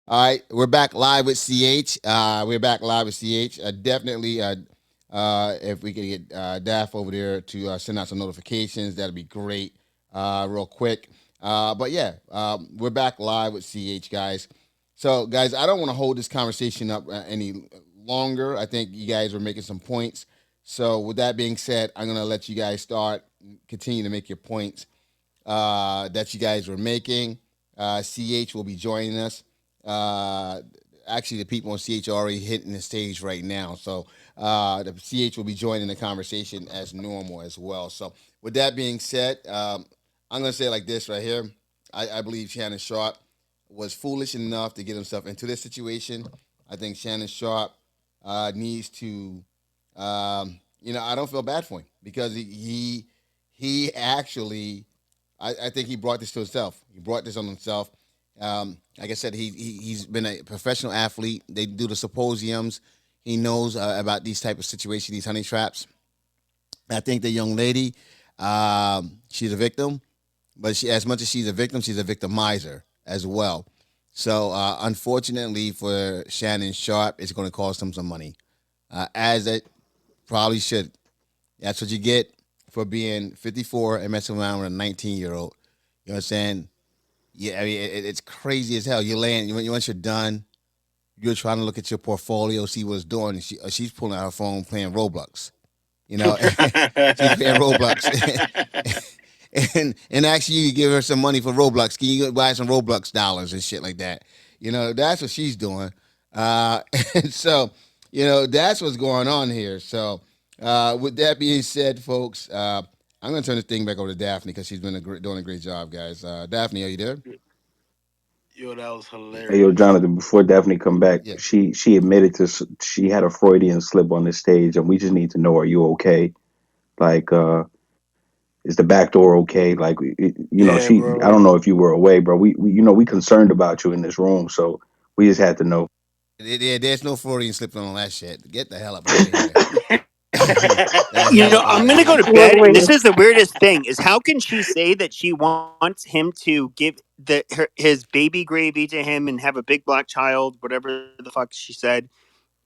All right, we're back live with CH. We're back live with CH. Definitely, if we could get Daff over there to send out some notifications, that'd be great. Real quick. But yeah, we're back live with CH, guys. So, guys, I don't want to hold this conversation up any longer. I think you guys were making some points. So, with that being said, I'm gonna let you guys start, continue to make your points that you guys were making. CH will be joining us. Uh, Actually, the people on CH are already hitting the stage right now. So the CH will be joining the conversation as normal as well. So with that being said, I'm going to say it like this right here. I believe Shannon Sharpe was foolish enough to get himself into this situation. I think Shannon Sharpe needs to, I don't feel bad for him because he actually I think he brought this to himself. He brought this on himself. Like I said, he's been a professional athlete. They do the symposiums. He knows about these type of situations, these honey traps. I think the young lady, she's a victim, but as much as she's a victim, she's a victimizer as well. So unfortunately for Shannon Sharpe, it's going to cost him some money, as it probably should. That's what you get for being 54 and messing around with a 19-year-old. You know what I'm saying? Yeah, I mean it's crazy as hell. You're laying once you're done, you're trying to look at your portfolio, see what's doing. And she's pulling out her phone playing Roblox. You know, she's playing Roblox, and actually you give her some money for Roblox. Can you buy some Roblox dollars and shit like that? You know, that's what she's doing. Uh, and so, that's what's going on here. So, with that being said, folks, I'm going to turn this thing back over to Daphne because she's been doing a great job, guys. Daphne, are you there? Yo, that was Hey, yo, hilarious. Jonathan, before Daphne come back, Yeah. she admitted to she had a Freudian slip on the stage, and we just need to know, are you okay? Like, is the back door okay? Like, Yeah, I don't bro. know if you were away, bro. We concerned about you in this room, so we just had to know. There's no Freudian slipping on that shit. Get the hell up out of here. The hell up I'm out of gonna go to here. bed, and Wait. this is the weirdest thing: is how can she say that she wants him to give his baby gravy to him and have a big black child, whatever the fuck she said,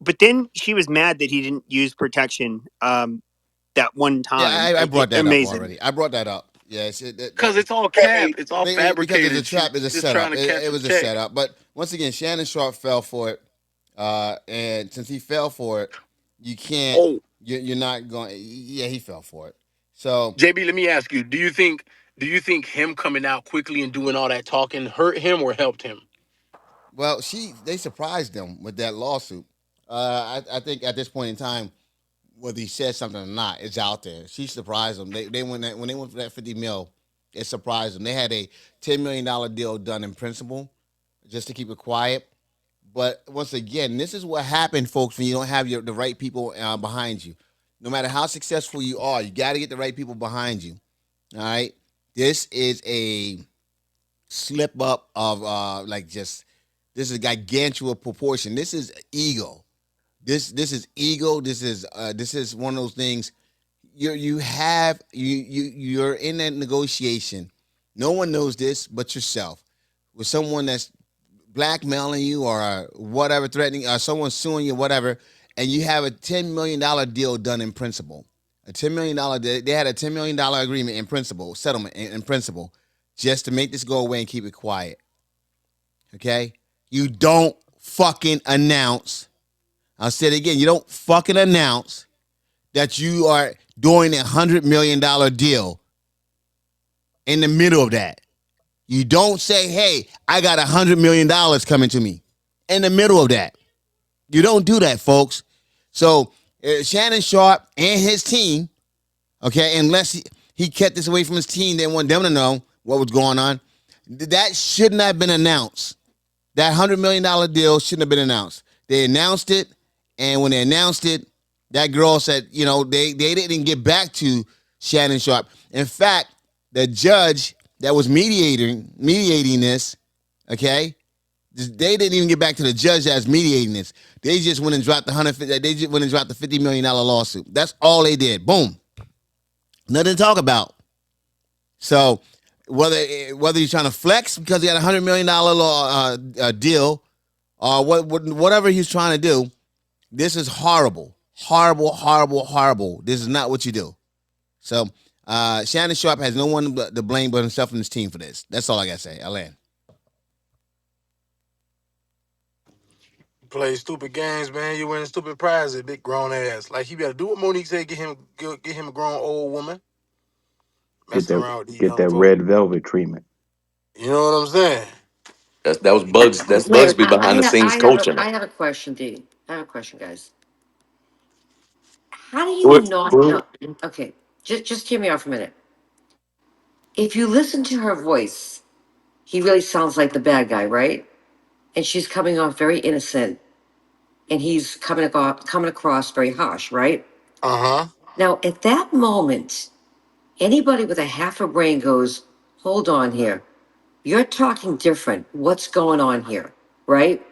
but then she was mad that he didn't use protection that one Yeah, time. I brought that up Amazing. already. I brought that up. Yes, Cause it's all cap. It's all because it's a fabricated. trap. It's She's a just trying setup. to It catch a was a check. setup. But once again, Shannon Sharp fell for it, and since he fell for it, you can't. Oh, You're not going. Yeah, he fell for it. So, JB, let me ask you: Do you think him coming out quickly and doing all that talking hurt him or helped him? well, they surprised him with that lawsuit. I think at this point in time, whether he said something or not, it's out there. She surprised them. They when they went for that 50 mil, it surprised them. They had a $10 million deal done in principle, just to keep it quiet. But once again, this is what happened, folks, when you don't have the right people behind you. No matter how successful you are, you got to get the right people behind you. All right. This is a slip up of this is gargantuan proportion. This is ego. This is ego. This is one of those things. You're in that negotiation. No one knows this but yourself with someone that's blackmailing you or whatever, threatening or someone suing you, whatever, and you have a $10 million deal done in principle. A $10 million, they had a $10 million agreement in principle, settlement in principle, just to make this go away and keep it quiet. Okay? You don't fucking announce. I'll say it again. You don't fucking announce that you are doing $100 million deal in the middle of that. You don't say, hey, I got $100 million coming to me in the middle of that. You don't do that, folks. So Shannon Sharpe and his team, okay, unless he kept this away from his team, they want them to know what was going on. That shouldn't have been announced. That $100 million deal shouldn't have been announced. They announced it, and when they announced it, that girl said, they didn't get back to Shannon Sharpe. In fact, the judge that was mediating this, okay, they didn't even get back to the judge that's mediating this. They just went and dropped They just went and dropped the $50 million lawsuit. That's all they did. Boom. Nothing to talk about. So whether you're trying to flex because he had $100 million deal, or whatever he's trying to do. This is horrible, horrible, horrible, horrible. This is not what you do. So Shannon Sharpe has no one to blame but himself and his team for this. That's all I gotta say. Alan. Play stupid games, man. You win stupid prizes, big grown ass. Like he better do what Monique said. Get him a grown old woman Get messing that around with these get young that folks. red velvet treatment. You know what I'm saying? That was Bugs. That's Wait, Bugsby behind the scenes coaching her. I have a question, D. I have a question, guys. How do you What? not know? Okay, just hear me out for a minute. If you listen to her voice, he really sounds like the bad guy, right? And she's coming off very innocent, and he's coming across very harsh, right? Uh huh. Now, at that moment, anybody with a half a brain goes, "Hold on here. You're talking different. What's going on here?" Right?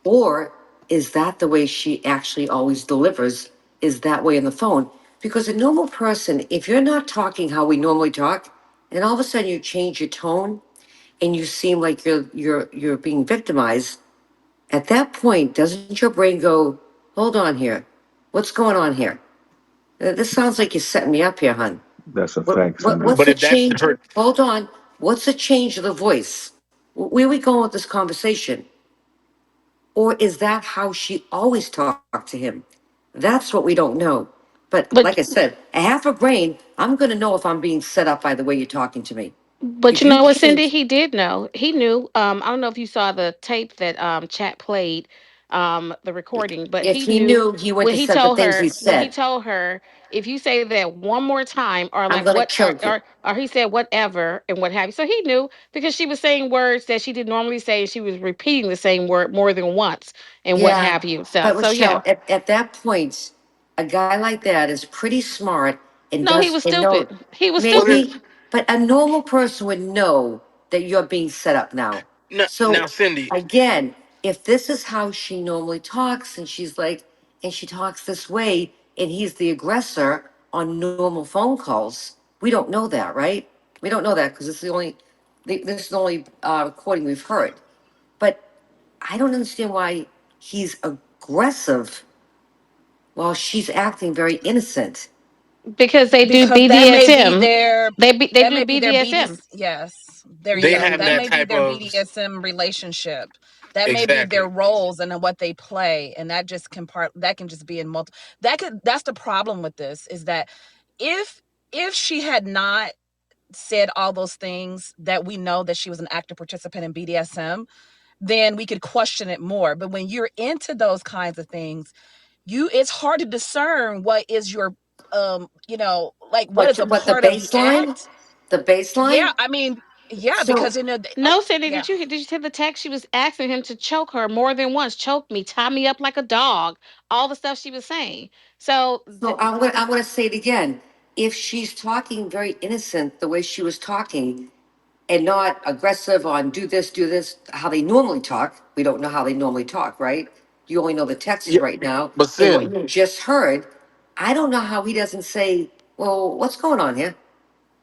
Or is that the way she actually always delivers? Is that way on the phone? Because a normal person, if you're not talking how we normally talk, and all of a sudden you change your tone and you seem like you're being victimized, at that point, doesn't your brain go, "Hold on here. What's going on here? This sounds like you're setting me up here, hon. That's a fact, What's Cindy. But the if that's change? her, Hold on. What's the change of the voice? Where are we going with this conversation? Or is that how she always talked to him? That's what we don't know. But like I But said, a half a brain, I'm going to know if I'm being set up by the way you're talking to me. but If you you know what, Cindy? change, He did know. He knew. I don't know if you saw the tape that Chat played, the recording, but if he he knew knew, he went to said the things he when he said. told her, if you say that one more time, or I'm like going to what, choke you. or he said whatever and what have you. So he knew because she was saying words that she didn't normally say, and she was repeating the same word more than once and what Yeah, have you. So but so yeah. Rochelle, at that point, a guy like that is pretty smart and No, he does was and know stupid. He was well, stupid. maybe, but a normal person would know that you're being set up now. now So Cindy, again, if this is how she normally talks, and she's like, and she talks this way, and he's the aggressor on normal phone calls, we don't know that, right? We don't know that because this is the only recording we've heard. But I don't understand why he's aggressive while she's acting very innocent. Because they do because that may be BDSM. their They that do may be their BDSM. BDS. Yes, there you they go. have That that may be type their of BDSM relationship. That may be their exactly. roles and then what they play, and that just can part. That can just be in multiple. That could. That's the problem with this is that if if she had not said all those things that we know that she was an active participant in BDSM, then we could question it more. But when you're into those kinds of things, you it's hard to discern what is your like what is a What the part of the baseline? act. The Yeah, baseline? I mean, yeah, So because No, Cindy, yeah. did you hear the text? She was asking him to choke her more than once. Choke me, tie me up like a dog. All the stuff she was saying. So I'm gonna say it again. If she's talking very innocent the way she was talking and not aggressive on do this, how they normally talk, we don't know how they normally talk, right? You only know the texts Yeah, right now. but And what Sin, you just heard, I don't know how he doesn't say, "Well, what's going on here?"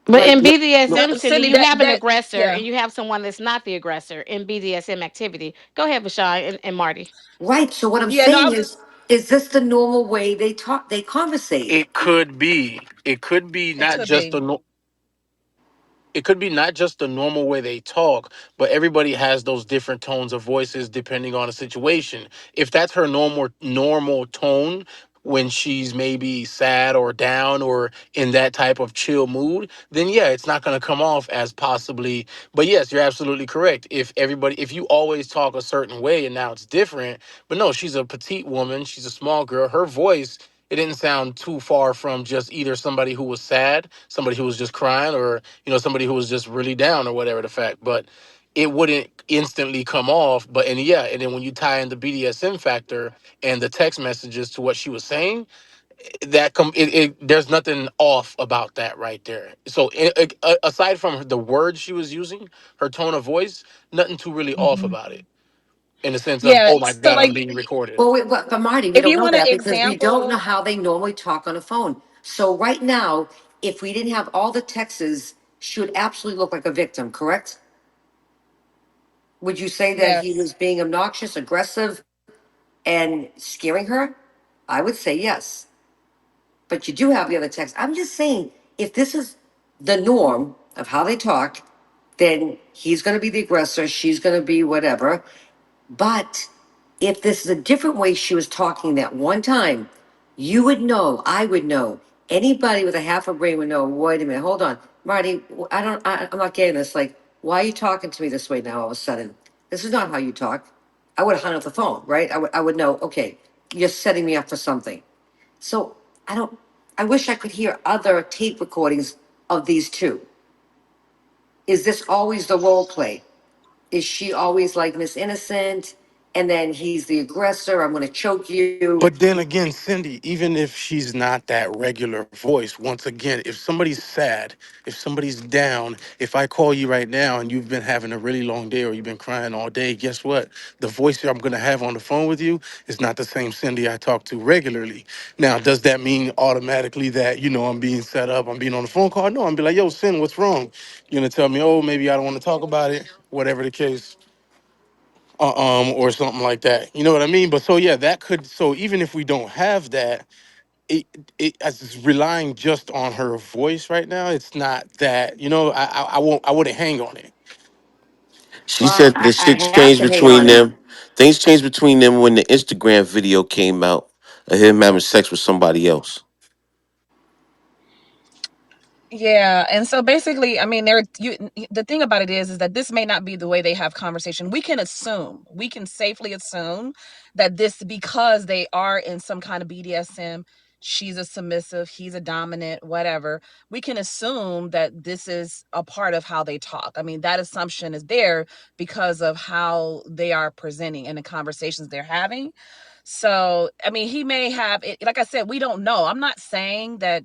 but Like, in no, no, BDSM, Cindy, Cindy, you have an that aggressor yeah. and you have someone that's not the aggressor in BDSM activity. Go ahead, Vashai and Marty. right. So what I'm Yeah, no, I saying was just is this the normal way they talk, they conversate? it could be. It could be it not could just be. a it could be not just the normal way they talk, but everybody has those different tones of voices depending on the situation. If that's her normal tone when she's maybe sad or down or in that type of chill mood, then yeah, it's not going to come off as possibly. But yes, you're absolutely correct. If you always talk a certain way and now it's different, but no, she's a petite woman, she's a small girl, her voice, it didn't sound too far from just either somebody who was sad, somebody who was just crying, or somebody who was just really down or whatever the fact. But it wouldn't instantly come off. But and yeah, and then when you tie in the BDSM factor and the text messages to what she was saying, there's nothing off about that right there. So aside from the words she was using, her tone of voice, nothing too really off Mhm. about it in the sense of, Yeah, oh my so god, I'm like being recorded. Well, but Marty, we if don't you know want an that because we don't know example, how they normally talk on a phone. So right now, if we didn't have all the texts, she would absolutely look like a victim, correct? Would you say that he Yes. was being obnoxious, aggressive, and scaring her? I would say yes. But you do have the other text. I'm just saying, if this is the norm of how they talk, then he's going to be the aggressor, she's going to be whatever. But if this is a different way she was talking that one time, you would know, I would know, anybody with a half a brain would know, wait a minute, hold on. Marty, I'm not getting this. Like, why are you talking to me this way now all of a sudden? This is not how you talk. I would have hung up the phone, right? I would know, okay, you're setting me up for something. So I don't, I wish I could hear other tape recordings of these two. Is this always the role play? Is she always like Miss Innocent? And then he's the aggressor. I'm going to choke you. But then again, Cindy, even if she's not that regular voice, once again, if somebody's sad, if somebody's down, if I call you right now and you've been having a really long day or you've been crying all day, guess what? The voice that I'm going to have on the phone with you is not the same Cindy I talk to regularly. Now, does that mean automatically that, I'm being set up, I'm being on the phone call? No, I'm be like, yo, Cindy, what's wrong? You're going to tell me, oh, maybe I don't want to talk about it, whatever the case, or something like that. You know what I mean? But so yeah, that could so even if we don't have that, it as it's relying just on her voice right now, it's not that, I wouldn't hang on it. She Well, said the I shit have changed to hang on between it. them. Things changed between them when the Instagram video came out of him having sex with somebody else. Yeah, and so basically, I mean, there you the thing about it is that this may not be the way they have conversation. We can safely assume that this because they are in some kind of BDSM, she's a submissive, he's a dominant, whatever. We can assume that this is a part of how they talk. I mean, that assumption is there because of how they are presenting and the conversations they're having. So, I mean, he may have it, like I said, we don't know. I'm not saying that,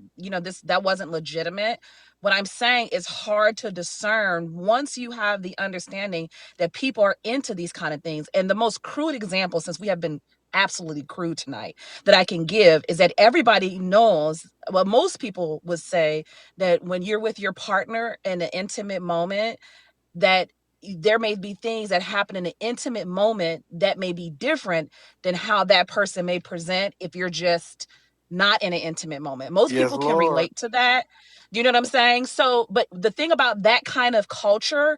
that wasn't legitimate. What I'm saying is hard to discern once you have the understanding that people are into these kind of things. And the most crude example, since we have been absolutely crude tonight, that I can give is that everybody knows, well, most people would say that when you're with your partner in an intimate moment, that there may be things that happen in an intimate moment that may be different than how that person may present if you're just not in an intimate moment. Most Yes, people can Lord. relate to that. Do you know what I'm saying? So, but the thing about that kind of culture,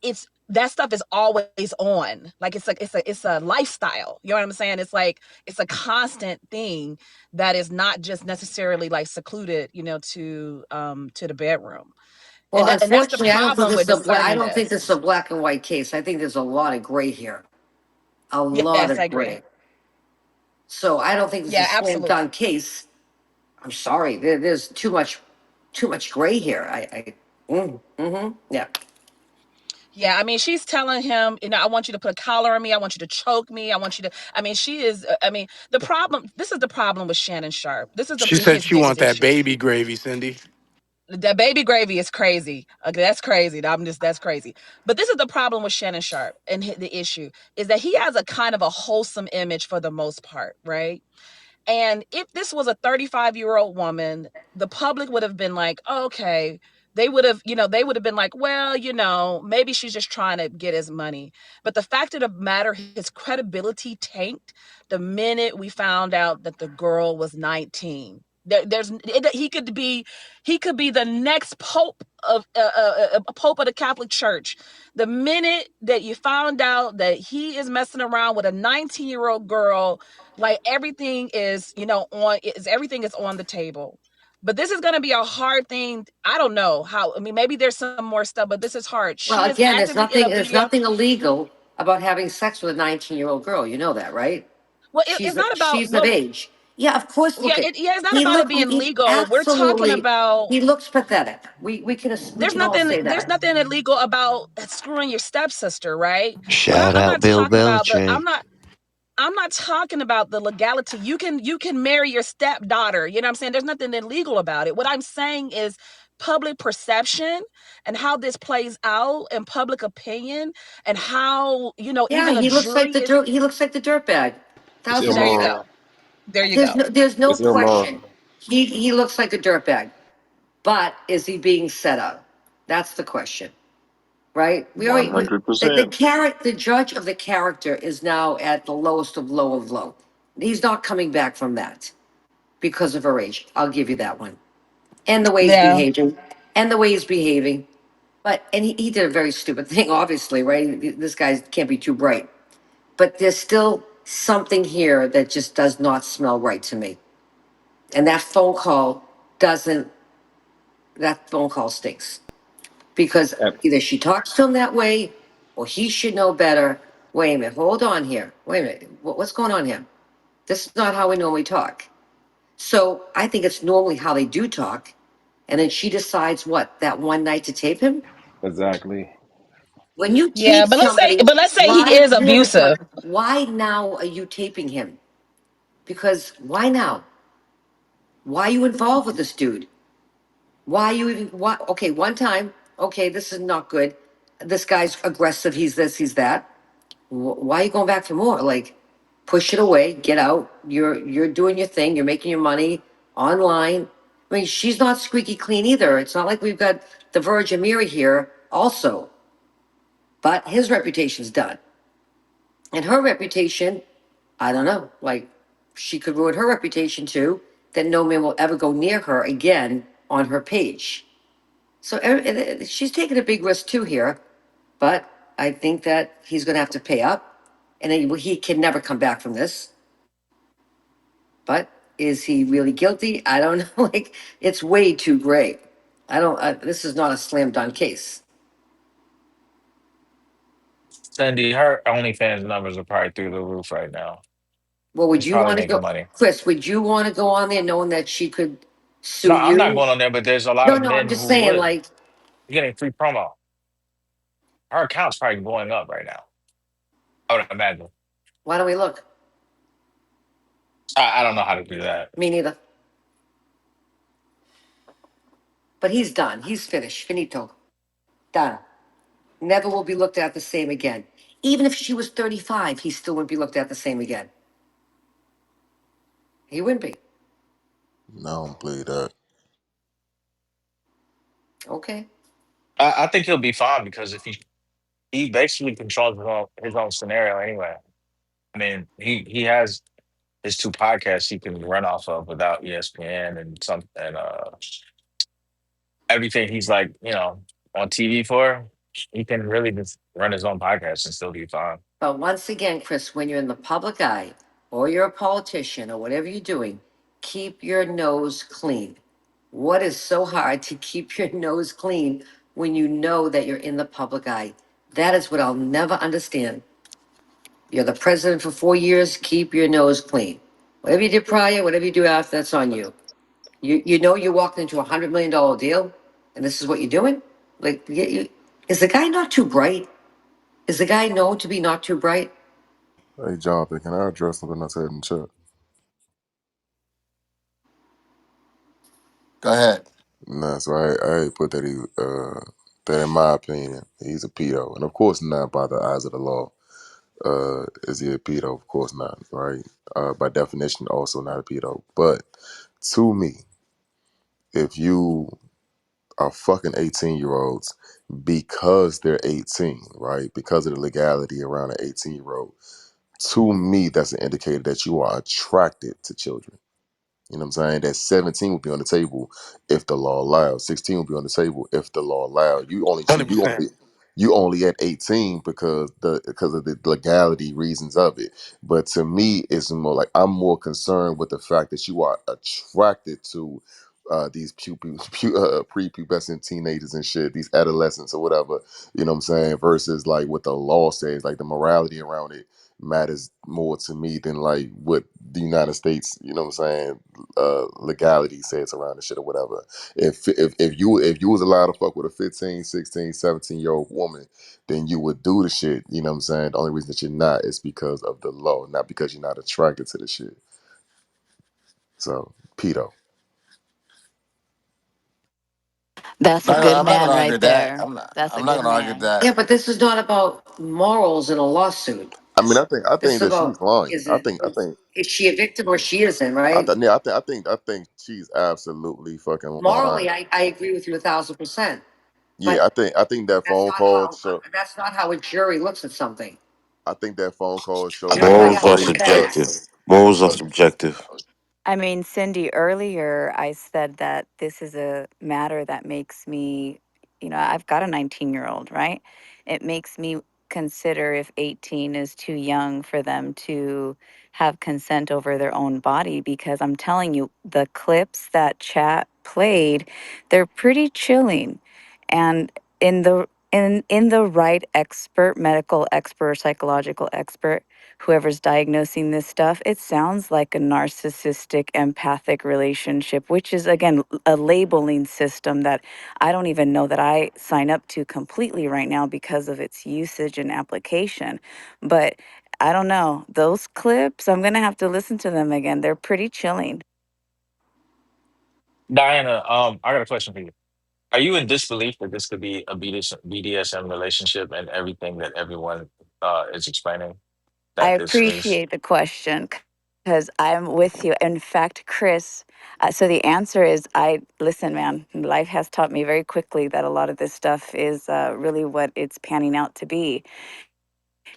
it's that stuff is always on. Like it's a lifestyle. You know what I'm saying? It's like it's a constant thing that is not just necessarily like secluded, to the bedroom. Well, And that's the unfortunately, I don't think problem this with is I discerning don't think this. this is a black and white case. I think there's a lot of gray here. A lot Yes, I of agree. gray. So I don't think this is Yeah, a slam absolutely. dunk case. I'm sorry. There's too much gray here. Yeah. Yeah, I mean, she's telling him, I want you to put a collar on me. I want you to choke me. I want you to. I mean, she is. I mean, the problem. This is the problem with Shannon Sharp. This is She said his she biggest want that issue. baby gravy, Cindy. That baby gravy is crazy. Okay, that's crazy. That's crazy. But this is the problem with Shannon Sharp, and the issue is that he has a kind of a wholesome image for the most part, right? And if this was a 35-year-old woman, the public would have been like, oh, okay. They would have been like, well, maybe she's just trying to get his money. But the fact of the matter, his credibility tanked the minute we found out that the girl was 19. He could be the next pope of a pope of the Catholic Church. The minute that you found out that he is messing around with a 19-year-old girl, like everything is on the table. But this is going to be a hard thing. I don't know how. I mean, maybe there's some more stuff, but this is hard. Well, She is again, there's actively in a nothing there's video. nothing illegal about having sex with a 19-year-old girl. You know that, right? Well, it's She's not about, she's of age. Yeah, of course. yeah, Look at it's not he about it look being he legal. We're talking absolutely about he looks pathetic. We there's can all nothing say there's that. nothing illegal about screwing your stepsister, right? But Shout I'm out not Bill talking about Belichick. I'm not talking about the legality. You can marry your stepdaughter. You know what I'm saying? There's nothing illegal about it. What I'm saying is public perception and how this plays out in public opinion and how, Yeah, even a jury is. he looks like the dirtbag. It's Thousand There you Ilma. go. percent. There you There's go. no It's Ilma. question. He looks like a dirtbag. But is he being set up? That's the question, right? One hundred The percent. character, the judge of the character is now at the lowest of low of low. He's not coming back from that because of her age. I'll give you that one. And the way he's Yeah. behaving. And the way he's behaving. But, and he did a very stupid thing, obviously, right? This guy can't be too bright. But there's still something here that just does not smell right to me. And that phone call doesn't, that phone call stinks. Because either she talks to him that way or he should know better. Wait a minute, hold on here. Wait a minute, what's going on here? This is not how we normally talk. So I think it's normally how they do talk. And then she decides what, that one night to tape him? Exactly. When you Yeah, tape somebody, but let's say he why, is hold on a abusive. second, why now are you taping him? Because why now? Why are you involved with this dude? Why are you even, why, okay, one time, okay, this is not good. This guy's aggressive, he's this, he's that. Why are you going back for more? Like, push it away, get out. You're doing your thing, you're making your money online. I mean, she's not squeaky clean either. It's not like we've got the Virgin Mary here also, but his reputation's done. And her reputation, I don't know, like she could ruin her reputation too, that no man will ever go near her again on her page. So she's taking a big risk too here, but I think that he's going to have to pay up, and then he can never come back from this. But is he really guilty? I don't know. Like it's way too gray. I don't. This is not a slam dunk case. Cindy, her OnlyFans numbers are probably through the roof right now. Well, would She's you probably want to making go, money. Chris? Would you want to go on there knowing that she could No, sue I'm not you? going on there, but there's a lot No, of no. I'm men just who saying. would. Like, You're getting free promo. Her account's probably going up right now. I would imagine. why don't we look? I don't know how to do that. Me neither. But he's done. He's finished. Finito. Done. Never will be looked at the same again. Even if she was 35, he still wouldn't be looked at the same again. He wouldn't be. No, I don't believe that. Okay. I think he'll be fine because if he basically controls his own scenario anyway. I mean, he has his two podcasts he can run off of without ESPN and everything he's like, on TV for. He can really just run his own podcast and still be fine. But once again, Chris, when you're in the public eye or you're a politician or whatever you're doing, keep your nose clean. What is so hard to keep your nose clean when you know that you're in the public eye? That is what I'll never understand. You're the president for 4 years, keep your nose clean. Whatever you did prior, whatever you do after, that's on you. You know you're walking into $100 million deal, and this is what you're doing. Like, is the guy not too bright? Is the guy known to be not too bright? Hey, Jonathan, can I address something I said in the chat? Go ahead. Nah, so I put that that in my opinion, he's a pedo. And of course not by the eyes of the law. Is he a pedo? Of course not, right? By definition, also not a pedo. But to me, if you are fucking 18-year-olds because they're 18, right? Because of the legality around an 18-year-old, to me, that's an indicator that you are attracted to children. You know what I'm saying? That 17 will be on the table if the law allows. 16 will be on the table if the law allows. Hundred percent. You only at 18 because of the legality reasons of it. But to me, it's more like I'm more concerned with the fact that you are attracted to these prepubescent teenagers and shit, these adolescents or whatever. You know what I'm saying? Versus like what the law says, like the morality around it matters more to me than like what the United States, you know what I'm saying, legality says around the shit or whatever. If you was allowed to fuck with a 15, 16, 17-year-old woman, then you would do the shit, you know what I'm saying? The only reason that you're not is because of the law, not because you're not attracted to the shit. So, pedo. That's a good I'm not going man to argue right with that. there. That's a I'm not good going to argue with man. that. Yeah, but this is not about morals in a lawsuit. I mean, I This think is that she's about lying. is it is she a victim or she isn't, right? I think she's absolutely fucking lying. Morally, I agree with you 1,000%. Yeah, But I think that phone call. So that's not how a jury looks at something. I think that phone call showed that Everybody Morals has are to everybody. defend subjective. Morals are Uh, subjective. I mean, Cindy, earlier I said that this is a matter that makes me, I've got a 19-year-old, right? It makes me consider if 18 is too young for them to have consent over their own body, because I'm telling you, the clips that chat played, they're pretty chilling. And in the right expert, medical expert, psychological expert, whoever's diagnosing this stuff, it sounds like a narcissistic empathic relationship, which is, again, a labeling system that I don't even know that I sign up to completely right now because of its usage and application. But I don't know. Those clips, I'm going to have to listen to them again. They're pretty chilling. Diana, I got a question for you. Are you in disbelief that this could be a BDSM relationship and everything that everyone is explaining I that this is? appreciate the question because I'm with you. In fact, Chris, so the answer is I listen, man. Life has taught me very quickly that a lot of this stuff is really what it's panning out to be.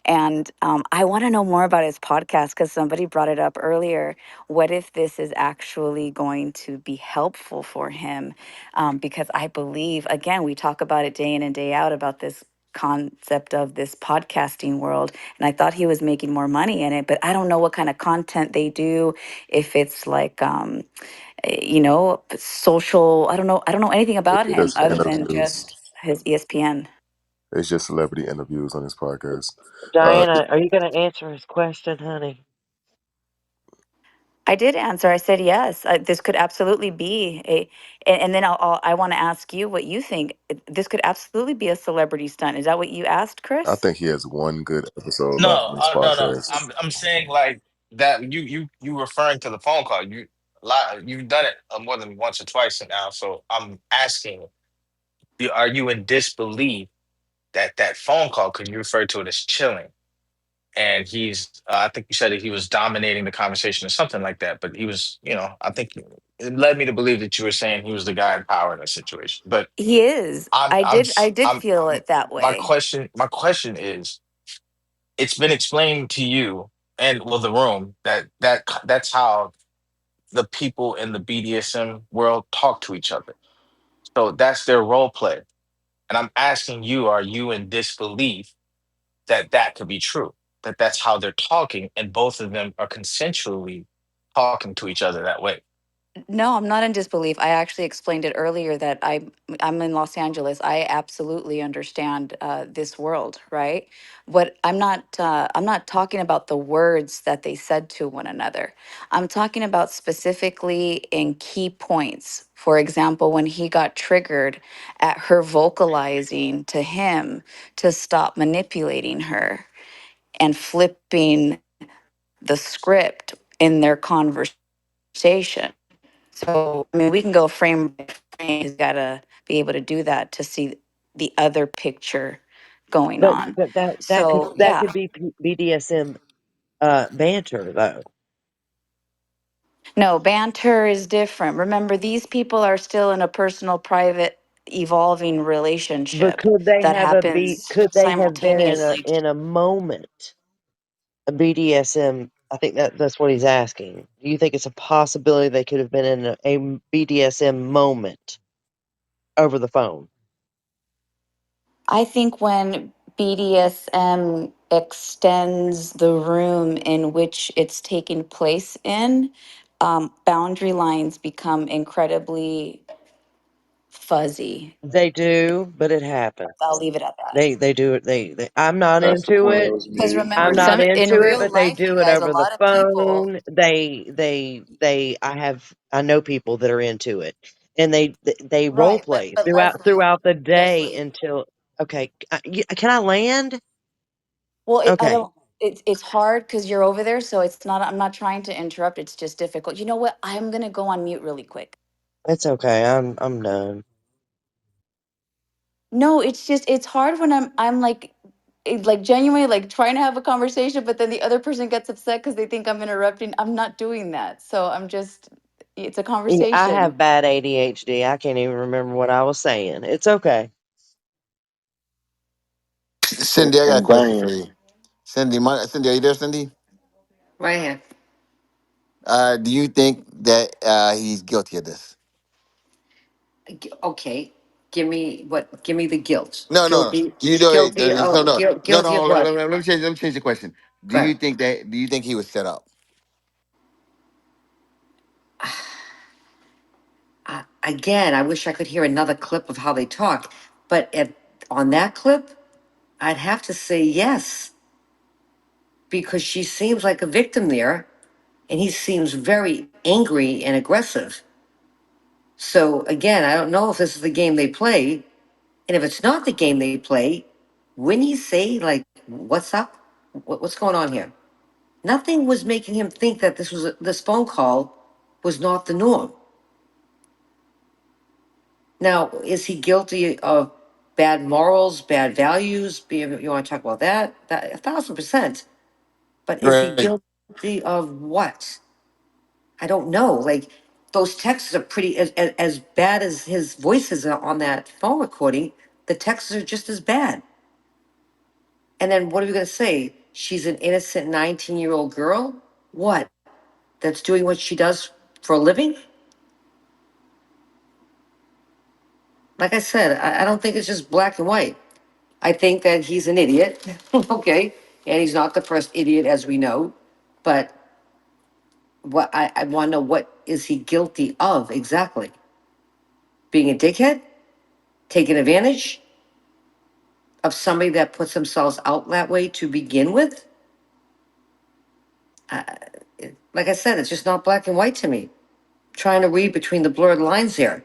And I want to know more about his podcast because somebody brought it up earlier. What if this is actually going to be helpful for him? Because I believe, again, we talk about it day in and day out about this concept of this podcasting world. And I thought he was making more money in it, but I don't know what kind of content they do. If it's like, social, I don't know anything about it's him just other than interviews. just his ESPN. It's just celebrity interviews on this podcast. Uh, Diana, are you going to answer his question, honey? I did answer. I said yes. This could absolutely be and then I want to ask you what you think. This could absolutely be a celebrity stunt. Is that what you asked, I Chris? think he has one good episode left No, on this no, no. podcast. I'm saying like that. You referring to the phone call. You've done it more than once or twice now. So I'm asking, are you in disbelief that that phone call? Because you referred to it as chilling, and I think you said that he was dominating the conversation or something like that. But he was, I think it led me to believe that you were saying he was the guy in power in the situation. But He is. I'm, I I'm, did I s- did I'm. feel it that My way. question is, it's been explained to you and well the room that's how the people in the BDSM world talk to each other. So that's their role play. And I'm asking you, are you in disbelief that that could be true? That that's how they're talking and both of them are consensually talking to each other that way. No, I'm not in disbelief. I actually explained it earlier that I'm in Los Angeles. I absolutely understand this world, right? But I'm not talking about the words that they said to one another. I'm talking about specifically in key points. For example, when he got triggered at her vocalizing to him to stop manipulating her and flipping the script in their conversation. So, I mean, we can go frame by frame. He's got to be able to do that to see the other picture going But on. but So, that yeah, could be BDSM banter though. no, banter is different. Remember, these people are still in a personal, private, evolving But relationship could they that have happens could they have been simultaneously. in a moment a BDSM? I think that's what he's asking. Do you think it's a possibility they could have been in a BDSM moment over the phone? I think when BDSM extends the room in which it's taking place in, boundary lines become incredibly fuzzy. They do, but it happens. I'll leave it at that. They do it. I'm not That's the into point that it. was Because made. I'm remember, not in into it, real but they life, you do it guys, a over the lot of people, phone. I know people that are into it, and they role right? play But Leslie, throughout the day Leslie. until okay. Can I land? Well, I Okay, don't. It's hard because you're over there, so it's not. I'm not trying to interrupt. It's just difficult. You know what? I'm gonna go on mute really quick. it's okay. I'm done. No, it's just it's hard when I'm like like genuinely like trying to have a conversation, but then the other person gets upset because they think I'm interrupting. I'm not doing that. So I'm just it's a Yeah, I conversation. have bad ADHD. I can't even remember what I was saying. It's okay. Cindy, I got a And question for Diane. you. Cindy, are you there, Cindy? Right here. Do you think that he's guilty of this? Okay. Give me what? Give me the guilt. No, no, no. Guilty. Do you know? Guilty No, of no, no, guilty no. of what? Let me change the question. Do you Correct. think that? Do you think he was set up? Again, I wish I could hear another clip of how they talk, but on that clip, I'd have to say yes because she seems like a victim there, and he seems very angry and aggressive. So again, I don't know if this is the game they play, and if it's not the game they play, wouldn't he say like, "What's up? What's going on here?" Nothing was making him think that this phone call was not the norm. Now, is he guilty of bad morals, bad values? You want to talk about that? That 1,000%. But is he Right. guilty of what? I don't know. Like those texts are pretty as bad as his voices are on that phone recording. The texts are just as bad. And then what are we going to say? She's an innocent 19-year-old girl. What? That's doing what she does for a living? Like I said, I don't think it's just black and white. I think that he's an idiot, okay, and he's not the first idiot, as we know. But what I want to know, what is he guilty of exactly? Being a dickhead, taking advantage of somebody that puts themselves out that way to begin with? Uh, like I said, it's just not black and white to me. Trying to read between the blurred lines there.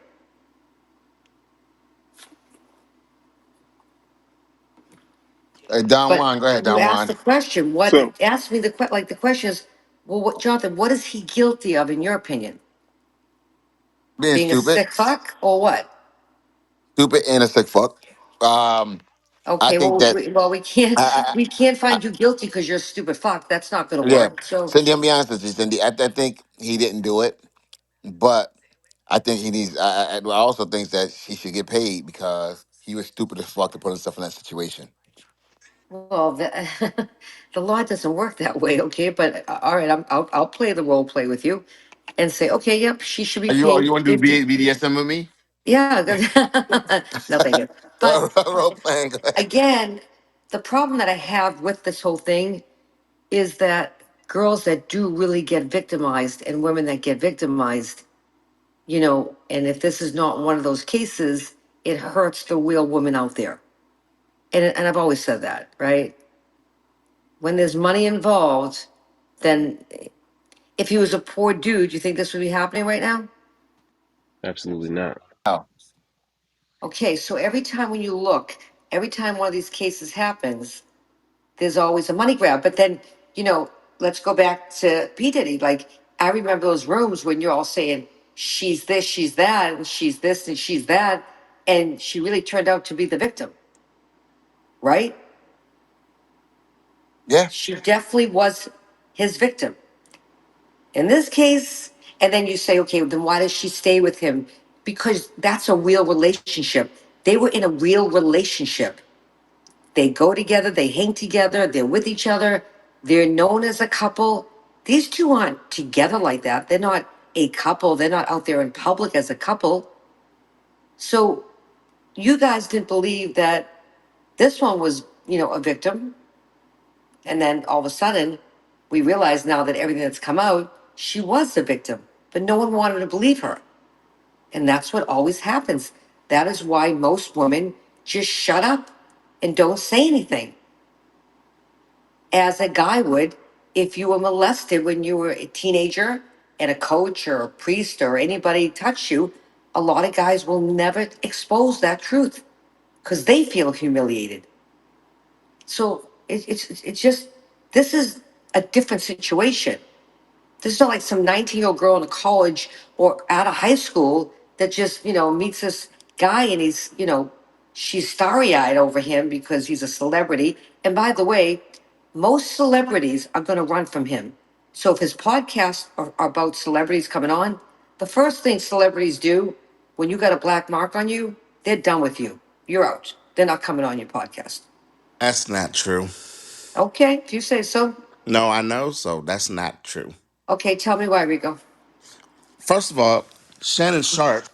Don But Juan, go ahead, you Don asked the Juan. question. What So ask me the like the question is, well, what, Jonathan? What is he guilty of in your opinion? Being Being a stupid, sick fuck or what? stupid, and a sick fuck. Um, I Okay, think well, that. we can't we can't I, find you guilty because you're a stupid fuck. That's not going to yeah, work. So, Cindy, I'll be honest with you, Cindy. I think he didn't do it, but I think he needs. I also think that he should get paid because he was stupid as fuck to put himself in that situation. well, the law doesn't work that way. Okay, but all right, I'll play the role play with you and say, okay, yep, she should be Are paid you want to do 50. BDSM with me? Yeah, no, thank you. But Role playing. Go ahead. again, the problem that I have with this whole thing is that girls that do really get victimized and women that get victimized, and if this is not one of those cases, it hurts the real woman out there. And I've always said that, right? When there's money involved, then if he was a poor dude, you think this would be happening right now? Absolutely not. Oh, Okay, so every time when you look, every time one of these cases happens, there's always a money grab. But then, you know, let's go back to P. Diddy. Like, I remember those rooms when you're all saying, she's this, she's that, and she's this, and she's that. And she really turned out to be the victim, right? yeah. She definitely was his victim. In this case, and then you say, okay, then why does she stay with him? Because that's a real relationship. They were in a real relationship. They go together, they hang together, they're with each other, they're known as a couple. These two aren't together like that. They're not a couple, they're not out there in public as a couple. So you guys didn't believe that this one was, a victim. And then all of a sudden, we realize now that everything that's come out, she was the victim, but no one wanted to believe her. And that's what always happens. That is why most women just shut up and don't say anything, as a guy would if you were molested when you were a teenager and a coach or a priest or anybody touched you. A lot of guys will never expose that truth because they feel humiliated. So it's just, this is a different situation. This is not like some 19-year-old girl in a college or out of high school that just, meets this guy and she's starry eyed over him because he's a celebrity. And by the way, most celebrities are going to run from him. So if his podcasts are about celebrities coming on, the first thing celebrities do when you got a black mark on you, they're done with you. You're out. They're not coming on your podcast. That's not true. Okay, if you say so. No, I know, so that's not true. Okay, tell me why, Rico. First of all, Shannon Sharpe,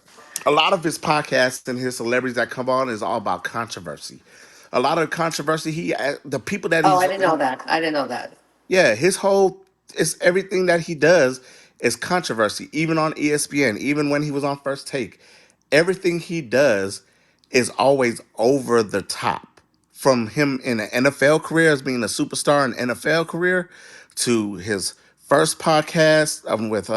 a lot of his podcasts and his celebrities that come on is all about controversy. A lot of controversy. The people that Oh, I didn't know that. I didn't know that. yeah, his whole it's everything that he does is controversy. Even on ESPN, even when he was on First Take, everything he does is always over the top. From him in an NFL career as being a superstar in NFL career to his first podcast with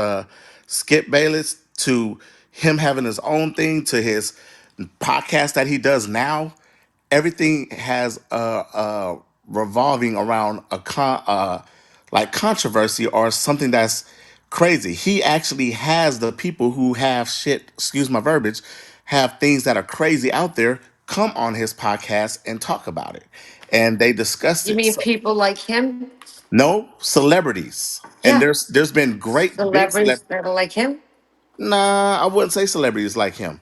Skip Bayless to him having his own thing to his podcast that he does now, everything has revolving around like controversy or something that's crazy. He actually has the people who have shit, excuse my verbiage, have things that are crazy out there come on his podcast and talk about it, and they discuss You it. mean So people like him? no celebrities, and Yeah, there's been great big celebrities that are like him, Nah, I wouldn't say celebrities like him,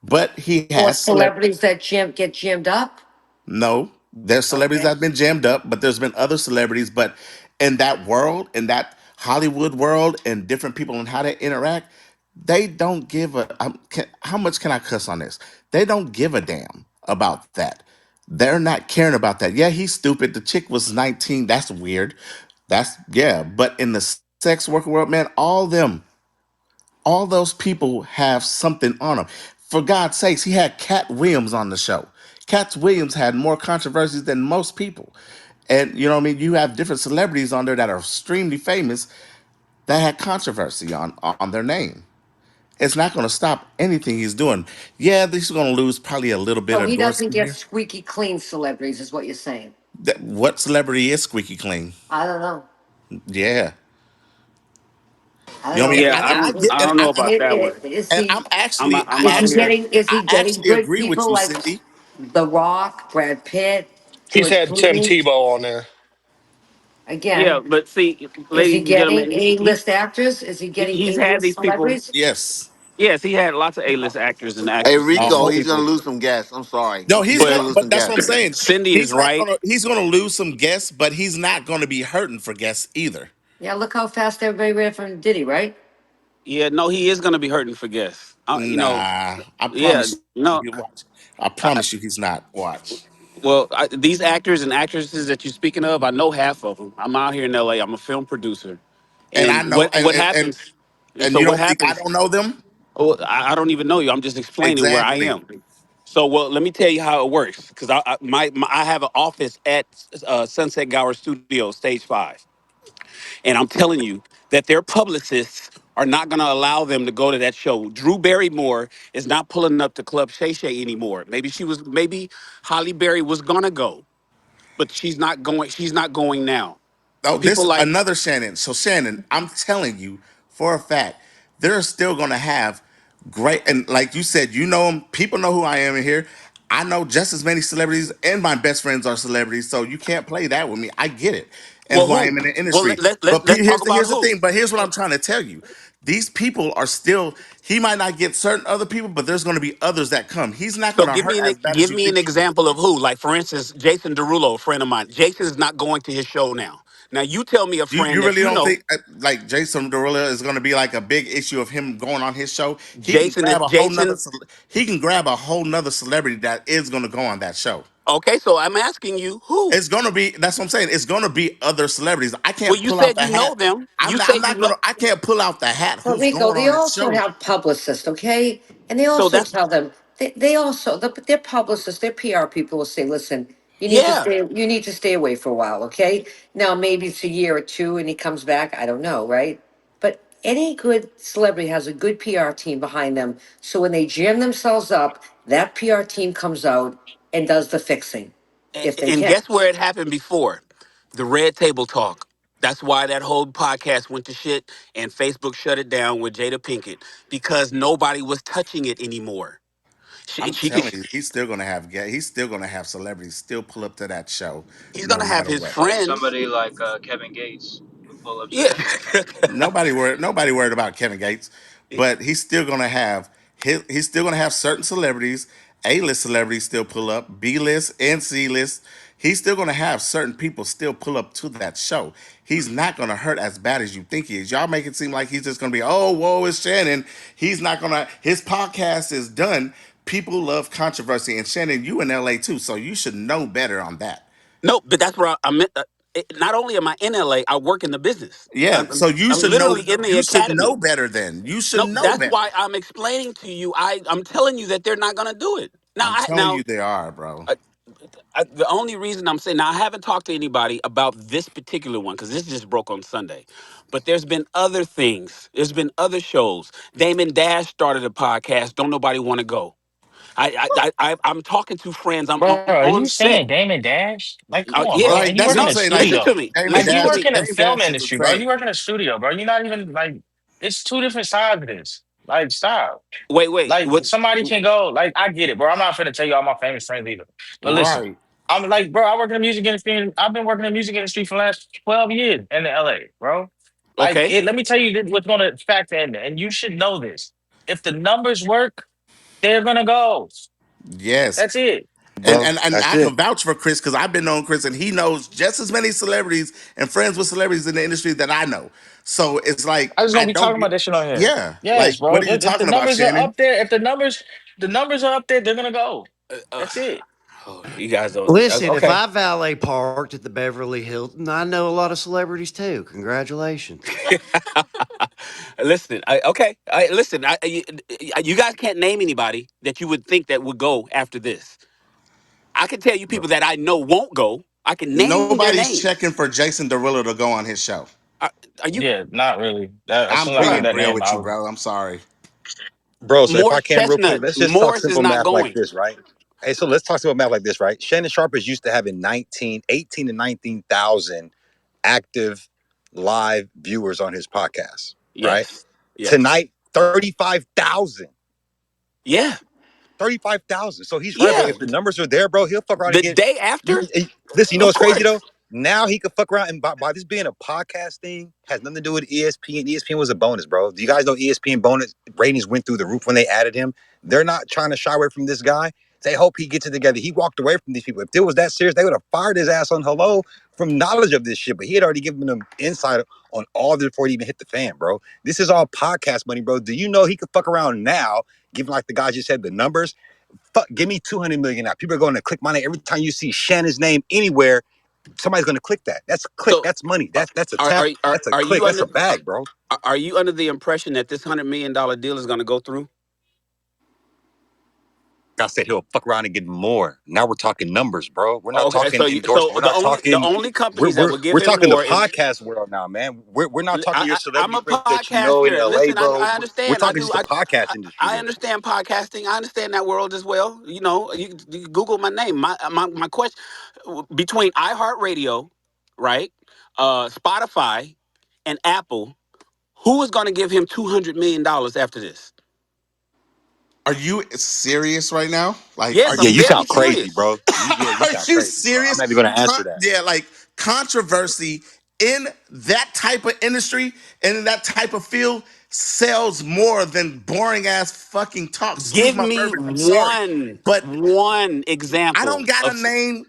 but he or has celebrities that get jammed up. No, there's celebrities that Okay. have been jammed up, but there's been other celebrities. But in that world, in that Hollywood world, and different people and how they interact, they don't give a. How much can I cuss on this? They don't give a damn about that. They're not caring about that. Yeah, he's stupid. The chick was 19. That's weird. That's yeah. But in the sex worker world, man, all those people have something on them. For God's sakes, he had Cat Williams on the show. Cat Williams had more controversies than most people. And you know what I mean? You have different celebrities on there that are extremely famous that had controversy on their name. It's not going to stop anything he's doing. Yeah, he's going to lose probably a little bit So of he doesn't endorsement get here. squeaky clean celebrities, is what you're saying. What celebrity is squeaky clean? I don't know. Yeah, I you don't know what I mean. know. Yeah, And I get, I don't know about that one. Is and he I'm is out he here. getting is I he getting actually good agree with people you, like Cindy. The Rock, Brad Pitt, He's George had Tim Clooney? Tebow on there. Yeah, Again, but see, is he ladies and getting gentlemen, A-list actors? Is he getting he's had A-list these people. celebrities? Yes. Yes, he had lots of A-list actors and Hey actresses A and Rico, he's whole gonna people. lose some gas. I'm sorry. No, He's he's gonna gonna. lose But some that's what I'm gas. saying. Cindy is He's not right. gonna. He's gonna lose some guests, but he's not gonna be hurting for guests either. Yeah, look how fast everybody ran from Diddy, right? Yeah, no, he is going to be hurting for guests. Nah, I Yeah, promise you. no. You watch. I promise you, he's not. Watch. Well, these actors and actresses that you're speaking of, I know half of them. I'm out here in LA. I'm a film producer, And I and know. what happens? And So you what don't think I happens? don't know them? Oh, I don't even know you. I'm just explaining where I Exactly. am. So, well, let me tell you how it works. Because I have an office at Sunset Gower Studio, Stage Five, and I'm telling you that their publicists are not going to allow them to go to that show. Drew Barrymore is not pulling up to Club Shay Shay anymore. Maybe Holly Berry was going to go, but she's not going. She's not going now. Oh, People this like, another Shannon. So Shannon, I'm telling you for a fact, they're still gonna have great and like you said, you know them. People know who I am in here. I know just as many celebrities, and my best friends are celebrities. So you can't play that with me. I get it, and well, who I who? am in the Well, industry. let's talk about Here's the who. thing. But here's what I'm trying to tell you. These people are still. He might not get certain other people, but there's going to be others that come. He's not So going to hurt as bad as give you me an think he will. example of who. Like for instance, Jason Derulo, a friend of mine. Jason is not going to his show now. Now you tell me a You friend that really you don't know. think like Jason Derulo is going to be like a big issue of him going on his show? He can grab a whole nother. Jason. He can grab a whole nother celebrity that is going to go on that show. Okay, so I'm asking you who. It's going to be. That's what I'm saying. It's going to be other celebrities. I Well, can't you pull out said the you know hat. them. You I'm said you not going know. to. I can't pull out the hat. But Who's Rico, going they on that also show? have publicists, okay? And they So also that's tell them they also their publicists, their PR people will say, "Listen, yeah. you need to stay away for a while, okay? Now maybe it's a year or two, and he comes back. I don't know, right? But any good celebrity has a good PR team behind them, so when they jam themselves up, that PR team comes out and does the fixing, if they And can. guess where it happened before? The Red Table Talk. That's why that whole podcast went to shit and Facebook shut it down with Jada Pinkett because nobody was touching it anymore. I'm She could, telling you, he's still going to have. He's still going to have celebrities still pull up to that show, he's no gonna have matter his what. Like friends. somebody like Kevin Gates would pull up to Yeah. that show. Nobody worried. Nobody worried about Kevin Gates, but he's still gonna have he's still gonna have certain celebrities, A list celebrities still pull up, B list and C list. he's still going to have certain people still pull up to that show. He's not going to hurt as bad as you think he is. Y'all make it seem like he's just going to be, oh, whoa, it's Shannon. He's not going to, his podcast is done. People love controversy. And Shannon, you in LA too, so you should know better on that. No, but that's where I'm. Not only am I in LA, I work in the business. Yeah, so you I'm should know, literally in the you should know academy. better then. You should No, know that's better. why I'm explaining to you. I'm telling you that they're not going to do it. Now, I'm telling you they are, bro. uh, the only reason I'm saying now I haven't talked to anybody about this particular one because this just broke on Sunday. But there's been other things. There's been other shows. Damon Dash started a podcast. Don't nobody want to go. I'm talking to friends. I'm Bro, are on you set. saying Damon Dash? Like, come on, Yeah. bro. Like, And you that's work what in I'm a saying. Like, Listen studio. to me. Damon Like, Listen you to Dash, work me. in the Damon film Dash is industry, bro. insane. You work in a studio, bro. You're not even like, it's two different sides of this. Like, stop. Wait. Like, What? somebody can go, like, I get it, bro. I'm not finna tell you all my famous friends either. But listen, Right. I'm like, bro, I work in the music industry. And I've been working in the music industry for the last 12 years in the LA, bro. Like, Okay. let me tell you what's going to factor in there. And you should know this. If the numbers work, they're going to go. Yes. That's it. And bro. and, and That's I it. can vouch for Chris because I've been knowing Chris and he knows just as many celebrities and friends with celebrities in the industry that I know. So it's like I just I don't be don't talking get, about that shit on here. yeah. Yes, Like bro. what are you If the talking about, numbers are Shannon? up there, if the numbers are up there, they're gonna go. Uh, uh, That's it. oh, you guys don't. Listen, if Okay. I valet parked at the Beverly Hilton, I know a lot of celebrities too. Congratulations. Listen. Okay. Listen. You guys can't name anybody that you would think that would go after this. I can tell you Bro. people that I know won't go. I can name their Nobody's names. checking for Jason Derulo to go on his show. Are, are you Yeah, not really. That as I'm soon as I heard being that real name, with I you, was bro. I'm sorry. Bro, so if I Morris can real quick, Chestnut? let's just talk Morris is simple not math like going. this, right? Hey, so let's talk simple math like this, right? Shannon Sharpe is used to having 18 to 19,000 active live viewers on his podcast, right? Yes. Yes. Tonight, 35,000. Yeah. 35,000. So he's right, bro. Yeah. If the numbers are there, bro, he'll fuck around and The get. day after, Listen, you know of what's crazy though? course. Now he could fuck around and by this being a podcast thing has nothing to do with ESPN. ESPN was a bonus, bro. Do you guys know ESPN bonus ratings went through the roof when they added him? They're not trying to shy away from this guy. They hope he gets it together. He walked away from these people. If it was that serious, they would have fired his ass on hello from knowledge of this shit. But he had already given them insight on all this before he even hit the fan, bro. This is all podcast money, bro. Do you know he could fuck around now, given like the guy just said the numbers? Fuck, give me 200 million now. People are going to click my name every time you see Shannon's name anywhere. Somebody's going to click that. That's a click. So, That's money. uh, That's a tap. That's a are click. you That's under a bag, bro. are you under the impression that this $100 million deal is going to go through? I said he'll fuck around and get more. Now we're talking numbers, bro. We're not Okay, talking so endorsement. We're the not only talking. companies that would give We're him talking the more is podcast world now, man. We're not talking your I'm celebrity a friends that you know in podcaster. LA, Listen, bro. I We're understand. I talking do. just the podcast industry I here. understand podcasting. I understand that world as well. You know, you can Google my name. My question between iHeartRadio, right, Spotify, and Apple, who is going to give him $200 million after this? Are you serious right now? Like, are Yes, Yeah, I'm you you very sound crazy, serious. bro. You are sound you crazy, bro. I'm serious? not even gonna answer that. Yeah, like controversy in that type of industry and in that type of field sells more than boring ass fucking talk. Excuse Give my me verbiage. I'm sorry, but one I don't example gotta of. name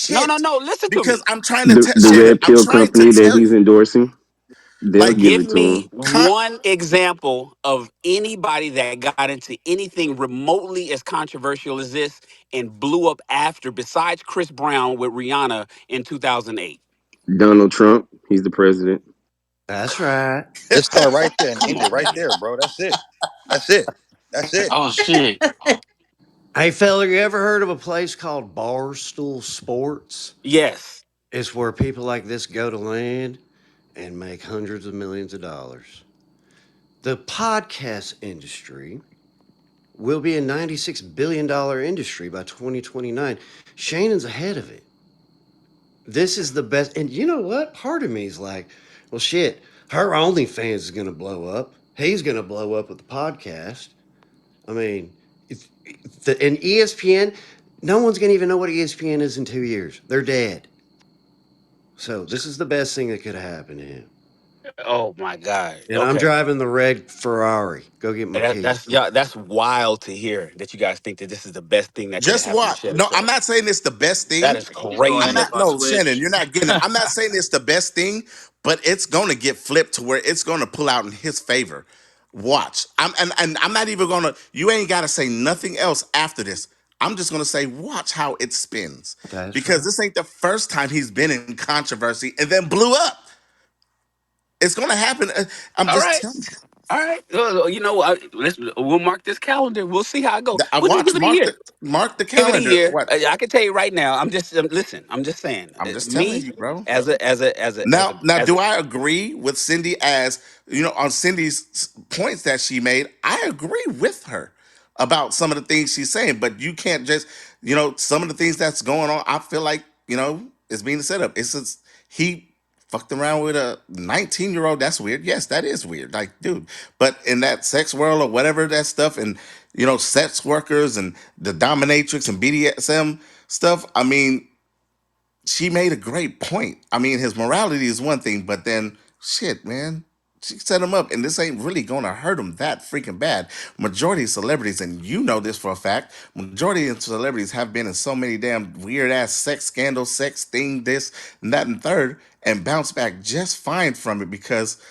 No, no, shit no. Listen to because me. I'm trying to The tell the Shannon. red I'm pill trying to company that tell he's you, endorsing, they'll like, give Give it to me him. con- one example of anybody that got into anything remotely as controversial as this and blew up after, besides Chris Brown with Rihanna in 2008. Donald Trump, he's the president. That's right. Just start right there and Come end it on, right man. there, bro. That's it. That's it. That's it. Oh shit. Hey, fella, you ever heard of a place called Barstool Sports? Yes. It's where people like this go to land and make hundreds of millions of dollars. The podcast industry will be a $96 billion industry by 2029. Shannon's ahead of it. This is the best. And you know what? Part of me is like, well, shit, her OnlyFans is going to blow up. He's going to blow up with the podcast. I mean, and ESPN, no one's going to even know what ESPN is in 2 years. They're dead. So this is the best thing that could have happened to him. Oh my God. And I'm Okay. driving the red Ferrari. Go get my That's keys. yeah, that's wild to hear that you guys think that this is the best thing that could have Just happened to watch. Shannon No, I'm Sharpe. not saying it's the best That thing. is He's going to I'm end crazy. up not. on No, Shannon, Twitch. you're not getting it. I'm not saying it's the best thing, but it's going to get flipped to where it's going to pull out in his favor. Watch. And I'm not even going to. You ain't got to say nothing else after this. I'm just going to say, watch how it spins, That's because right. this ain't the first time he's been in controversy and then blew up. It's going to happen. I'm All just right. telling you. All right. You know, we'll mark this calendar. We'll see how it goes. I We'll just watch. give it a year. Mark the Give it a calendar. year. What? I can tell you right now. I'm just listen. I'm just saying. I'm just telling Me you, bro. Now, as a do I agree with Cindy as on Cindy's points that she made? I agree with her about some of the things she's saying, but you can't just, some of the things that's going on. I feel like is being set up. It's just, he fucked around with a 19-year-old. That's weird. Yes, that is weird. Like, dude, but in that sex world or whatever that stuff, and sex workers and the dominatrix and BDSM stuff. I mean, she made a great point. I mean, his morality is one thing, but then shit, man, she set him up, and this ain't really gonna hurt him that freaking bad. Majority of celebrities, and you know this for a fact, majority of celebrities have been in so many damn weird ass sex scandals, sex thing, this and that and third, and bounce back just fine from it because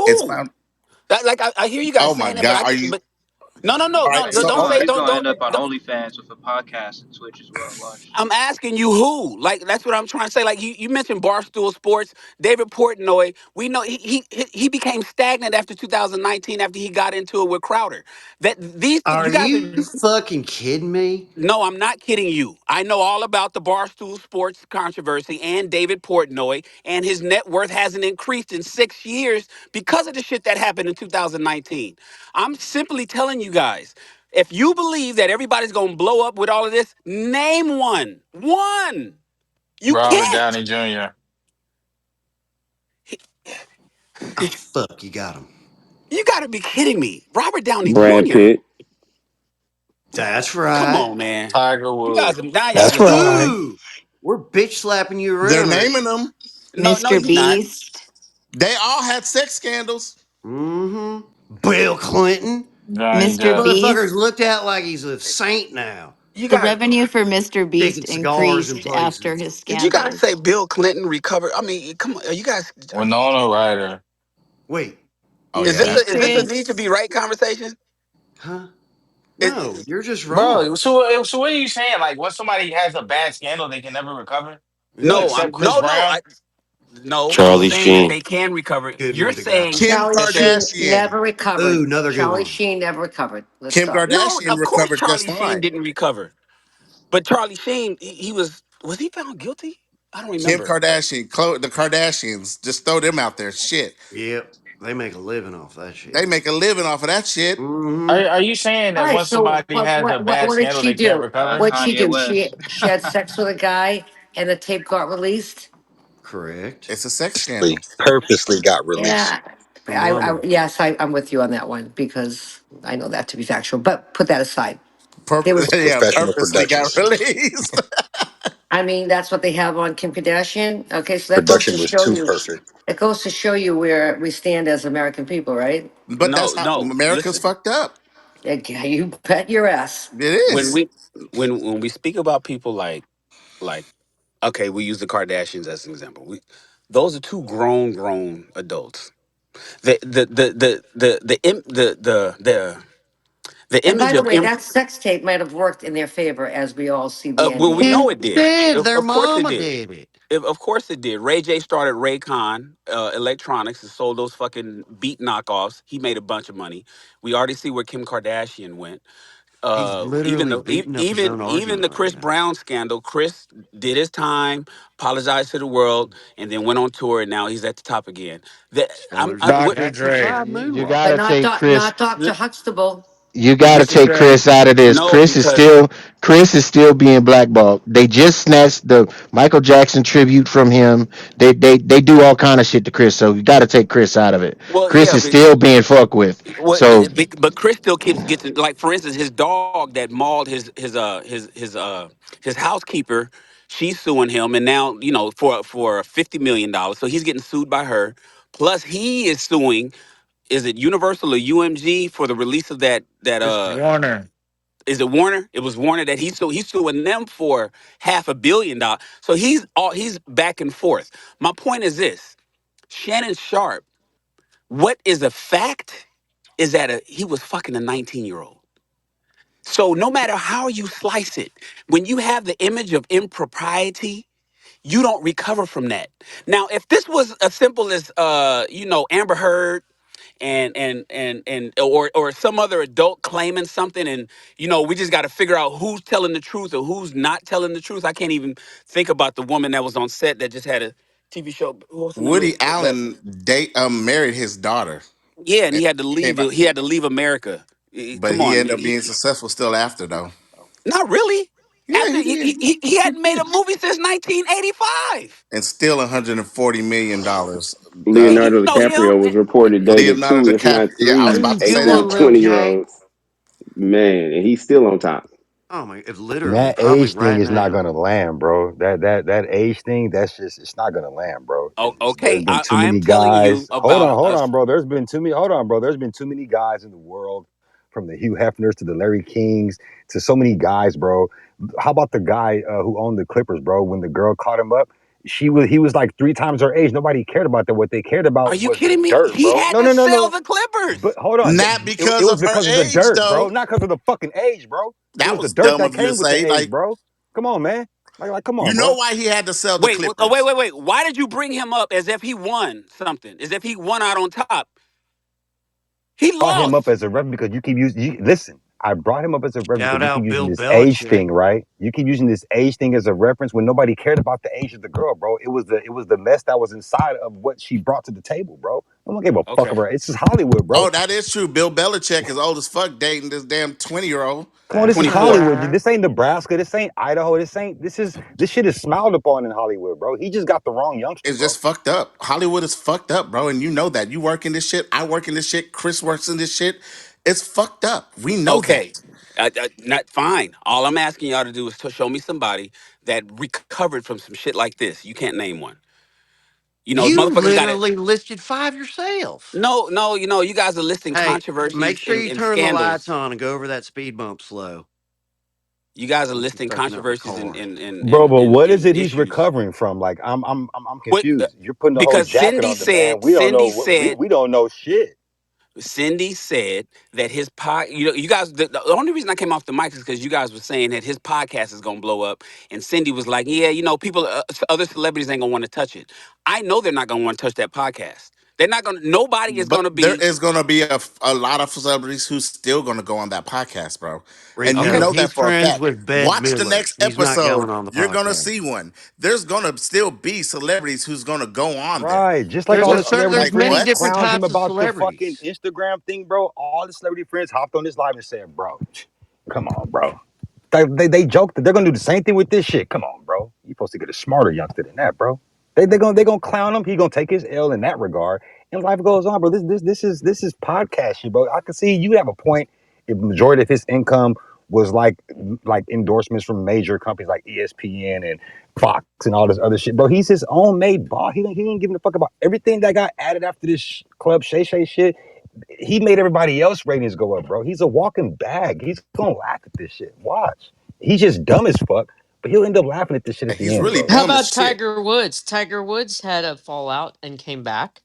it's who? found. Like I hear you guys Oh my saying that, but god, I are can you but no no no all right? no So He's don't going say he's going to end up on don't OnlyFans with a podcast and Twitch as well. Watch. I'm asking you who. Like that's what I'm trying to say. Like you mentioned Barstool Sports, David Portnoy. We know he became stagnant after 2019 after he got into it with Crowder. That these Are you guys are. you fucking kidding me? No, I'm not kidding you. I know all about the Barstool Sports controversy and David Portnoy, and his net worth hasn't increased in 6 years because of the shit that happened in 2019. I'm simply telling you guys, if you believe that everybody's gonna blow up with all of this, name one. One. You Robert can't. Downey Jr. Oh fuck, you got him. You gotta be kidding me. Robert Downey Brad Jr. Pitt. That's Come right. on, man. Tiger You guys Woods. now y'all That's just talking. right. Ooh, we're bitch slapping you they're around right naming them? No, Mr. you're not. Beast, They all had sex scandals. now. Mm-hmm. Bill Clinton. Johnny Mr. Depp. Motherfucker's Beast. looked at like he's a saint now. You The got. revenue for Mr. Taking Beast cigars in increased after places. his Did you guys say scandals. Bill Clinton recovered? I mean, come on, you guys. Winona Ryder. Wait, Oh Is yeah, this Hey, a that's is this true. a need to be Chris. right conversation? huh? No, It, you're just wrong. Bro, so what are you saying? Like, when somebody has a bad scandal, they can never recover? no, Yes. Except Chris no. Brown? No. I'm Charlie saying that Sheen. they can recover. Good You're one, DeGrasse. saying Kim Charlie that they Sheen Kardashian. never recovered. Ooh, another good Charlie one. Sheen never recovered. Let's Kim stop. no. Kardashian Of course, recovered just Charlie Sheen fine. didn't recover, but Charlie Sheen he was he found guilty? I don't Kim remember. Kardashian, the Kardashians, just throw them out there. Shit, Yep. They make a living off that they shit. make a living off of that shit. Mm-hmm. Are you saying All that right, once so somebody has a bad what did scandal, she they can't do? recover? What'd she Kanye do? West. She had sex with a guy and the tape got released? Correct. It's a sex Purposely, scandal. purposely got released. Yeah. For money. Yes, I'm with you on that one because I know that to be factual. But put that aside. They Purpose, were, yeah, Professional purposely got production. released. I mean, that's what they have on Kim Kardashian. Okay, so that goes to Production was show too you. perfect. It goes to show you where we stand as American people, right? But No, that's how no. America's Listen, fucked up. Yeah, you bet your ass. It when is. we when we speak about people like okay, we use the Kardashians as an example. Those are two grown adults. The And by image the of way, that sex tape might have worked in their favor, as we all see the well, ending we of know it. it It did. did. Their Of course it mama did. did it. Of course it did. Ray J started Raycon Electronics and sold those fucking beat knockoffs. He made a bunch of money. We already see where Kim Kardashian went. He's Even literally the beating up his own even the argument right Chris now. Brown scandal. Chris did his time, apologized to the world, and then went on tour. And now he's at the top again. That Spellers I'm of what, Dr. Decatur Dre. tried You moonwalk. But gotta take Chris. not Dr. Huxtable. You got to this, take take Chris out of this. no, because Chris is still being blackballed. They just snatched the Michael Jackson tribute from him. They do all kind of shit to Chris. So you got to take Chris out of it. well, Chris yeah, is still being fucked with. So but Chris still keeps gets like for instance his dog that mauled his housekeeper. She's suing him, and now for $50 million. So he's getting sued by her. Plus, he is suing. Is it Universal or UMG for the release of that? It's Warner. Is it Warner? It was Warner that he's suing them for $500 million. So he's back and forth. My point is this: Shannon Sharpe. What is a fact is that he was fucking a 19-year-old. So no matter how you slice it, when you have the image of impropriety, you don't recover from that. Now, if this was as simple as Amber Heard or some other adult claiming something, and we just got to figure out who's telling the truth or who's not telling the truth. I can't even think about the woman that was on set that just had a TV show. What's the name of Woody that? Allen married his daughter, Yeah, and and he had to came leave. out, He had to leave America. but Come he on, ended up being successful still after though. not really. Yeah, After he did. he He hadn't made did. a movie since 1985. And still $140 million. You Leonardo know him. DiCaprio was reported dating Leonardo two, if DiCaprio. not Yeah, I was three, about to You say doing, that, Lil 18 to 20 year J? olds. Man, and he's still on top. Oh my, literally, That probably age thing right is not now. gonna land, bro. That age thing, that's just it's not gonna land, bro. Oh, There's okay. been too I am many telling you guys. about Hold us. on, bro. There's been too many. Hold on, bro. There's been too many guys in the world, from the Hugh Hefners to the Larry Kings to so many guys, bro. How about the guy who owned the Clippers, bro? When the girl caught him up, he was like 3 times her age. Nobody cared about that. What they cared Are about you was the kidding me? dirt, He bro. had No, to no, no, sell no. the Clippers. But hold on, not it because was of her because of the age, dirt, bro. though. Not because of the fucking age, bro. It That was the was dirt dumb that of you to came with the say. age, Like, bro. Come on, man. Come you on, know bro. why he had to sell the Wait, wait, Clippers? wait, wait. Why did you bring him up as if he won something? As if he won out on top? He Brought him up lost. as a reference because you keep using. Listen, I brought him up as a reference Shout because you keep out using Bill this age Belichick. thing, right? You keep using this age thing as a reference when nobody cared about the age of the girl, bro. It was the mess that was inside of what she brought to the table, bro. I don't give a fuck Okay. about her. It's just Hollywood, bro. Oh, that is true. Bill Belichick is old as fuck dating this damn 20-year-old. Come on, this That's is not 24. Hollywood. right. This ain't Nebraska. This ain't Idaho. This shit is smiled upon in Hollywood, bro. He just got the wrong youngster, It's bro. just fucked up. Hollywood is fucked up, bro. And you know that. You work in this shit. I work in this shit. Chris works in this shit. It's fucked up. We know Okay. that. Not fine. All I'm asking y'all to do is to show me somebody that recovered from some shit like this. You can't name one. You Motherfuckers got it. literally listed five yourself. No, no, you guys are listing Hey, make controversies sure you and turn the lights scandals. on and go over that speed bump slow. You guys are Don't you listing fucking up my controversies and car. and and Bro, and, but and, what is and it he's issues. recovering from? Like, I'm What? confused. You're putting the whole Because jacket Cindy on the man. said, We don't know Cindy what said, we don't know shit. Cindy said that his pod. You guys. The only reason I came off the mic is because you guys were saying that his podcast is gonna blow up, and Cindy was like, "Yeah, people, other celebrities ain't gonna want to touch it." I know they're not gonna want to touch that podcast. They're not gonna. Nobody is But gonna there be. is going to be a lot of celebrities who's still going to go on that podcast, bro. And you Rico, Okay. know that he's for a friends fact. with Bette Watch the Midler. next He's not episode. going on the You're going to podcast. see one. There's going to still be celebrities who's going to go on there. Right. Just like all the celebrity There's Like, many friends what? different clowned him types of about the fucking celebrities. Instagram thing, bro. All the celebrity friends hopped on this live and said, bro, come on, bro. They joked that they're gonna do the same thing with this shit. Come on, bro. You supposed to get a smarter youngster than that, bro. They gonna clown him. He gonna take his L in that regard, and life goes on, bro. This is podcast shit, bro. I can see you have a point. If the majority of his income was like endorsements from major companies like ESPN and Fox and all this other shit, bro. He's his own made boss. He ain't giving a fuck about everything that got added after this Club Shay Shay shit. He made everybody else ratings go up, bro. He's a walking bag. He's gonna laugh at this shit. Watch. He's just dumb as fuck, but he'll end up laughing at this shit at the He's end, really bro. How dumb as about shit. Tiger Woods? Tiger Woods had a fallout and came back,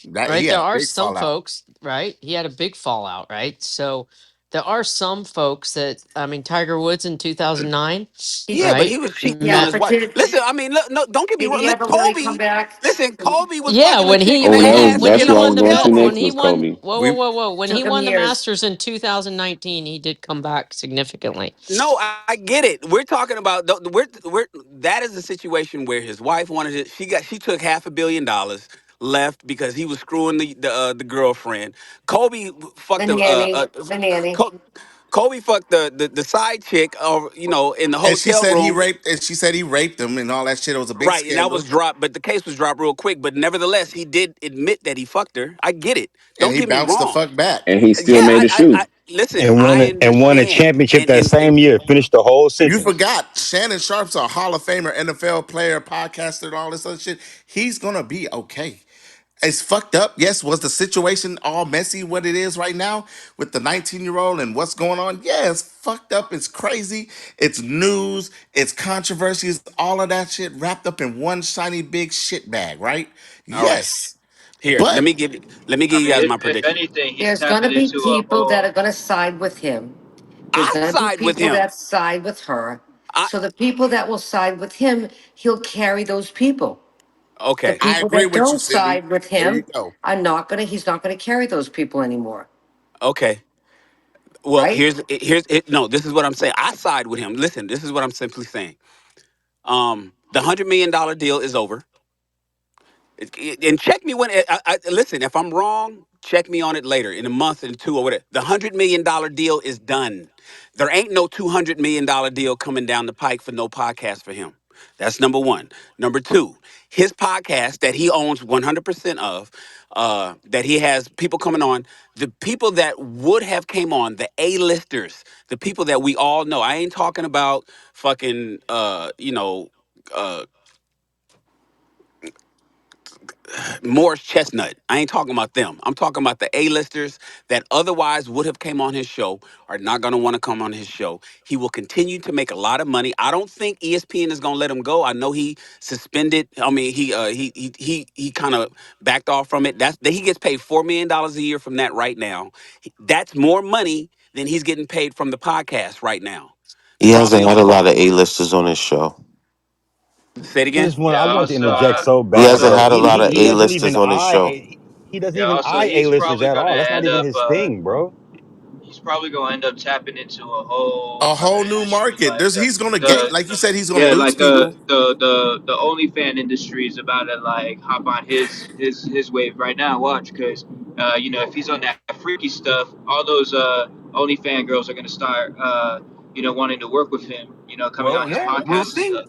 That he right? There had a are big some fallout. folks, right? He had a big fallout, right? So there are some folks that, I mean, Tiger Woods in 2009, Yeah, but he right? was cheating on Yeah, his but wife. Listen, I mean, look, no, don't get me did wrong. he Look, ever really come Kobe. back? Listen, Kobe was Yeah, fucking a when chick he and Oh, they when he that was, asked when that's he what him. I won was the going to belt, next when he was won, Kobe. whoa, whoa, We whoa, whoa, when he Took him won the years. Masters in 2019, he did come back significantly. No, I get it. We're talking about we're that is a situation where his wife wanted it. She took $500 million, left because he was screwing the girlfriend. Kobe The fucked nanny. The nanny. Co- Kobe fucked the side chick, in the And she hotel said he room. raped and she said he raped them and all that shit. It was a big Right, and that was scandal. dropped, but the case was dropped real quick. But nevertheless, he did admit that he fucked her. I get it. And Don't he get me bounced the wrong. fuck back. And he still Yeah, made a shoe. listen, and I won a understand, championship that and same year. Finished the whole You sentence. forgot Shannon Sharpe's a Hall of Famer, NFL player, podcaster, and all this other shit. He's gonna be okay. It's fucked up. Yes, was the situation all messy what it is right now with the 19-year-old and what's going on? Yeah, it's fucked up. It's crazy. It's news. It's controversies. All of that shit wrapped up in one shiny big shit bag, right? all right. Yes, Here, but let me I give you mean, guys my if prediction. anything, he's There's going to tapping be into a people that whole. are going to side with him. There's I going to be side with people him. that side with her. I So the people that will side with him, he'll carry those people. The okay, I people agree that with you, don't Cindy. side with There you him go. are not going to, he's not going to carry those people anymore. okay. Well, Right? here's it. No, this is what I'm saying. I side with him. Listen, this is what I'm simply saying. The $100 million deal is over. And check me when listen. If I'm wrong, check me on it later in a month and two or whatever. The $100 million deal is done. There ain't no $200 million deal coming down the pike for no podcast for him. That's number one. Number two, his podcast that he owns 100% of, that he has people coming on. The people that would have came on, the A-listers, the people that we all know. I ain't talking about fucking, uh, Morris Chestnut. I ain't talking about them. I'm talking about the A-listers that otherwise would have came on his show are not going to want to come on his show. He will continue to make a lot of money. I don't think ESPN is going to let him go. I know he suspended. I mean, he kind of backed off from it. That's that he gets paid $4 million a year from that right now. That's more money than he's getting paid from the podcast right now. He Probably hasn't had on a par. lot of A-listers on his show. Say it I again. just want. Yeah, I I want to also, interject so He bad, hasn't bro. had a He lot he, of he doesn't even A-listers on his eye. show. He doesn't yeah, even also eye he's A-listers probably at gonna all. That's not end even up, his thing, bro. he's probably gonna end up tapping into a whole A other whole new industry, market. like He's gonna get, the like you said, he's gonna yeah, lose like people. the OnlyFan industry is about to like hop on his wave right now. Watch, because if he's on that freaky stuff, all those OnlyFan girls are gonna start wanting to work with him. Coming Well, on his yeah, we'll podcast and see. stuff.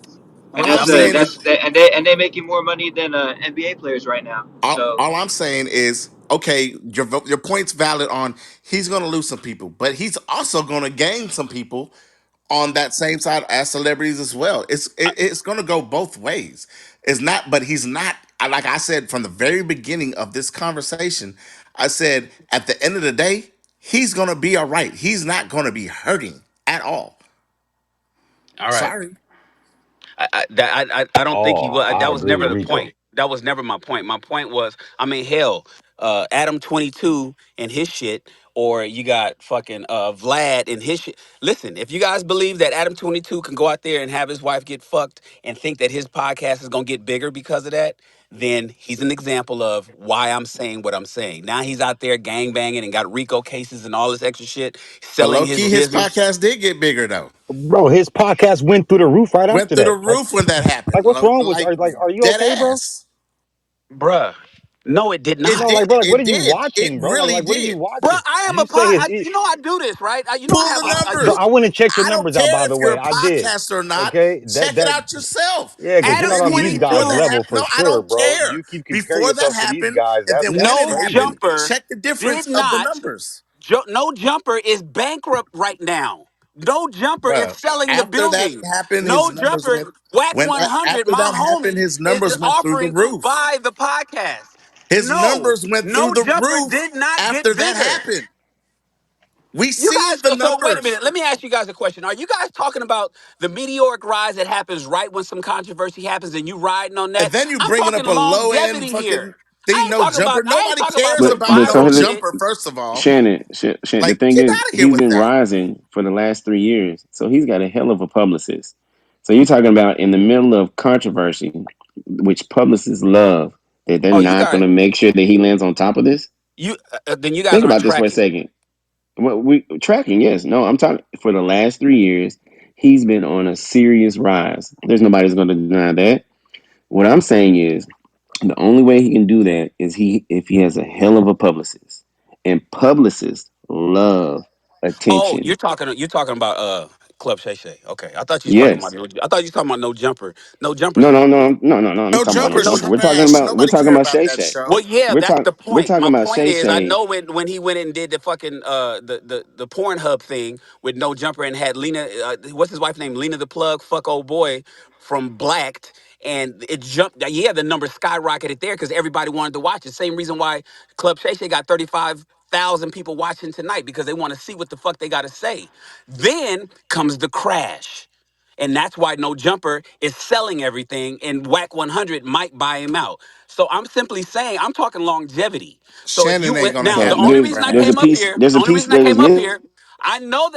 And All We'll I'm that's see. saying is, and they making more money than NBA players right now. So all I'm saying is, okay, your point's valid on he's gonna lose some people, but he's also gonna gain some people on that same side as celebrities as well. It's gonna go both ways. It's not, but he's not. Like I said from the very beginning of this conversation, I said at the end of the day, he's gonna be all right. He's not gonna be hurting at all. All right. Sorry. I don't think he Oh, will. I That was agree never with the Rico. point. That was never my point. My point was, I mean, hell, Adam 22 and his shit, or you got fucking Vlad and his shit. Listen, if you guys believe that Adam 22 can go out there and have his wife get fucked and think that his podcast is gonna get bigger because of that, then he's an example of why I'm saying what I'm saying. Now he's out there gang banging and got RICO cases and all this extra shit, But selling low his key, his business. podcast did get bigger though. Bro, his podcast went through the roof right Went after through the that. roof when that happened. What's wrong with? Like Are you dead okay, bro? ass. Bruh. No, it did It No, not. did. like, bro, like, what It are you did. It watching, bro? Like, really what are you did. Bro, watching? I Did am a you say pod. his? I do this right. I Pull have the a Bro, numbers. I want to check your I don't numbers out. By care the if you're way, a I did. podcaster or not. Okay, Check it out yourself. yeah, because you're Adam not When on he these when guys' 22. that level happened, for no, I sure, don't bro. care. You keep comparing Before that yourself to these happened, guys. and then when That's it No happened, crazy. jumper check the difference did of the not. numbers, No jumper is bankrupt right now. No jumper is bro. selling the After that building. happened, his No numbers jumper. went. Whack When that 100, after my that happened, homie, his is numbers went through the offering to roof. buy the podcast. His No, numbers went through no the jumper roof did not after get that bigger. happened. We You see guys, the so wait a numbers. minute. Let me ask you guys a question. Are you guys talking about the meteoric rise that happens right when some controversy happens and you riding on And that? then you I'm bringing talking up a low end longevity here. fucking thing, no jumper. I ain't Nobody talking about cares some But about so no viral let shit. jumper, first of all. The Like, thing get is, out of here he's with been that. rising for the last 3 years, so he's got a hell of a publicist. So you're talking about in the middle of controversy, which publicists love, that they're Oh, you not going guys, to make sure that he lands on top of this. then you guys Think aren't about this for a tracking. second. Well, we tracking, yes, no, I'm talking for the last 3 years. He's been on a serious rise. There's nobody's going to deny that. What I'm saying is the only way he can do that is he if he has a hell of a publicist. And publicists love Oh, attention. you're talking about Club Shay Shay. Okay, I thought you was talking about Yes. no. I thought you was talking about no jumper. No No, jumpers. no, no, no, no, no. I'm not No talking about Oh, no Jumper's no. jumper. trash. We're Nobody talking care about about Shay that Shay. Well, show. yeah, that's the We're point. talking My about point Shay is, I Shay. know when he went and did the fucking the Pornhub thing with no jumper and had Lena, what's his wife name? Lena the plug, fuck old boy from Blacked, and it jumped. Yeah, the number skyrocketed there because everybody wanted to watch it. Same reason why Club Shay Shay got 35,000 people watching tonight because they want to see what the fuck they got to say. Then comes the crash. And that's why No Jumper is selling everything, and Whack 100 might buy him out. So I'm simply saying, I'm talking longevity. So if you Shannon ain't went gonna now, So the have only that there's reason I there's a came up crash. piece here, there's the a only piece reason I that is came up missing. here, I know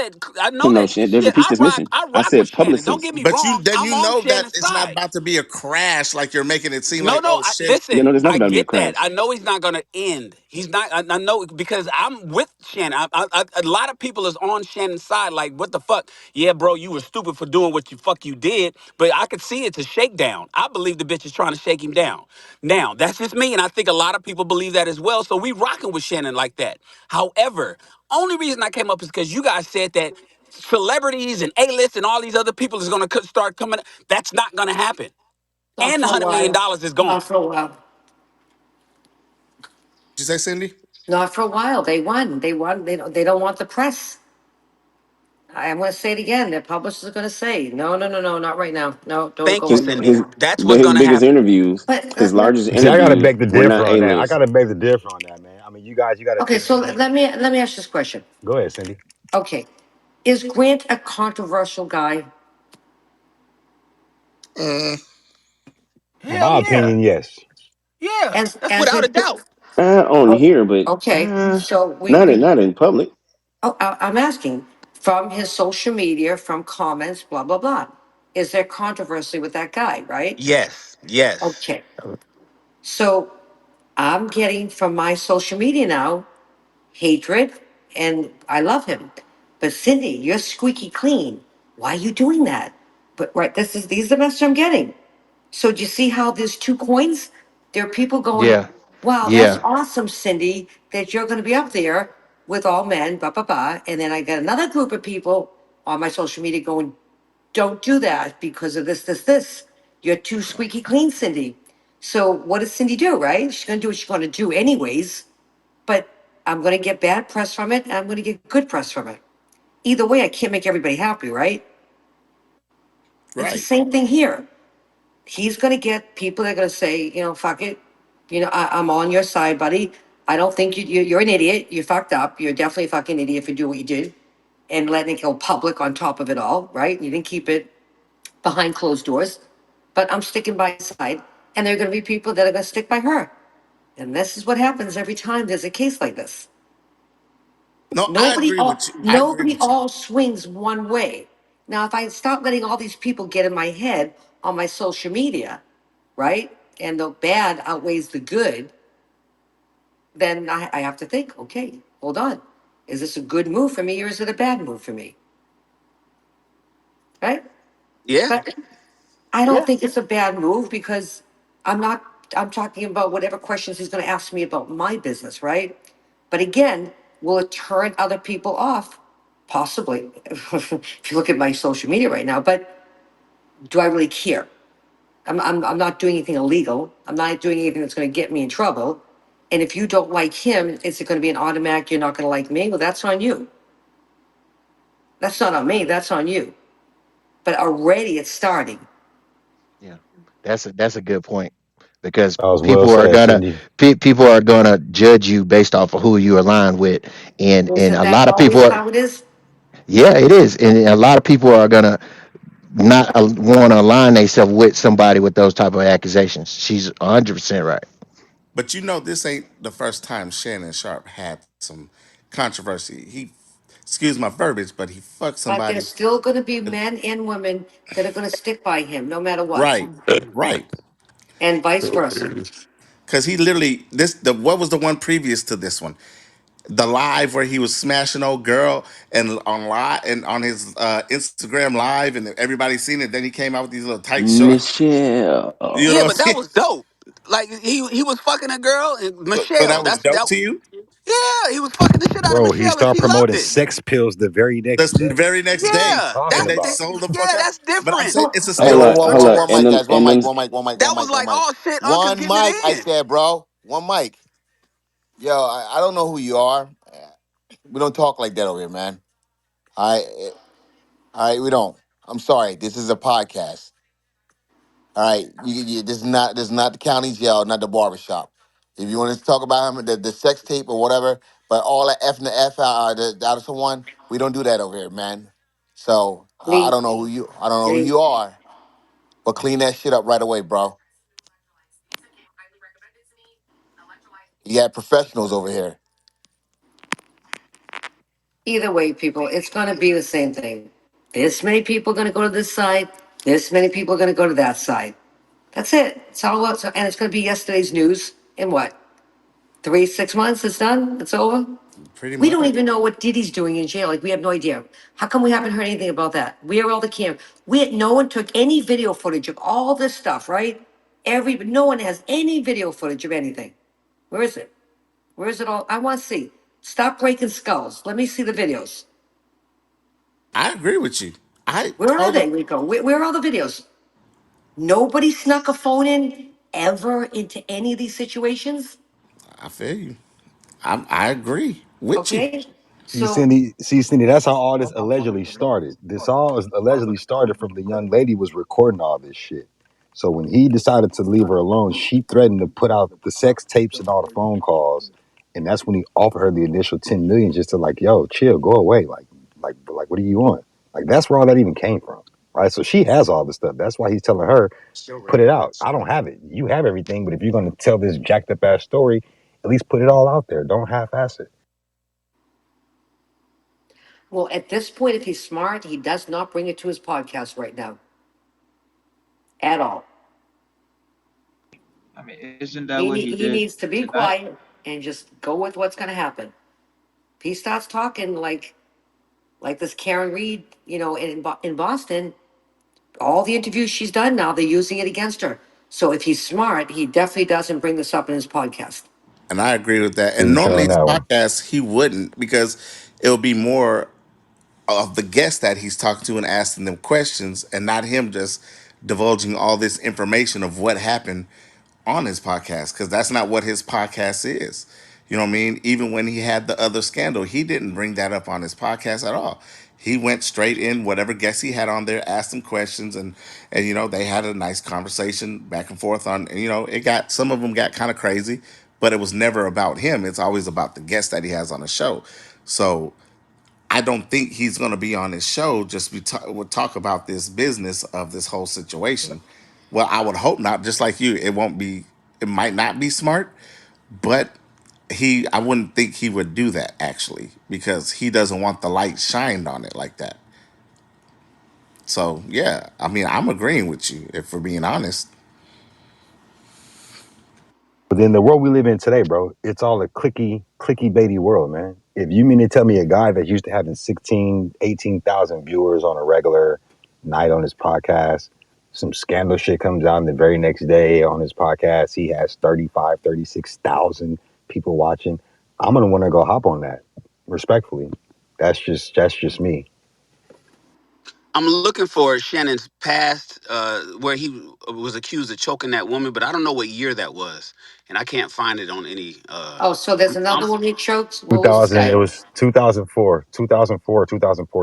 No, that there's a shit. piece that's missing. I I rock with said Shannon. Don't get publicist. me But wrong. you I'm on know that Shannon's it's not side. about to be a crash like you're making it seem No, like. no. Oh shit. Yeah, no, Listen, there's not I about to be a get that. crash. I know he's not going to end. He's not. I know because I'm with Shannon. A lot of people is on Shannon's side. Like, what the fuck? Yeah, bro, you were stupid for doing what you fuck you did. But I could see it's a shakedown. I believe the bitch is trying to shake him down. Now, that's just me, and I think a lot of people believe that as well. So we rocking with Shannon like that. However, only reason I came up is because you guys said that celebrities and A-list and all these other people is going to start coming. That's not going to happen, Not and the for a $100 million while. is gone. Not for a while. Did you say, Cindy? Not for a while. They won. They won. They don't want the press. I'm going to say it again. Their publishers are going to say, no, no, no, no, not right now. No, don't Thank go you, in there right Cindy. His now. That's but what's his gonna biggest happen. interviews, But his largest See, I gotta interviews beg the were not differ on A that. I list. gotta beg the differ on that, man. I mean, you gotta okay, take so the game. let me ask this question. Go ahead, Cindy. Okay, is Grant a controversial guy? Mm, In Hell my yeah. opinion, yes. Yeah. That's As without a a doubt. On oh, here, but okay, so not in public. I'm asking from his social media, from comments, blah blah blah. Is there controversy with that guy? Right? Yes. Yes. Okay, so I'm getting from my social media now hatred, and I love him. But Cindy, you're squeaky clean. Why are you doing that? But right, these are the message I'm getting. So do you see how there's two coins? There are people going, Yeah, wow, that's yeah. awesome, Cindy, that you're going to be up there with all men, blah, blah, blah. And then I got another group of people on my social media going, don't do that because of this, this, this. You're too squeaky clean, Cindy. So what does Cindy do, right? She's going to do what she's going to do anyways, but I'm going to get bad press from it and I'm going to get good press from it. Either way, I can't make everybody happy, right? It's the right. same thing here. He's going to get people that are going to say, fuck it. I'm on your side, buddy. I don't think you're an idiot. You fucked up. You're definitely a fucking idiot for doing what you did and letting it go public on top of it all, right? You didn't keep it behind closed doors. But I'm sticking by his side. And there are going to be people that are going to stick by her. And this is what happens every time there's a case like this. No, I Nobody agree all with you. I agree nobody with you. all swings one way. Now, if I stop letting all these people get in my head on my social media, right? And the bad outweighs the good, then I have to think, okay, hold on. Is this a good move for me or is it a bad move for me? Right? Yeah. But I don't Yeah. think it's a bad move because I'm not, I'm talking about whatever questions he's going to ask me about my business, right? But again, will it turn other people off? Possibly, if you look at my social media right now. But do I really care? I'm not doing anything illegal. I'm not doing anything that's going to get me in trouble. And if you don't like him, is it going to be an automatic you're not going to like me? Well, that's on you. That's not on me. That's on you. But already it's starting. Yeah, that's a good point because That was well people are said, gonna Cindy. people are gonna judge you based off of who you align with, and Isn't a that lot of people always are. how it is? Yeah, it is, and a lot of people are gonna not want to align themselves with somebody with those type of accusations. She's 100% right. But this ain't the first time Shannon Sharp had some controversy. Excuse my verbiage, but he fucked But there's somebody. still going to be men and women that are going to stick by him no matter what, Right, right. and vice versa. Because he literally what was the one previous to this one? The live where he was smashing old girl and on live and on his Instagram live and everybody seen it. Then he came out with these little tight shorts. You know Michelle. Yeah, what I'm but that saying? was dope. Like he was fucking a girl, and So that Michelle. was That's dope that. to you? Yeah, he was fucking the shit out of Bro, he Michelle, and started she loved promoting it. sex pills the very next That's the day. very next What are you day, Yeah, talking and that's they about? sold the fuck yeah, out. that's But I'm different. saying Well, it's a Hey, Hold still a up, one, hold one, up, one contract. mic, guys. One and mic, them one mic, one mic, That one was mic, one like, mic. oh shit, Uncle One getting mic, I it in. said, bro. One mic. Yo, I don't know who you are. We don't talk like that over here, man. All right, we don't. I'm sorry. This is a podcast. All right, this is not the county jail, not the barbershop. If you want to talk about him, the sex tape or whatever, but all the F and the F out of someone, we don't do that over here, man. So I me, don't know I don't know who me. you are, but clean that shit up right away, bro. You got professionals over here. Either way, people, it's going to be the same thing. This many people are going to go to this side. This many people are going to go to that side. That's it. It's all about, and it's going to be yesterday's news in what, 3, 6 months? It's done. It's over. Pretty We don't much. even know what Diddy's doing in jail. Like we have no idea. How come we haven't heard anything about that? Where are all the cameras? No one took any video footage of all this stuff, right? No one has any video footage of anything. Where is it? Where is it all? I want to see. Stop breaking skulls. Let me see the videos. I agree with you. I Where are totally. they, Rico? Where are all the videos? Nobody snuck a phone in ever into any of these situations. I feel you. I agree with you. Okay, so Cindy, that's how all this allegedly started. This all is allegedly started from the young lady was recording all this shit. So when he decided to leave her alone, she threatened to put out the sex tapes and all the phone calls, and that's when he offered her the initial 10 million just to like, yo, chill, go away, like, what are you on? Like that's where all that even came from, right? So she has all this stuff. That's why he's telling her, put it out. I don't have it. You have everything, but if you're gonna tell this jacked up ass story, at least put it all out there. Don't half-ass it. well, at this point, if he's smart, he does not bring it to his podcast right now at all. I mean, isn't that what he He did needs to be tonight? quiet and just go with what's going to happen. If he starts talking like this Karen Reed, in Boston, all the interviews she's done now, they're using it against her. So if he's smart, he definitely doesn't bring this up in his podcast. And I agree with that. And Signature normally on his that one. podcast, he wouldn't because it would be more of the guests that he's talking to and asking them questions and not him just divulging all this information of what happened on his podcast because that's not what his podcast is. You know what I mean? Even when he had the other scandal, he didn't bring that up on his podcast at all. He went straight in, whatever guests he had on there, asked them questions, and they had a nice conversation back and forth on. And, it got some of them got kind of crazy, but it was never about him. It's always about the guests that he has on the show. So I don't think he's going to be on his show just would talk about this business of this whole situation. Well, I would hope not. Just like you, it won't be. It might not be smart, but I wouldn't think he would do that actually because he doesn't want the light shined on it like that. So yeah, I mean, I'm agreeing with you if we're being honest. But in the world we live in today, bro, it's all a clicky baity world, man. If you mean to tell me a guy that's used to having 16, 18,000 viewers on a regular night on his podcast, some scandal shit comes out and the very next day on his podcast, he has 35, 36,000 people watching. I'm going to want to go hop on that respectfully. That's just me. I'm looking for Shannon's past, where he was accused of choking that woman, but I don't know what year that was, and I can't find it on any. Oh, so there's I'm another one he choked. What was this 2000, it guy? was 2004, 2014.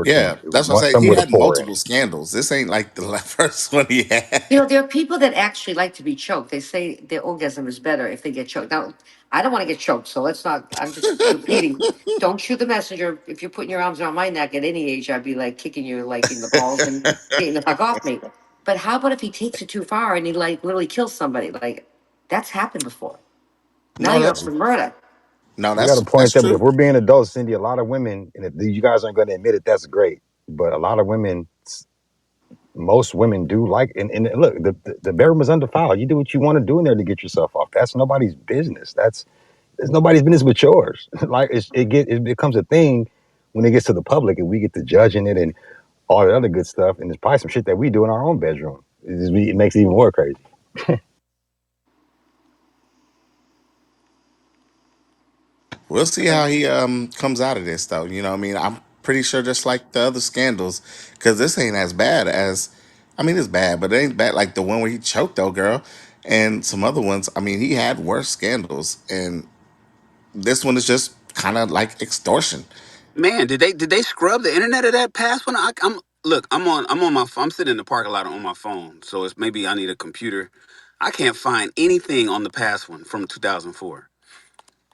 Yeah, It was that's what I say. something He with a had four in multiple it. scandals. This ain't like the first one he You had. know, there are people that actually like to be choked. They say their orgasm is better if they get choked. Now, I don't want to get choked, so let's not. I'm just repeating. Don't shoot the messenger. If you're putting your arms around my neck at any age, I'd be like kicking you like in the balls and getting the fuck off me. But how about if he takes it too far and he like literally kills somebody? Like that's happened before. Now No, you're up that's for murder. no, We got to that's point that, but if true. we're being adults, Cindy, a lot of women, and if you guys aren't going to admit it, that's great. But a lot of women, most women do like, and look, the bedroom is undefiled. You do what you want to do in there to get yourself off. That's nobody's business. It's nobody's business but yours. Like it becomes a thing when it gets to the public, and we get to judging it and all the other good stuff. And there's probably some shit that we do in our own bedroom. It makes it even more crazy. We'll see how he comes out of this though. You know, what I mean, I'm pretty sure just like the other scandals, because this ain't as bad as, I mean, it's bad, but it ain't bad like the one where he choked old girl, and some other ones. I mean, he had worse scandals, and this one is just kind of like extortion. Man, did they scrub the internet of that past one? I'm look, I'm on my I'm sitting in the parking lot on my phone, so it's maybe I need a computer. I can't find anything on the past one from 2004.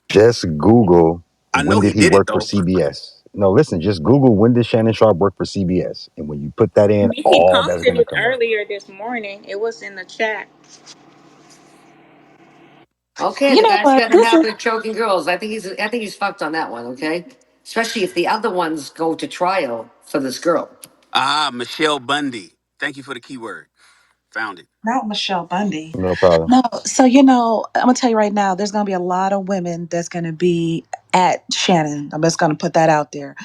Just Google I when know did he he did it work for though. CBS. No, listen, just Google when did Shannon Sharpe work for CBS, and when you put that in, He all that's posted gonna it come up. earlier this morning. It was in the chat. Okay, You the know guy's what? got a This is habit of choking girls. I think he's fucked on that one. Okay, especially if the other ones go to trial for this girl. Ah, Michelle Bundy. Thank you for the keyword. Found it. not Michelle Bundy. No problem. No, so I'm gonna tell you right now, there's gonna be a lot of women that's gonna be at Shannon. I'm just gonna put that out there.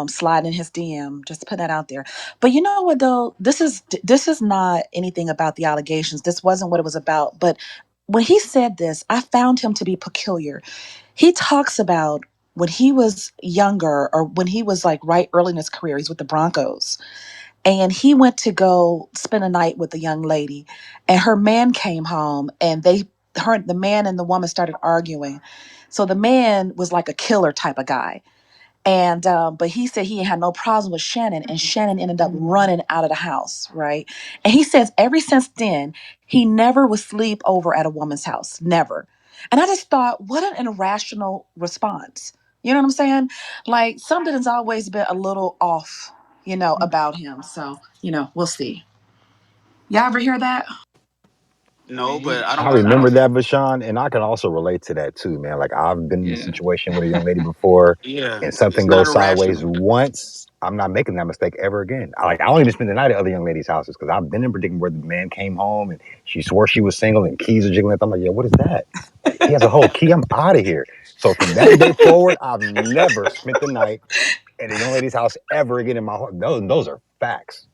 Slide in his DM, just to put that out there. But you know what though? This is not anything about the allegations. This wasn't what it was about. But when he said this, I found him to be peculiar. He talks about when he was younger or when he was like right early in his career, he's with the Broncos and he went to go spend a night with a young lady and her man came home and the man and the woman started arguing. So the man was like a killer type of guy, and but he said he had no problem with Shannon, and Shannon ended up running out of the house, right? And he says ever since then he never would sleep over at a woman's house, never. And I just thought, what an irrational response. You know what I'm saying? Like something has always been a little off, about him. So we'll see. Y'all ever hear that? No, but I I don't. remember that, Vashawn, and I can also relate to that too, man. Like I've been in a situation with a young lady before, Yeah, and it's something not goes sideways irrational. once. I'm not making that mistake ever again. I don't even spend the night at other young ladies' houses because I've been in predicament where the man came home and she swore she was single and keys are jiggling. I'm like, yeah, what is that? Like he has a whole key. I'm out of here. So from that day forward, I've never spent the night at a young lady's house ever again in my heart. Those are facts.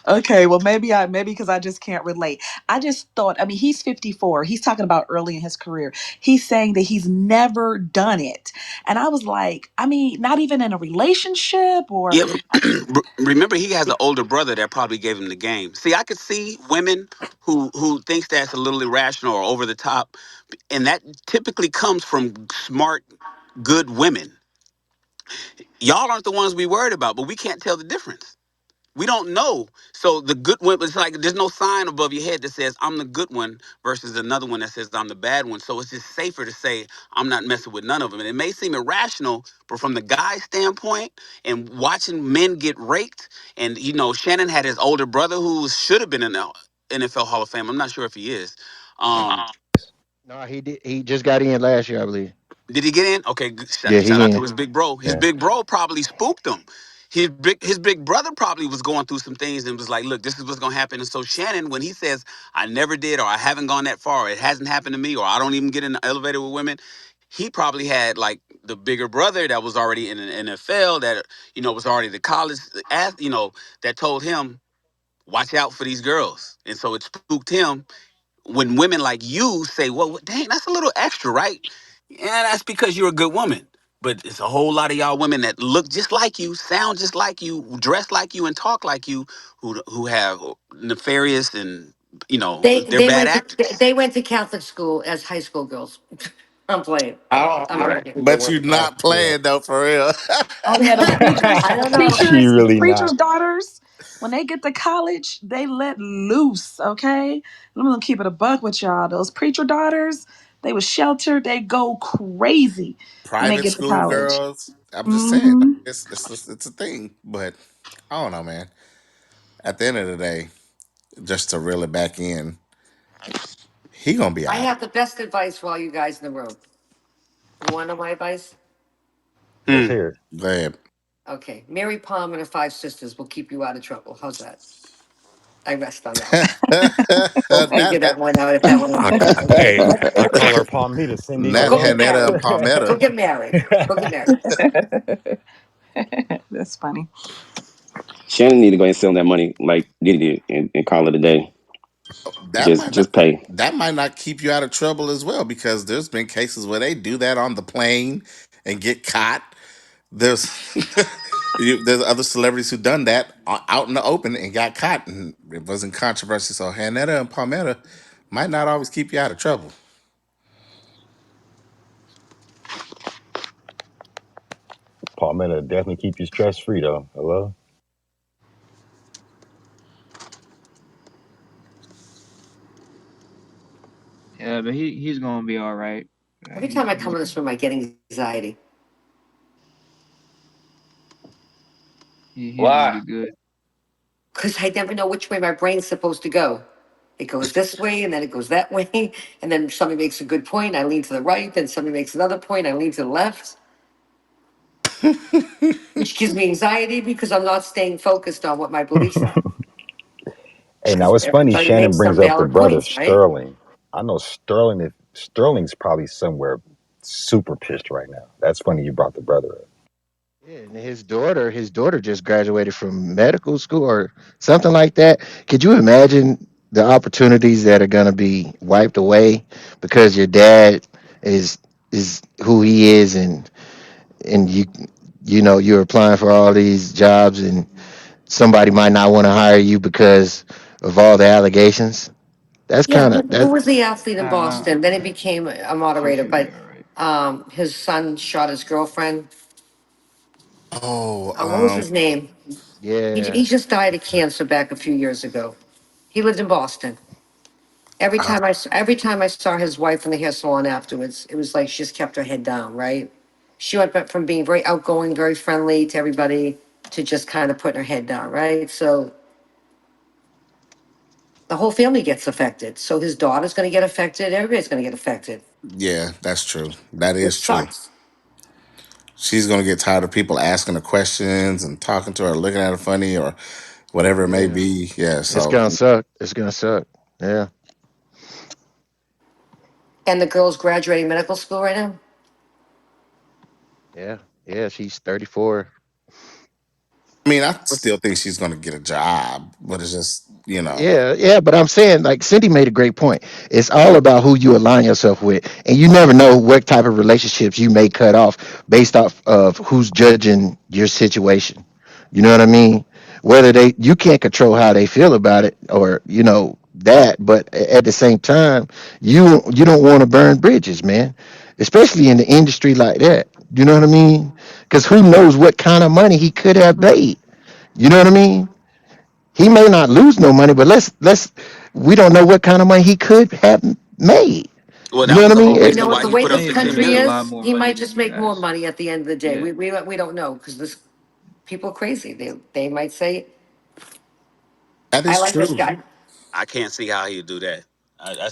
Okay, well maybe because I just can't relate. I just thought, I mean, he's 54. He's talking about early in his career. He's saying that he's never done it. And I was like, I mean, not even in a relationship or Yeah, remember he has an older brother that probably gave him the game. See, I could see women who thinks that's a little irrational or over the top, and that typically comes from smart, good women. Y'all aren't the ones we worried about, but we can't tell the difference. We don't know. So the good one, it's like there's no sign above your head that says I'm the good one versus another one that says I'm the bad one. So it's just safer to say I'm not messing with none of them. And it may seem irrational, but from the guy's standpoint and watching men get raked, and Shannon had his older brother who should have been in the NFL Hall of Fame. I'm not sure if he is. Um, No, he did. He just got in last year, I believe. Did he get in? Okay, good. Yeah, Shout he out to in. his big bro. His Yeah. big bro probably spooked him. His big brother probably was going through some things and was like, "Look, this is what's gonna happen." And so Shannon, when he says, "I never did," or "I haven't gone that far," or "It hasn't happened to me," or "I don't even get in the elevator with women," he probably had like the bigger brother that was already in the NFL, that was already the college, that told him, "Watch out for these girls," and so it spooked him when women like you say, "Well, dang, that's a little extra, right?" Yeah, that's because you're a good woman. But it's a whole lot of y'all women that look just like you, sound just like you, dress like you, and talk like you, who have nefarious and They they're they bad went to actors. they went to Catholic school as high school girls. I'm playing. I'm Right. joking. But you're not Yeah. playing though, for real. Oh yeah, them preachers, I the don't know. She preachers, the really preachers' not. daughters, when they get to college, they let loose. Okay, I'm gonna keep it a buck with y'all. Those preacher daughters, they was sheltered. They go crazy when they Private get to school college. girls. I'm just saying, like, Hmm. it's a thing. But I don't know, man. At the end of the day, just to reel it back in, he gonna be I all right. have the best advice for all you guys in the room. You want to know my advice? Let's Hmm. hear it. Go ahead. Okay, Mary Palm and her five sisters will keep you out of trouble. How's that? I rest on that one. Go figure That that one out if that one I, applies. hey, Okay. I call her Palmita, Cindy Nat Go get Orleans. Hanetta and married. Go Palmetto. get married. Go get married. That's funny. Shannon need to go ahead and sell that money like Diddy did and call it a day. That Just might not just pay. that might not keep you out of trouble as well, because there's been cases where they do that on the plane. and get caught. There's there's other celebrities who done that out in the open and got caught, and it wasn't controversy. So Hanetta and Palmetta might not always keep you out of trouble. Palmetto definitely keep you stress free though. Hello. Yeah, but he's gonna be all right. Every time I He's come in this room, I get anxiety he's gonna Why? be good. because I never know which way my brain's supposed to go. It goes this way and then it goes that way. And then somebody makes a good point. I lean to the right. Then somebody makes another point. I lean to the left, which gives me anxiety because I'm not staying focused on what my beliefs are. Hey, now Because it's funny. everybody Shannon makes brings some up the valid brother points, right? Sterling. I know Sterling. If Sterling's probably somewhere super pissed right now. That's funny. You brought the brother up. Yeah, and his daughter just graduated from medical school or something like that. Could you imagine the opportunities that are going to be wiped away because your dad is is who he is, and you know you're applying for all these jobs, and somebody might not want to hire you because of all the allegations. That's Yeah, kind who, of who that. was the athlete in Uh, Boston? Then he became a he moderator, should be but all right. his son shot his girlfriend. Oh, What was his name? He Yeah, just died of cancer back a few years ago. He lived in Boston. I, Every time I saw his wife in the hair salon afterwards, it was like she just kept her head down, right? She went back from being very outgoing, very friendly to everybody to just kind of putting her head down, right? So the whole family gets affected. So his daughter's going to get affected. Everybody's going to get affected. yeah, that's true. That It is true. sucks. She's gonna get tired of people asking her questions and talking to her, looking at her funny, or whatever it may yeah. be. Yeah. It's So gonna suck. It's gonna suck. Yeah, And the girl's graduating medical school right now. yeah, yeah. She's 34. I mean, I still think she's gonna get a job, but it's just Yeah, yeah, but I'm saying, like Cindy made a great point. It's all about who you align yourself with, and you never know what type of relationships you may cut off based off of who's judging your situation. You know what I mean? Whether you can't control how they feel about it, or that, but at the same time, you don't want to burn bridges, man. Especially in the industry like that. You know what I mean? Because who knows what kind of money he could have made. You know what I mean? He may not lose no money, but let's we don't know what kind of money he could have made. Well, You that know what was I the mean? whole Well, you reason know what? why The he way put up this the He 10 country makes a million. lot is, more he money might than just he make more has. money at the end of the day. Yeah. We don't know because this people crazy. They might say, that "I is like this true. guy." I can't see how he'd do that.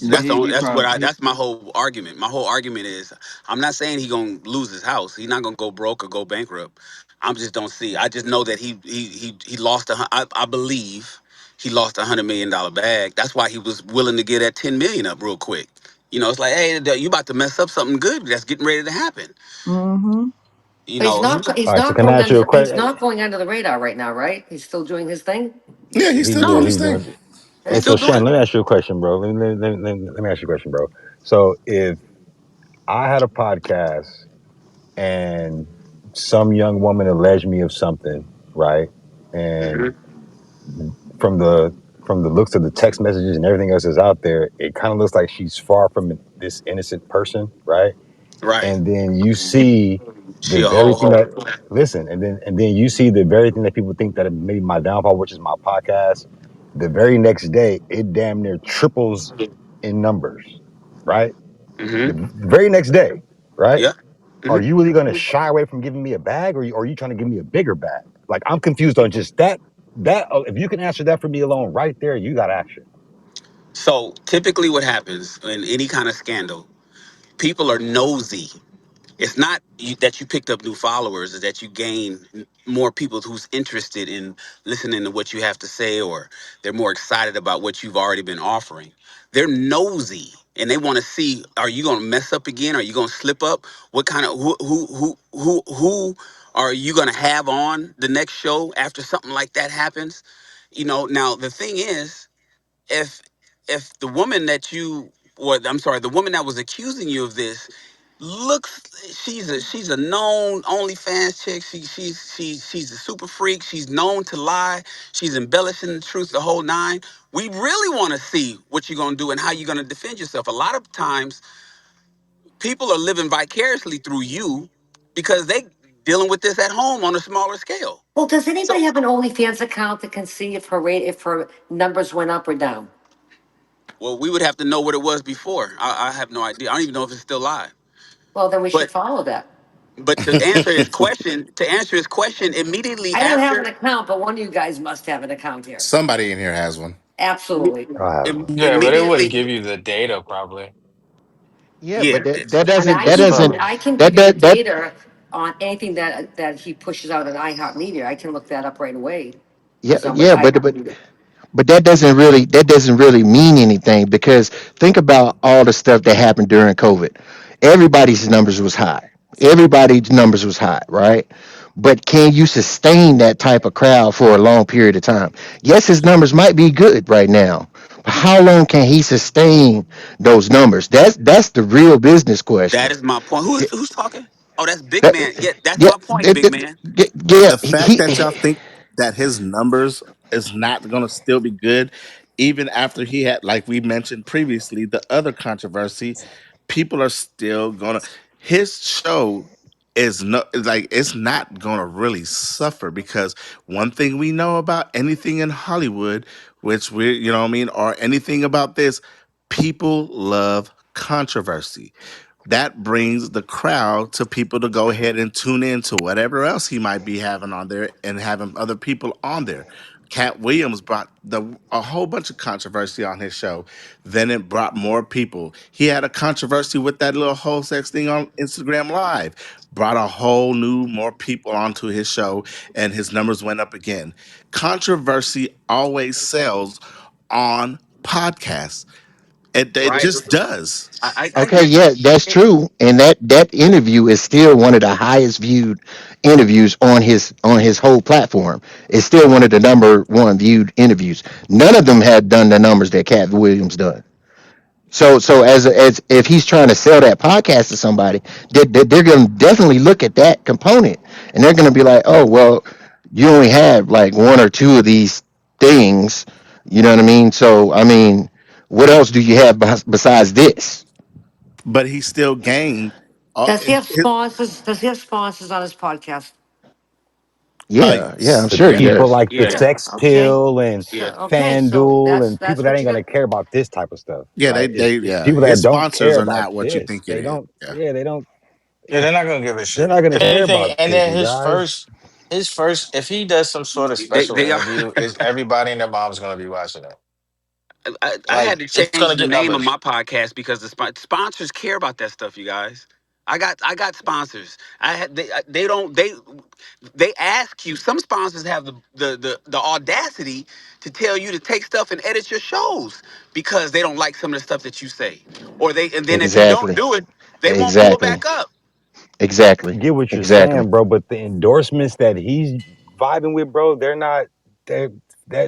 But he That's what probably that's my whole argument. My whole argument is I'm not saying he gonna lose his house. He's not gonna go broke or go bankrupt. I just don't see. I just know that he lost I believe he lost $100 million bag. That's why he was willing to get that 10 million up real quick. It's like, hey, you about to mess up something good that's getting ready to happen. Mm-hmm. You But he's know, not. He's All right. So not can I going ask you a under. He's question? not going under the radar right now, right? He's still doing his thing. Yeah, he's still doing no, his He's thing. doing. he's Hey, Yeah. still so doing Shannon, it. let me ask you a question, bro. Let me ask you a question, bro. So if I had a podcast and some young woman alleged me of something, right? And Hmm. from the from the looks of the text messages and everything else that's out there, it kind of looks like she's far from this innocent person, right? Right. And then you see the She a very whole thing hoe. that listen, and then you see the very thing that people think that it made my downfall, which is my podcast. The very next day, it damn near triples in numbers, right? Hmm. The very next day, right? Yeah. Are Hmm. you really going to shy away from giving me a bag, or are you trying to give me a bigger bag? Like I'm confused on just that. If you can answer that for me alone, right there, you got action. So typically, what happens in any kind of scandal, people are nosy. It's not that you picked up new followers, is that you gain more people who's interested in listening to what you have to say, or they're more excited about what you've already been offering. They're nosy and they want to see, are you going to mess up again? Are you going to slip up? What kind of who are you going to have on the next show after something like that happens? Now the thing is, if the woman that you or I'm sorry, the woman that was accusing you of this, looks she's a known OnlyFans chick. She's a super freak. She's known to lie. She's embellishing the truth, the whole nine. We really want to see what you're gonna do and how you're gonna defend yourself. A lot of times, people are living vicariously through you because they dealing with this at home on a smaller scale. Well, does So, anybody have an OnlyFans account that can see if her rate, if her numbers went up or down? well, we would have to know what it was before. I have no idea. I don't even know if it's still live. Well, then we should But follow that. to answer his question, immediately I don't have an after, account, but one of you guys must have an account here. Somebody in here has one. Absolutely. I have one. Yeah, but it wouldn't give immediately, you the data probably. Yeah, yeah. but that I mean, doesn't I that It's can doesn't put, probably I can that give you the that that data on anything that he pushes out on iHeartMedia. I can look that up right away yeah because I'm with yeah iHeartMedia. but that doesn't really mean anything because think about all the stuff that happened during COVID. Everybody's numbers was high. Everybody's numbers was high, right? But can you sustain that type of crowd for a long period of time? Yes, his numbers might be good right now, but how long can he sustain those numbers? That's the real business That question. is my point. Who's talking? Oh, that's Big That, Man. Yeah, that's yeah, my point, Big Man. yeah, The fact that y'all think that his numbers is not going to still be good, even after he had, like we mentioned previously, the other controversy, people are still going to. His show is no like it's not going to really suffer because one thing we know about anything in Hollywood, which we you know what I mean, or anything about this, people love controversy. That brings the crowd to people to go ahead and tune in to whatever else he might be having on there and having other people on there. Cat Williams brought a whole bunch of controversy on his show. Then it brought more people. He had a controversy with that little whole sex thing on Instagram Live. Brought a whole new more people onto his show, and his numbers went up again. Controversy always sells on podcasts. It Right. just does. I Okay, get yeah, that's it. true, and that interview is still one of the highest viewed interviews on his whole platform. It's still one of the number one viewed interviews. None of them had done the numbers that Cat Williams done. So as if he's trying to sell that podcast to somebody, they're going to definitely look at that component, and they're going to be like, oh well, you only have like one or two of these things. You know what I mean? So I mean, what else do you have besides this? But he still gained. Uh, Does he have his, sponsors? Does he have sponsors on his podcast? Yeah, I'm yes, The sure he yeah. people does. like the Yeah, Yeah. Sex Okay. Pill and So yeah. okay. So FanDuel and people that's that what ain't you gonna got. care about this type of stuff, Yeah, right? It's yeah. people His that don't care sponsors are about not what you this. think it They is. don't. Yeah. Yeah, they don't. yeah, they're not gonna give a They're shit. not gonna If care anything, about and this, then you guys. his first, if he does some sort of special They are. interview, is everybody and their mom's gonna be watching it. I Like had to it's change gonna the get name of numbers. my podcast because the sponsors care about that stuff, you guys. I got sponsors. I had they don't they ask you. Some sponsors have the audacity to tell you to take stuff and edit your shows because they don't like some of the stuff that you say, or they and then if you don't Exactly. do it, they won't pull Exactly. back up. Exactly. Get what you're Exactly. saying, bro. But the endorsements that he's vibing with, bro, they're not. They're,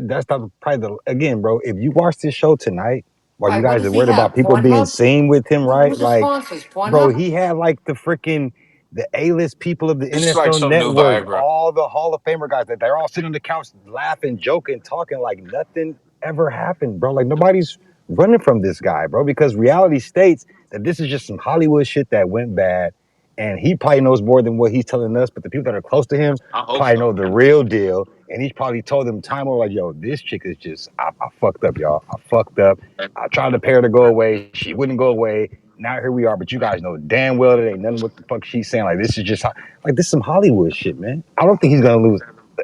that's not probably the again, bro. If you watch this show tonight, while you Right. What guys are does he worried about have? people being Pornhub? seen with him, right? Who's the Like, sponsors? bro, Pornhub? he had like the freaking the A-list people of the It's like NFL some new Network, Viagra. all the Hall of Famer guys that they're all sitting on the couch laughing, joking, talking like nothing ever happened, bro. Like nobody's running from this guy, bro, because reality states that this is just some Hollywood shit that went bad. And he probably knows more than what he's telling us, but the people that are close to him I hope probably so. know the real deal. And he's probably told them time over, like, yo, this chick is just, I fucked up, y'all. I fucked up. I tried to pay her to go away. She wouldn't go away. Now here we are, but you guys know damn well that ain't nothing what the fuck she's saying. Like this is just like this is some Hollywood shit, man. I don't think he's gonna lose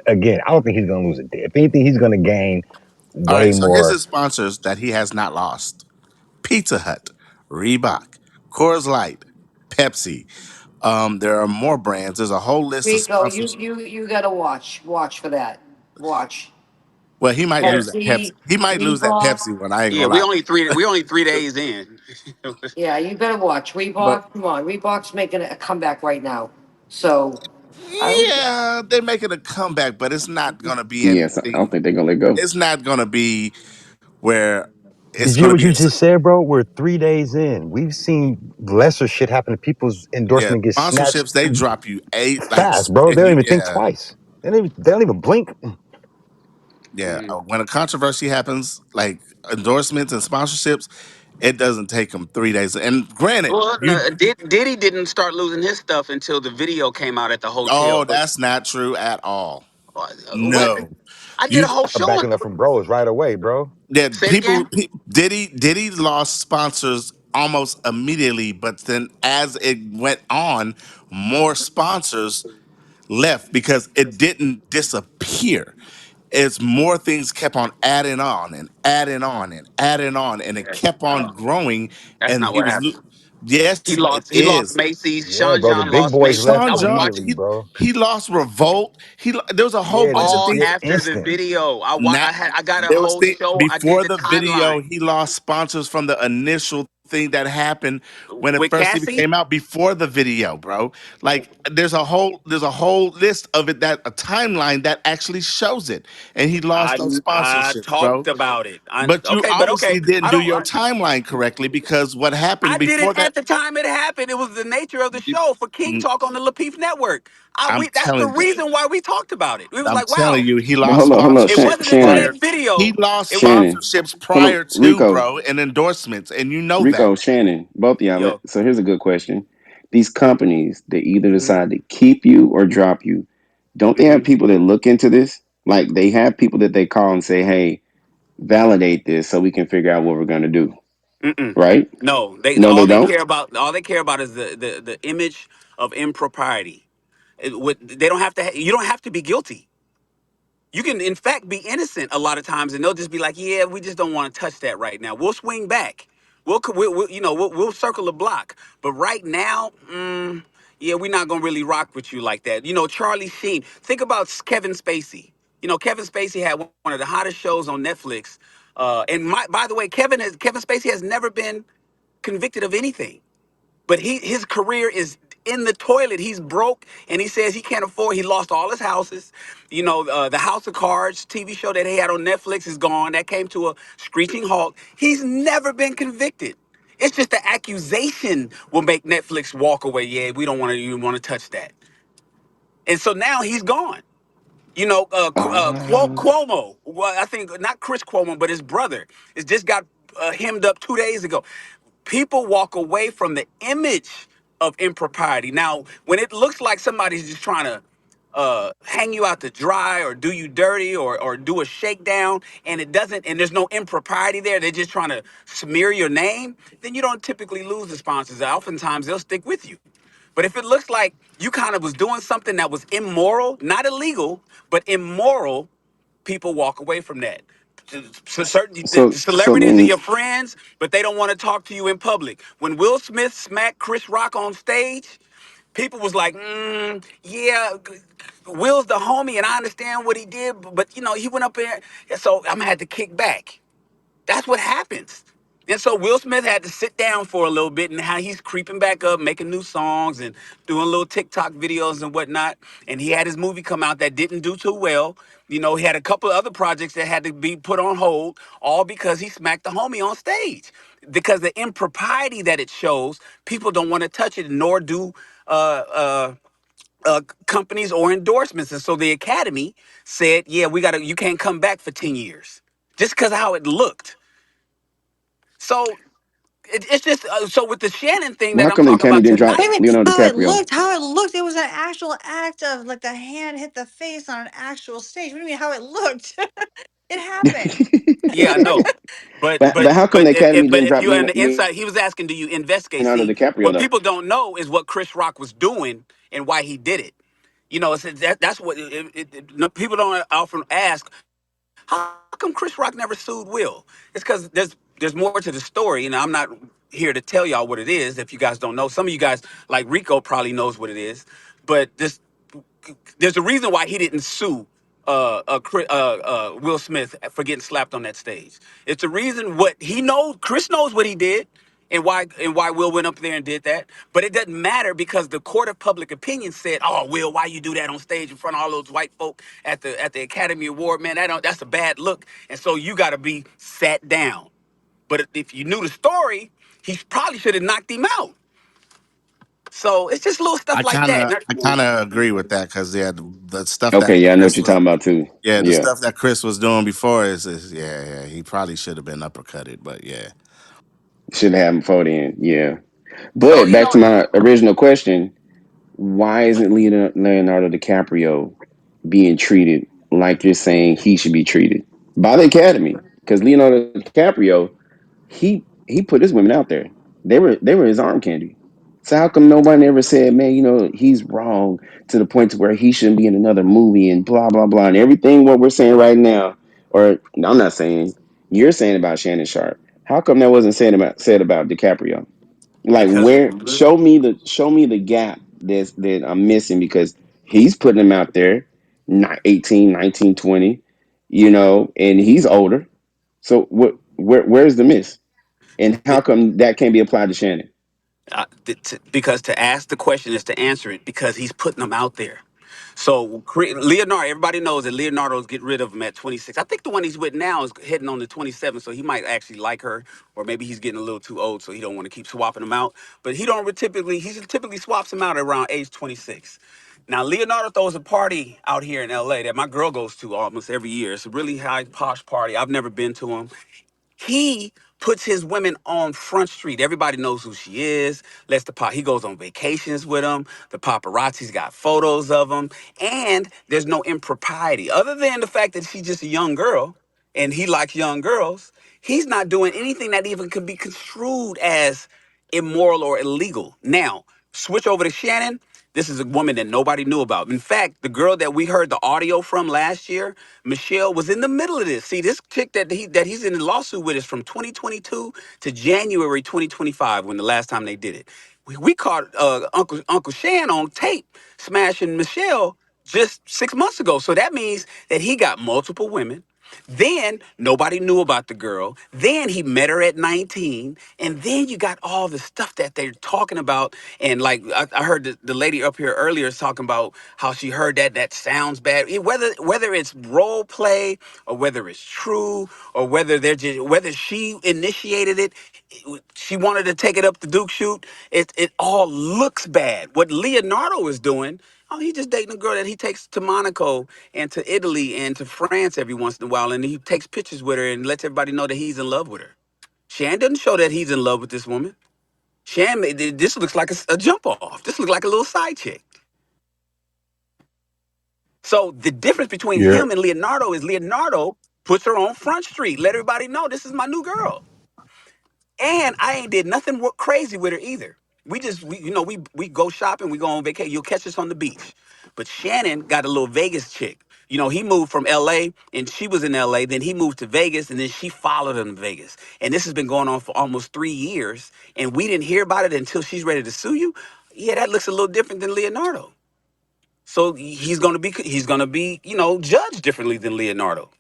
again. I don't think he's gonna lose a day. If anything, he's gonna gain All way right. So here's more. his sponsors that he has not lost: Pizza Hut, Reebok, Coors Light, Pepsi. There are more brands. There's a whole list of Rico, you sponsors. you you gotta watch for that. Watch. Well, he might lose that Pepsi. Pepsi, He might lose that Reebok. Pepsi one. I ain't Yeah, gonna lie. we only 3 days in. Yeah, you better watch. But Reebok, come on. Reebok's making a comeback right now. So I would yeah, they're making a comeback, but it's not gonna be Yes, I anything. don't think they're gonna let go. It's not gonna be where it's Did you going hear to what be you just said, bro? We're 3 days in. We've seen lesser shit happen to people's yeah, endorsement get snatched sponsorships. They drop you eight like fast, bro. They don't even think yeah. twice. They don't even blink. Yeah, Mm. when a controversy happens, like endorsements and sponsorships, it doesn't take them 3 days. And granted, Well, you no, Diddy didn't start losing his stuff until the video came out at the hotel. oh, But that's not true at all. what? No, I did you a whole I'm show on. backing up from bros right away, bro. yeah, Say it again. Diddy lost sponsors almost immediately, but then as it went on, more sponsors left because it didn't disappear. It's more things kept on adding on and adding on and adding on, and it kept on No, growing. that's And not he what was, happened. yes, He it lost. He lost is. Macy's. Yeah, Sean bro. The John big lost boys Macy's. left I Sean was John, watching immediately, he bro. he lost Revolt. There was a whole Yeah, bunch of all things. after the instant. video. Not I got a there was whole the show. I did before the the video, timeline he lost sponsors from the initial thing that happened when it with first even Cassie. came out before the video, bro. Like there's a whole list of it, that a timeline that actually shows it. And he lost those I sponsorships, bro. talked about it. But you But obviously okay. didn't I do don't. your timeline correctly because what happened I did it before that at the time it happened. It was the nature of the you, show for King Talk on the Lapeef Network. I'm That's the telling you, reason why we talked about it. It was I'm like, telling wow. you, he But lost hold up, It sponsorships wasn't until that Shannon, prior. He video. lost It was Shannon, sponsorships hold up, prior to, Rico, bro, and endorsements, and you know that. Rico, Shannon, both of y'all. yo. So here's a good question: these companies, they either hmm decide to keep you or drop you. Don't they hmm have people that look into this? Like they have people that they call and say, "Hey, validate this so we can figure out what we're going to do." Mm-mm. Right? No, No, they don't. all they care about is the image of impropriety. They don't have to. You don't have to be guilty. You can, in fact, be innocent a lot of times, and they'll just be like, "Yeah, we just don't want to touch that right now. We'll swing back. We'll circle the block. But right now, yeah, we're not gonna really rock with you like that." Charlie Sheen. Think about Kevin Spacey. Kevin Spacey had one of the hottest shows on Netflix. By the way, Kevin Spacey has never been convicted of anything, but his career is in the toilet. He's broke, and he says he can't afford. He lost all his houses. The House of Cards TV show that he had on Netflix is gone. That came to a screeching halt. He's never been convicted. It's just the accusation will make Netflix walk away. Yeah, we don't want to even want to touch that. And so now he's gone. Uh, Cuomo. Well, I think not Chris Cuomo, but his brother. It just got hemmed up 2 days ago. People walk away from the image of impropriety. Now, when it looks like somebody's just trying to hang you out to dry or do you dirty or do a shakedown and it doesn't, and there's no impropriety there, they're just trying to smear your name, then you don't typically lose the sponsors. Oftentimes they'll stick with you. But if it looks like you kind of was doing something that was immoral, not illegal, but immoral, people walk away from that. Certain the so celebrities are then, your friends, but they don't want to talk to you in public. When Will Smith smacked Chris Rock on stage, people was like, yeah, Will's the homie, and I understand what he did, but he went up there, so I'm gonna have to kick back. That's what happens. And so Will Smith had to sit down for a little bit, and how he's creeping back up, making new songs and doing little TikTok videos and whatnot. And he had his movie come out that didn't do too well. He had a couple of other projects that had to be put on hold, all because he smacked the homie on stage. Because the impropriety that it shows, people don't want to touch it, nor do companies or endorsements. And so the Academy said, "Yeah, you can't come back for 10 years, just because of how it looked." So it's just so with the Shannon thing well, that how I'm come the talking Academy about didn't drop Wait a tonight. minute. Leonardo How it DiCaprio? looked, how it looked. It was an actual act of like the hand hit the face on an actual stage. What do you mean how it looked? It happened. Yeah, I know, but But but how come but the if, Academy if but didn't if drop you're on the inside, he was asking, do you investigate? Leonardo See, DiCaprio what though? people don't know is what Chris Rock was doing and why he did it. That's what no, people don't often ask. How come Chris Rock never sued Will? It's because there's more to the story, and I'm not here to tell y'all what it is. If you guys don't know, some of you guys like Rico probably knows what it is, but there's a reason why he didn't sue Will Smith for getting slapped on that stage. It's a reason what he knows. Chris knows what he did, and why Will went up there and did that. But it doesn't matter because the court of public opinion said, "Oh, Will, why you do that on stage in front of all those white folk at the Academy Award? Man, that's a bad look, and so you got to be sat down." But if you knew the story, he probably should have knocked him out. So it's just little stuff like that. I kind of agree with that because yeah, the stuff that Okay, yeah, I know what Chris you're was talking about too. yeah, the Yeah, stuff that Chris was doing before is yeah, yeah. He probably should have been uppercutted, but yeah. should have him before then. Yeah, So but you back know, to my original question: why isn't Leonardo DiCaprio being treated like you're saying he should be treated by the Academy? Because Leonardo DiCaprio, he put his women out there. They were his arm candy. So how come nobody ever said, man, he's wrong to the point to where he shouldn't be in another movie and blah blah blah and everything what we're saying right now, or I'm not saying you're saying about Shannon Sharp. How come that wasn't said about DiCaprio? Like because where show me the gap that I'm missing because he's putting him out there, not 18, 19, 20, and he's older. So where's the miss? And how come that can't be applied to Shannon? because to ask the question is to answer it because he's putting them out there. So Leonardo, everybody knows that Leonardo's get rid of him at 26. I think the one he's with now is heading on to 27, so he might actually like her, or maybe he's getting a little too old, so he don't want to keep swapping them out. But he typically swaps them out around age 26. Now Leonardo throws a party out here in LA that my girl goes to almost every year. It's a really high posh party. I've never been to him. He puts his women on Front Street. Everybody knows who she is. He goes on vacations with them. The paparazzi's got photos of him, and there's no impropriety other than the fact that she's just a young girl, and he likes young girls. He's not doing anything that even could be construed as immoral or illegal. Now, switch over to Shannon. This is a woman that nobody knew about. In fact, the girl that we heard the audio from last year, Michelle, was in the middle of this. See, this chick that he's in the lawsuit with is from 2022 to January 2025 when the last time they did it. We caught Uncle Shan on tape smashing Michelle just 6 months ago. So that means that he got multiple women. Then nobody knew about the girl. Then he met her at 19. And then you got all the stuff that they're talking about. And like I heard the lady up here earlier is talking about how she heard that sounds bad. Whether it's role play or whether it's true or whether she initiated it, she wanted to take it up the Duke shoot. It all looks bad. What Leonardo is doing, oh, he just dating a girl that he takes to Monaco and to Italy and to France every once in a while, and he takes pictures with her and lets everybody know that he's in love with her. Shan doesn't show that he's in love with this woman. This looks like a jump off. This looks like a little side chick. So the difference between Yeah. him and Leonardo is Leonardo puts her on Front Street, let everybody know this is my new girl. And I ain't did nothing crazy with her either. We go shopping, we go on vacation. You'll catch us on the beach. But Shannon got a little Vegas chick. He moved from LA and she was in LA. Then he moved to Vegas and then she followed him to Vegas. And this has been going on for almost 3 years. And we didn't hear about it until she's ready to sue you. Yeah, that looks a little different than Leonardo. So he's gonna be judged differently than Leonardo.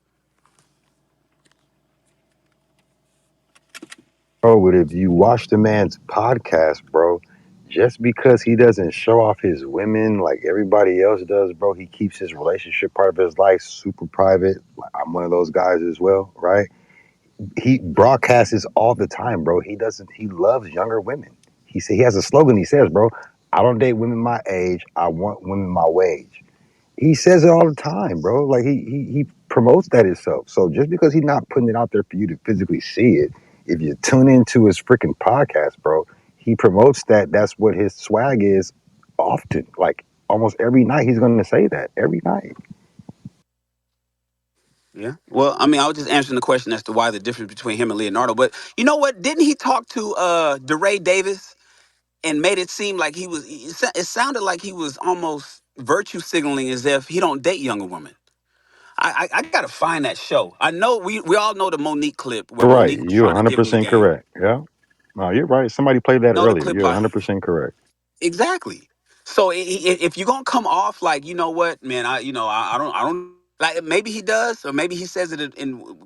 Oh, but if you watch the man's podcast, bro, just because he doesn't show off his women like everybody else does, bro, he keeps his relationship part of his life super private. Like, I'm one of those guys as well, right? He broadcasts all the time, bro. He loves younger women. He has a slogan. He says, bro, I don't date women my age. I want women my wage. He says it all the time, bro. Like he promotes that himself. So just because he's not putting it out there for you to physically see it, if you tune into his freaking podcast, bro, he promotes that. That's what his swag is often. Like almost every night he's gonna say that. Every night. Yeah. Well, I mean, I was just answering the question as to why the difference between him and Leonardo. But you know what? Didn't he talk to DeRay Davis and made it seem like it sounded like he was almost virtue signaling as if he don't date younger women. I gotta find that show. I know we all know the Monique clip where You're right. Monique was You're trying to give him his 100% game. correct. Yeah. No, you're right. Somebody played that Know the earlier. clip You're by 100% correct. exactly. So if you're gonna come off like you know what, man, I don't like maybe he does, or maybe he says it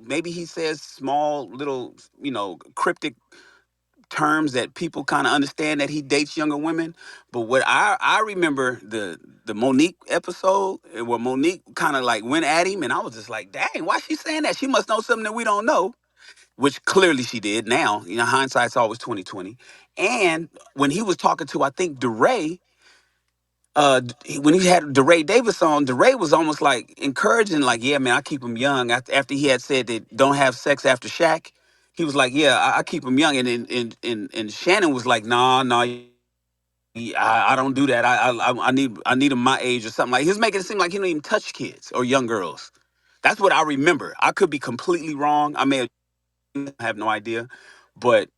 maybe he says small little cryptic terms that people kind of understand that he dates younger women. But what I remember the Monique episode where Monique kind of like went at him, and I was just like, dang, why she saying that? She must know something that we don't know. which clearly she did. Now, you know, hindsight's always 2020. And when he was talking to, I think, DeRay, when he had DeRay Davis on, DeRay was almost like encouraging, like, yeah, man, I keep him young. After he had said that don't have sex after Shaq, he was like, yeah, I keep him young. And Shannon was like, nah, nah, I don't do that. I need him my age or something. Like he was making it seem like he don't even touch kids or young girls. That's what I remember. I could be completely wrong. I may have I have no idea, but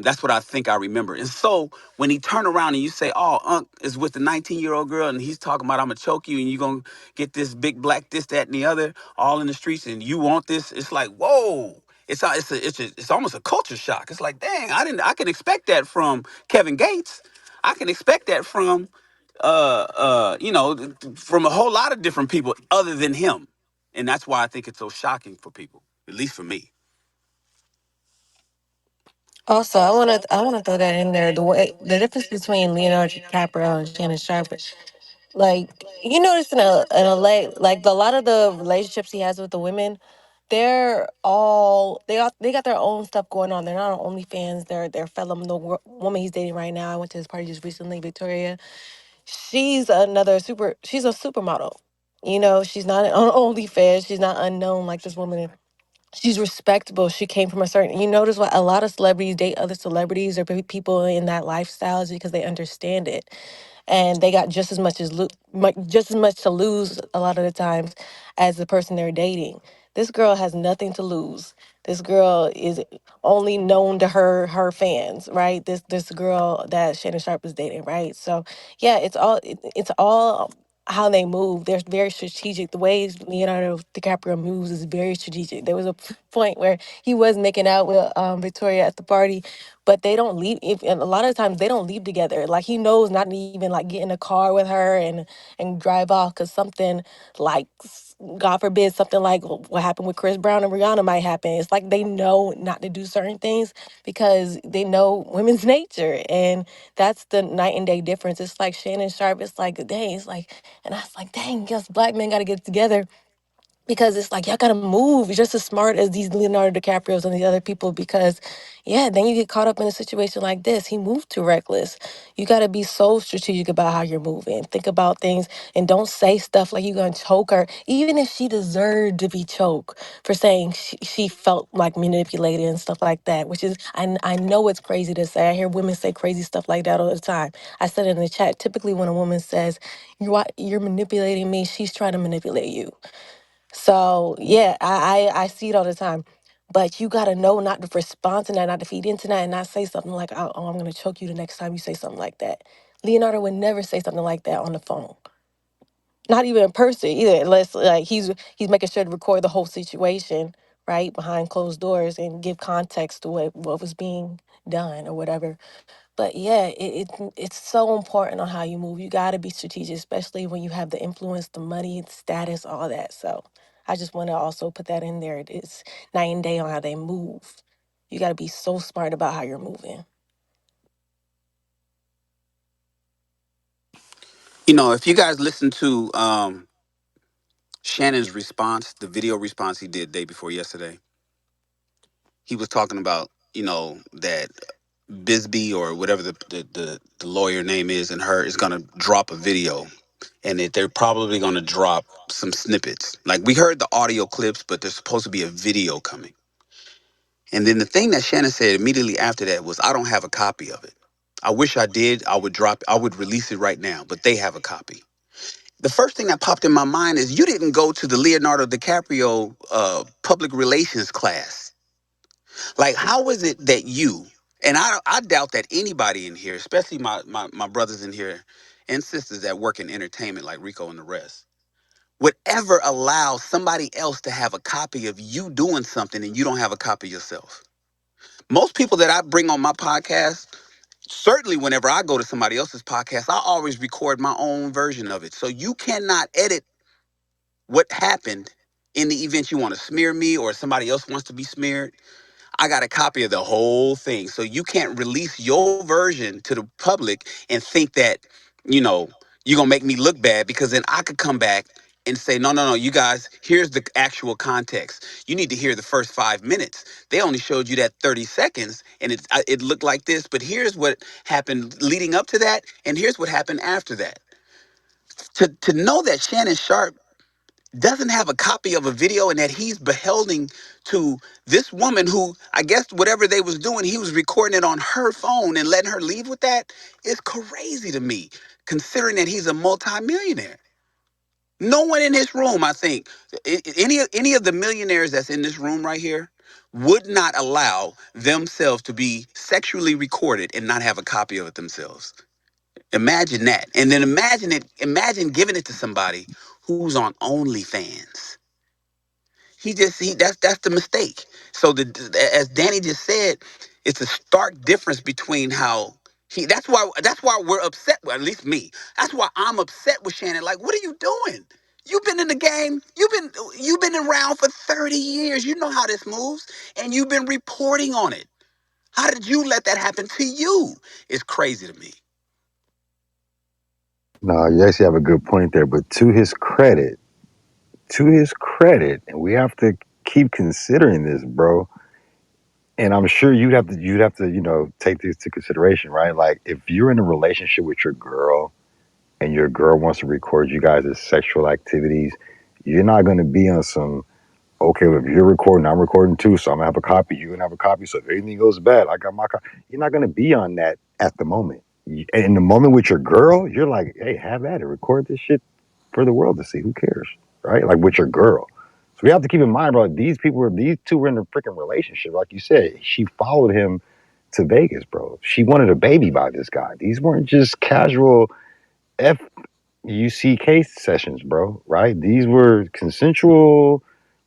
that's what I think I remember. And so when he turned around and you say, "Oh, Unc is with the 19-year-old girl," and he's talking about, "I'm gonna choke you," and you gonna get this big black this, that, and the other, all in the streets, and you want this, it's like, whoa. It's almost a culture shock. It's like, dang, I can expect that from Kevin Gates. I can expect that from from a whole lot of different people other than him. And that's why I think it's so shocking for people, at least for me. Also, I wanna throw that in there. The difference between Leonardo DiCaprio and Shannon Sharpe, like you notice in LA, like a lot of the relationships he has with the women, they got their own stuff going on. They're not on OnlyFans. They're fellow woman he's dating right now. I went to his party just recently, Victoria. She's a supermodel. You know, she's not on OnlyFans. She's not unknown like this woman. She's respectable. She came from a certain. You notice what a lot of celebrities date other celebrities or people in that lifestyle is because they understand it, and they got just as much to lose a lot of the times as the person they're dating. This girl has nothing to lose. This girl is only known to her fans, right? This girl that Shannon Sharp is dating, right? So yeah, it's all how they move. They're very strategic. The ways Leonardo DiCaprio moves is very strategic. There was a point where he was making out with Victoria at the party, but they don't leave. And a lot of times they don't leave together. Like he knows not to even like get in a car with her and drive off because something like God forbid something like what happened with Chris Brown and Rihanna might happen. It's like they know not to do certain things because they know women's nature, and that's the night and day difference. It's like Shannon Sharp. It's like dang. It's like, and I was like, dang, guess black men got to get together because it's like y'all gotta move just as smart as these Leonardo DiCaprios and the other people because yeah, then you get caught up in a situation like this. He moved too reckless. You gotta be so strategic about how you're moving. Think about things and don't say stuff like you're gonna choke her, even if she deserved to be choked for saying she felt like manipulated and stuff like that, which is I know it's crazy to say. I hear women say crazy stuff like that all the time. I said it in the chat. Typically when a woman says, you're manipulating me, she's trying to manipulate you. So yeah, I see it all the time. But you gotta know not to respond to that, not to feed into that, and not say something like, "Oh, I'm gonna choke you the next time you say something like that." Leonardo would never say something like that on the phone, not even in person either, unless like he's making sure to record the whole situation right behind closed doors and give context to what was being done or whatever. But yeah, it's so important on how you move. You got to be strategic, especially when you have the influence, the money, the status, all that. So I just want to also put that in there. It's night and day on how they move. You got to be so smart about how you're moving. You know, if you guys listen to Shannon's response, the video response he did day before yesterday, he was talking about, that Bisbee or whatever the lawyer name is and her is going to drop a video and that they're probably going to drop some snippets. Like we heard the audio clips, but there's supposed to be a video coming. And then the thing that Shannon said immediately after that was, I don't have a copy of it. I wish I did. I would release it right now, but they have a copy. The first thing that popped in my mind is you didn't go to the Leonardo DiCaprio public relations class. Like, how is it that you, and I doubt that anybody in here, especially my brothers in here and sisters that work in entertainment like Rico and the rest, would ever allow somebody else to have a copy of you doing something and you don't have a copy yourself? Most people that I bring on my podcast, certainly whenever I go to somebody else's podcast, I always record my own version of it. So you cannot edit what happened in the event you want to smear me or somebody else wants to be smeared. I got a copy of the whole thing. So you can't release your version to the public and think that, you know, you're going to make me look bad because then I could come back and say, no, no, no, you guys, here's the actual context. You need to hear the first 5 minutes. They only showed you that 30 seconds, and it looked like this, but here's what happened leading up to that, and here's what happened after that. To know that Shannon Sharpe doesn't have a copy of a video and that he's beholding to this woman who, I guess whatever they was doing, he was recording it on her phone and letting her leave with that is crazy to me, considering that he's a multimillionaire. No one in his room, I think, any of the millionaires that's in this room right here would not allow themselves to be sexually recorded and not have a copy of it themselves. Imagine that. And then imagine giving it to somebody who's on OnlyFans. That's the mistake. So as Danny just said, it's a stark difference between how that's why we're upset. Well, at least me. That's why I'm upset with Shannon. Like, what are you doing? You've been in the game. You've been around for 30 years. You know how this moves, and you've been reporting on it. How did you let that happen to you? It's crazy to me. No, you actually have a good point there. But to his credit, and we have to keep considering this, bro. And I'm sure you'd have to, take this to consideration, right? Like if you're in a relationship with your girl and your girl wants to record you guys' sexual activities, you're not gonna be on some okay, well, if you're recording, I'm recording too, so I'm gonna have a copy, you're gonna have a copy. So if anything goes bad, I got my copy. You're not gonna be on that at the moment. In the moment with your girl, you're like, hey, have at it, record this shit for the world to see. Who cares, right? Like with your girl. So we have to keep in mind, bro. These two were in a freaking relationship, like you said. She followed him to Vegas, bro. She wanted a baby by this guy. These weren't just casual FUCK sessions, bro. Right? These were consensual.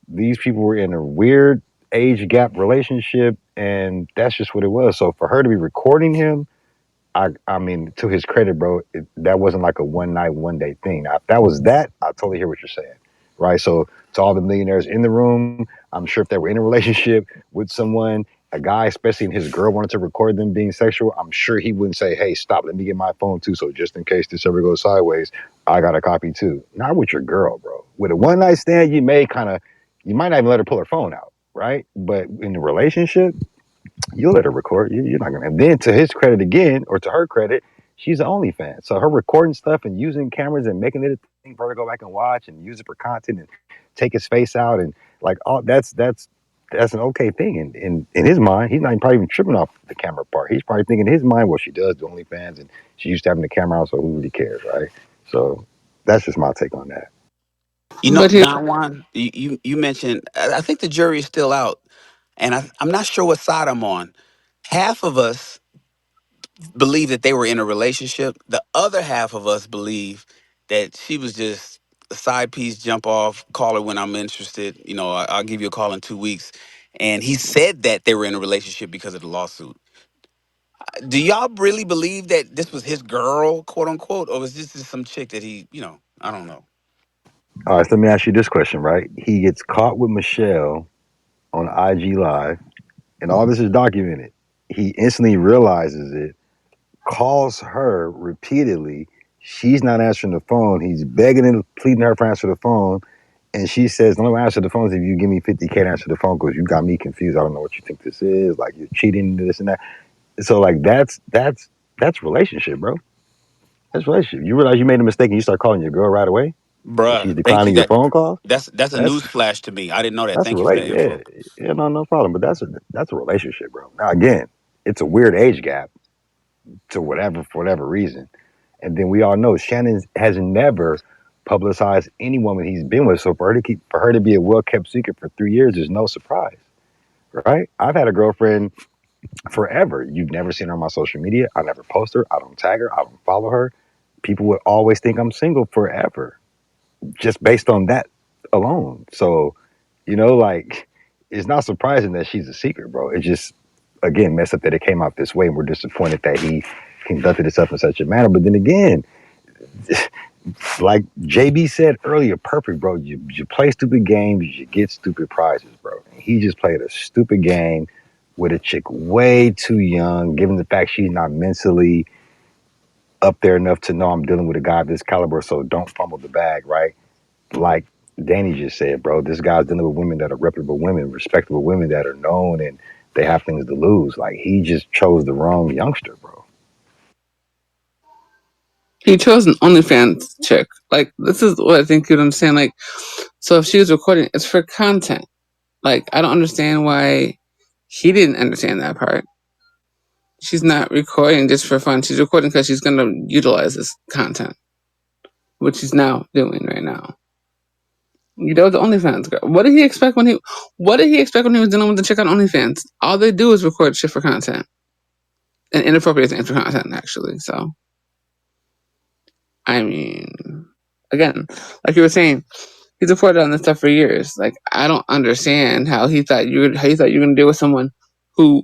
These people were in a weird age gap relationship, and that's just what it was. So for her to be recording him, I mean, to his credit, bro, that wasn't like a one night, one day thing. Now, if that was that, I totally hear what you're saying, right? So to all the millionaires in the room, I'm sure if they were in a relationship with someone, a guy, especially and his girl wanted to record them being sexual, I'm sure he wouldn't say, "Hey, stop, let me get my phone too, so just in case this ever goes sideways, I got a copy too." Not with your girl, bro. With a one night stand, you might not even let her pull her phone out, right? But in a relationship, you'll let her record. You're not gonna. And then to his credit again, or to her credit, she's an OnlyFans. So her recording stuff and using cameras and making it a thing for her to go back and watch and use it for content and take his face out and like all that's an okay thing. And in his mind, he's not probably even tripping off the camera part. He's probably thinking in his mind, well, she does do OnlyFans and she used to having the camera out, so who really cares, right? So that's just my take on that. You know, But here, Don Juan, you mentioned, I think the jury is still out, and I'm not sure what side I'm on. Half of us believe that they were in a relationship. The other half of us believe that she was just a side piece, jump off, call her when I'm interested. I'll give you a call in 2 weeks. And he said that they were in a relationship because of the lawsuit. Do y'all really believe that this was his girl, quote unquote, or was this just some chick that I don't know. All right, so let me ask you this question, right? He gets caught with Michelle on IG Live, and all this is documented. He instantly realizes it, calls her repeatedly. She's not answering the phone. He's begging and pleading her for answer the phone. And she says, the only way I answer the phone is if you give me 50K to answer the phone because you got me confused. I don't know what you think this is. Like you're cheating, this and that. So like that's relationship, bro. That's relationship. You realize you made a mistake and you start calling your girl right away and she's Bruh, thank you. declining your phone calls. That's a That's news flash to me. I didn't know that. that's a Thank you for that relate. Yeah, info. yeah, no problem. But that's a relationship, bro. Now again, it's a weird age gap to whatever for whatever reason. And then we all know Shannon has never publicized any woman he's been with. So for her to be a well kept secret for 3 years is no surprise, right? I've had a girlfriend forever. You've never seen her on my social media. I never post her. I don't tag her. I don't follow her. People would always think I'm single forever, just based on that alone. So, like it's not surprising that she's a secret, bro. It just again messed up that it came out this way, and we're disappointed that he conducted himself in such a manner. But then again, like JB said earlier, perfect, bro. You play stupid games, you get stupid prizes, bro. And he just played a stupid game with a chick way too young, given the fact she's not mentally up there enough to know I'm dealing with a guy of this caliber, so don't fumble the bag, right? like Danny just said, bro, this guy's dealing with women that are reputable women, respectable women that are known and they have things to lose. Like he just chose the wrong youngster, bro. He chose an OnlyFans chick. Like, this is what I think you'd understand. Like, so if she was recording, it's for content. Like, I don't understand why he didn't understand that part. She's not recording just for fun. She's recording because she's going to utilize this content, which she's now doing right now. You know, the OnlyFans girl. What did he expect when he? What did he expect when he was dealing with the chick on OnlyFans? All they do is record shit for content and inappropriate things for content, actually. So, I mean, again, like you were saying, he's reported on this stuff for years. Like, I don't understand how he thought you were gonna deal with someone who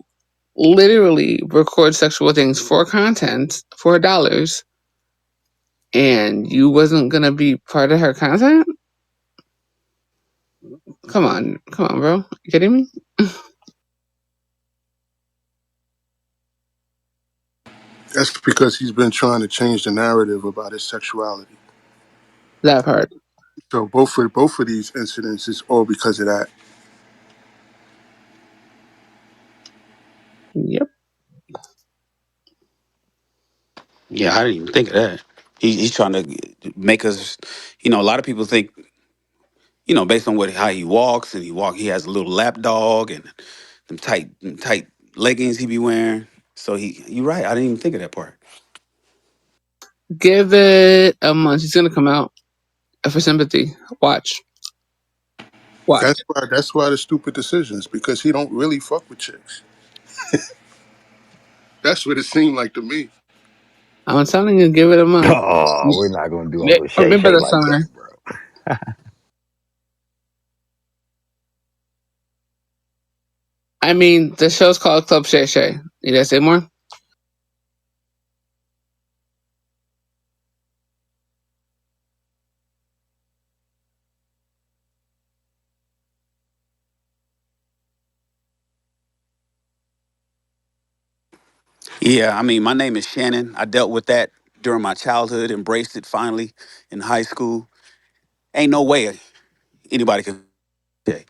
literally records sexual things for content for dollars, and you wasn't gonna be part of her content. Come on, bro. You kidding me? That's because he's been trying to change the narrative about his sexuality. That part. So both of these incidents is all because of that. Yep. Yeah, I didn't even think of that. He's trying to make us. A lot of people think, based on how he walks, and he has a little lap dog and them tight leggings he be wearing. So you're right. I didn't even think of that part. Give it a month. He's gonna come out for sympathy. Watch. Watch. That's why the stupid decisions, because he don't really fuck with chicks. That's what it seemed like to me. I'm telling you, give it a month. Oh, we're not gonna do Yeah, Uncle Shay remember Shay the like summer. that, bro. I mean, the show's called Club Shay Shay. You gotta say more? Yeah, I mean, my name is Shannon. I dealt with that during my childhood, embraced it finally in high school. Ain't no way anybody can say.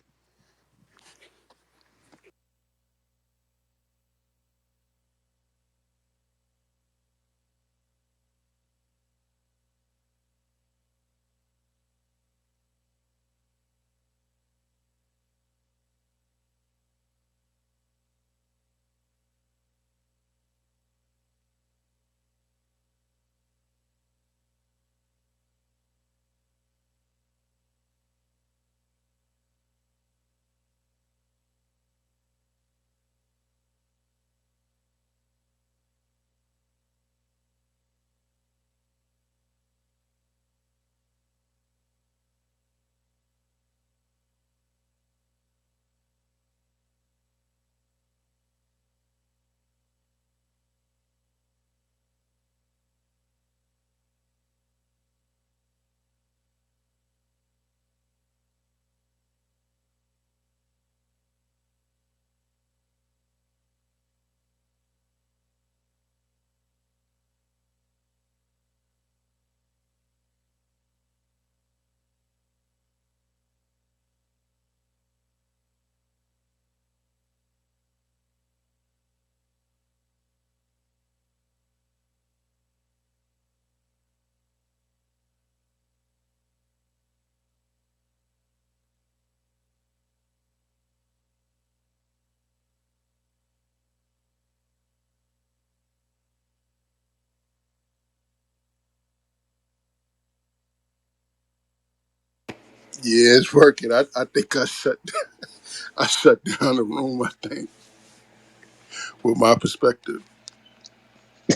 Yeah, it's working. I think I shut down the room. I think with my perspective.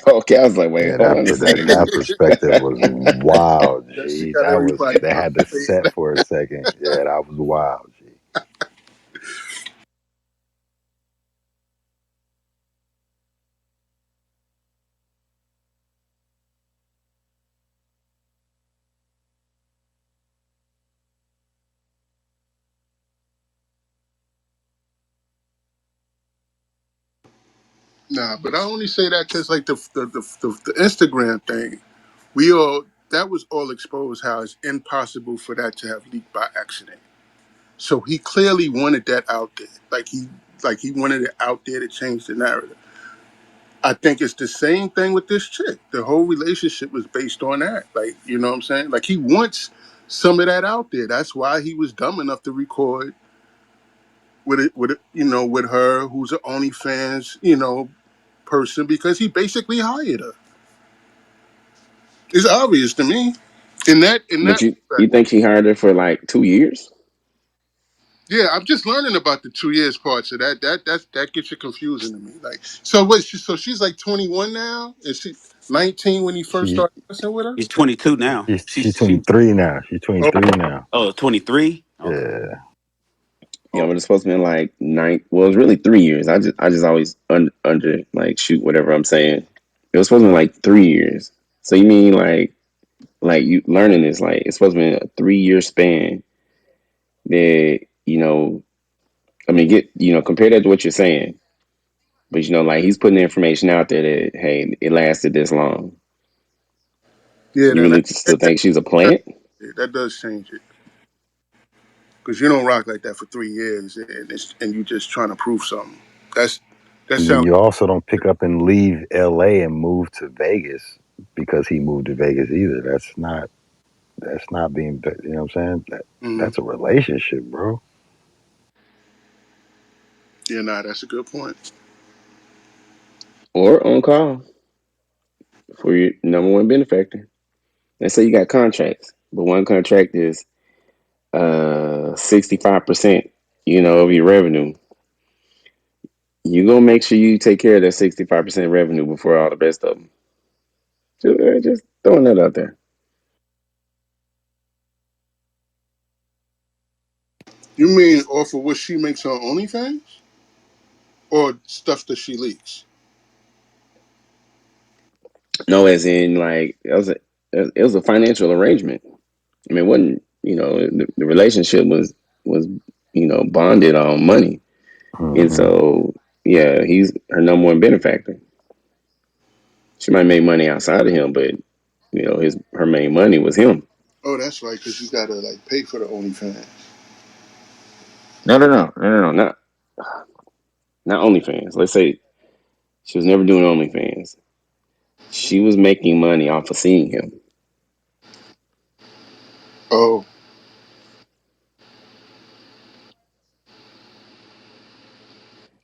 Okay, I was like, wait, Yeah, hold on a second. that perspective was wild, That she G. got everybody They had to set conversating. for a second. Yeah, that was wild, G. Nah, but I only say that because like the Instagram thing, we all that was all exposed how it's impossible for that to have leaked by accident. So he clearly wanted that out there. Like he wanted it out there to change the narrative. I think it's the same thing with this chick. The whole relationship was based on that. Like, you know what I'm saying? Like he wants some of that out there. That's why he was dumb enough to record with her, who's an OnlyFans, person, because he basically hired her. It's obvious to me. In that But you respect. think he hired her for like 2 years? Yeah, I'm just learning about the 2 years part. So that gets you confusing to me. Like, so what? So she's like 21 now. Is she 19 when he first She started messing with her? He's 22 now. she's She 23 now. She's Oh, 23 now. 23. Okay. Yeah. Yeah, oh, but it's supposed to be like nine. Well, it's really 3 years. I just always under like shoot whatever I'm saying. It was supposed to be like 3 years. So you mean like you learning this like it's supposed to be a 3 year span that I mean get compare that to what you're saying. But like he's putting the information out there that hey it lasted this long. yeah. You That really that, still that, think she's a that, plant? that does change it because you don't rock like that for 3 years and you just trying to prove something. That's that And then sounds. you also don't pick up and leave LA and move to Vegas because he moved to Vegas either. That's not being, you know what I'm saying? Mhm. That's a relationship, bro. Yeah, nah, that's a good point. Or on call for your number one benefactor. Let's say you got contracts, but one contract is 65%, of your revenue. You gonna make sure you take care of that 65% revenue before all the rest of them. Just throwing that out there. You mean off of what she makes on OnlyFans or stuff that she leaks? No, as in like it was a financial arrangement. I mean, it wasn't the relationship was bonded on money, and Hmm. so yeah, he's her number one benefactor. She might make money outside of him, but his her main money was him. Oh, that's right, because you gotta like pay for the OnlyFans. No, no, no, no, no, no, not OnlyFans. Let's say she was never doing OnlyFans. She was making money off of seeing him. Oh,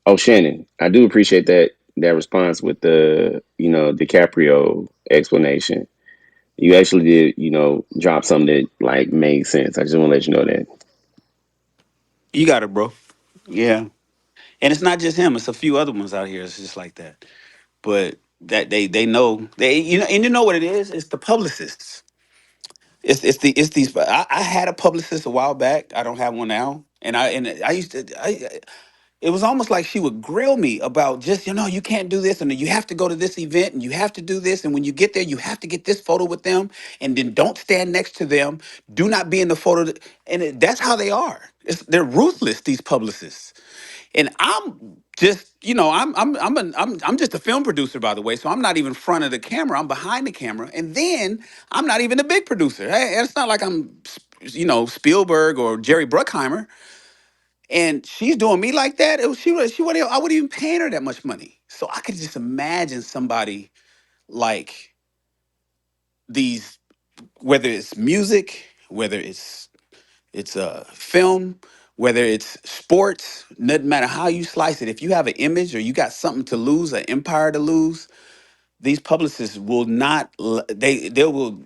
Oh, Shannon, I do appreciate that response with the DiCaprio explanation. You actually did drop something that like made sense. I just want to let you know that. You got it, bro. Yeah. And it's not just him, it's a few other ones out here. It's just like that. But that they know and you know what it is? It's the publicists. It's these I had a publicist a while back. I don't have one now. And I used to it was almost like she would grill me about just, you can't do this and you have to go to this event and you have to do this. And when you get there, you have to get this photo with them and then don't stand next to them. Do not be in the photo. That's how they are. They're ruthless, these publicists. And I'm just, I'm just a film producer, by the way. So I'm not even front of the camera. I'm behind the camera. And then I'm not even a big producer. Hey, it's not like I'm, Spielberg or Jerry Bruckheimer, and she's doing me like that. She wouldn't. I wouldn't even pay her that much money. So I could just imagine somebody like these, whether it's music, whether it's film, whether it's sports. Doesn't matter how you slice it. If you have an image or you got something to lose, an empire to lose, these publicists will not. They will.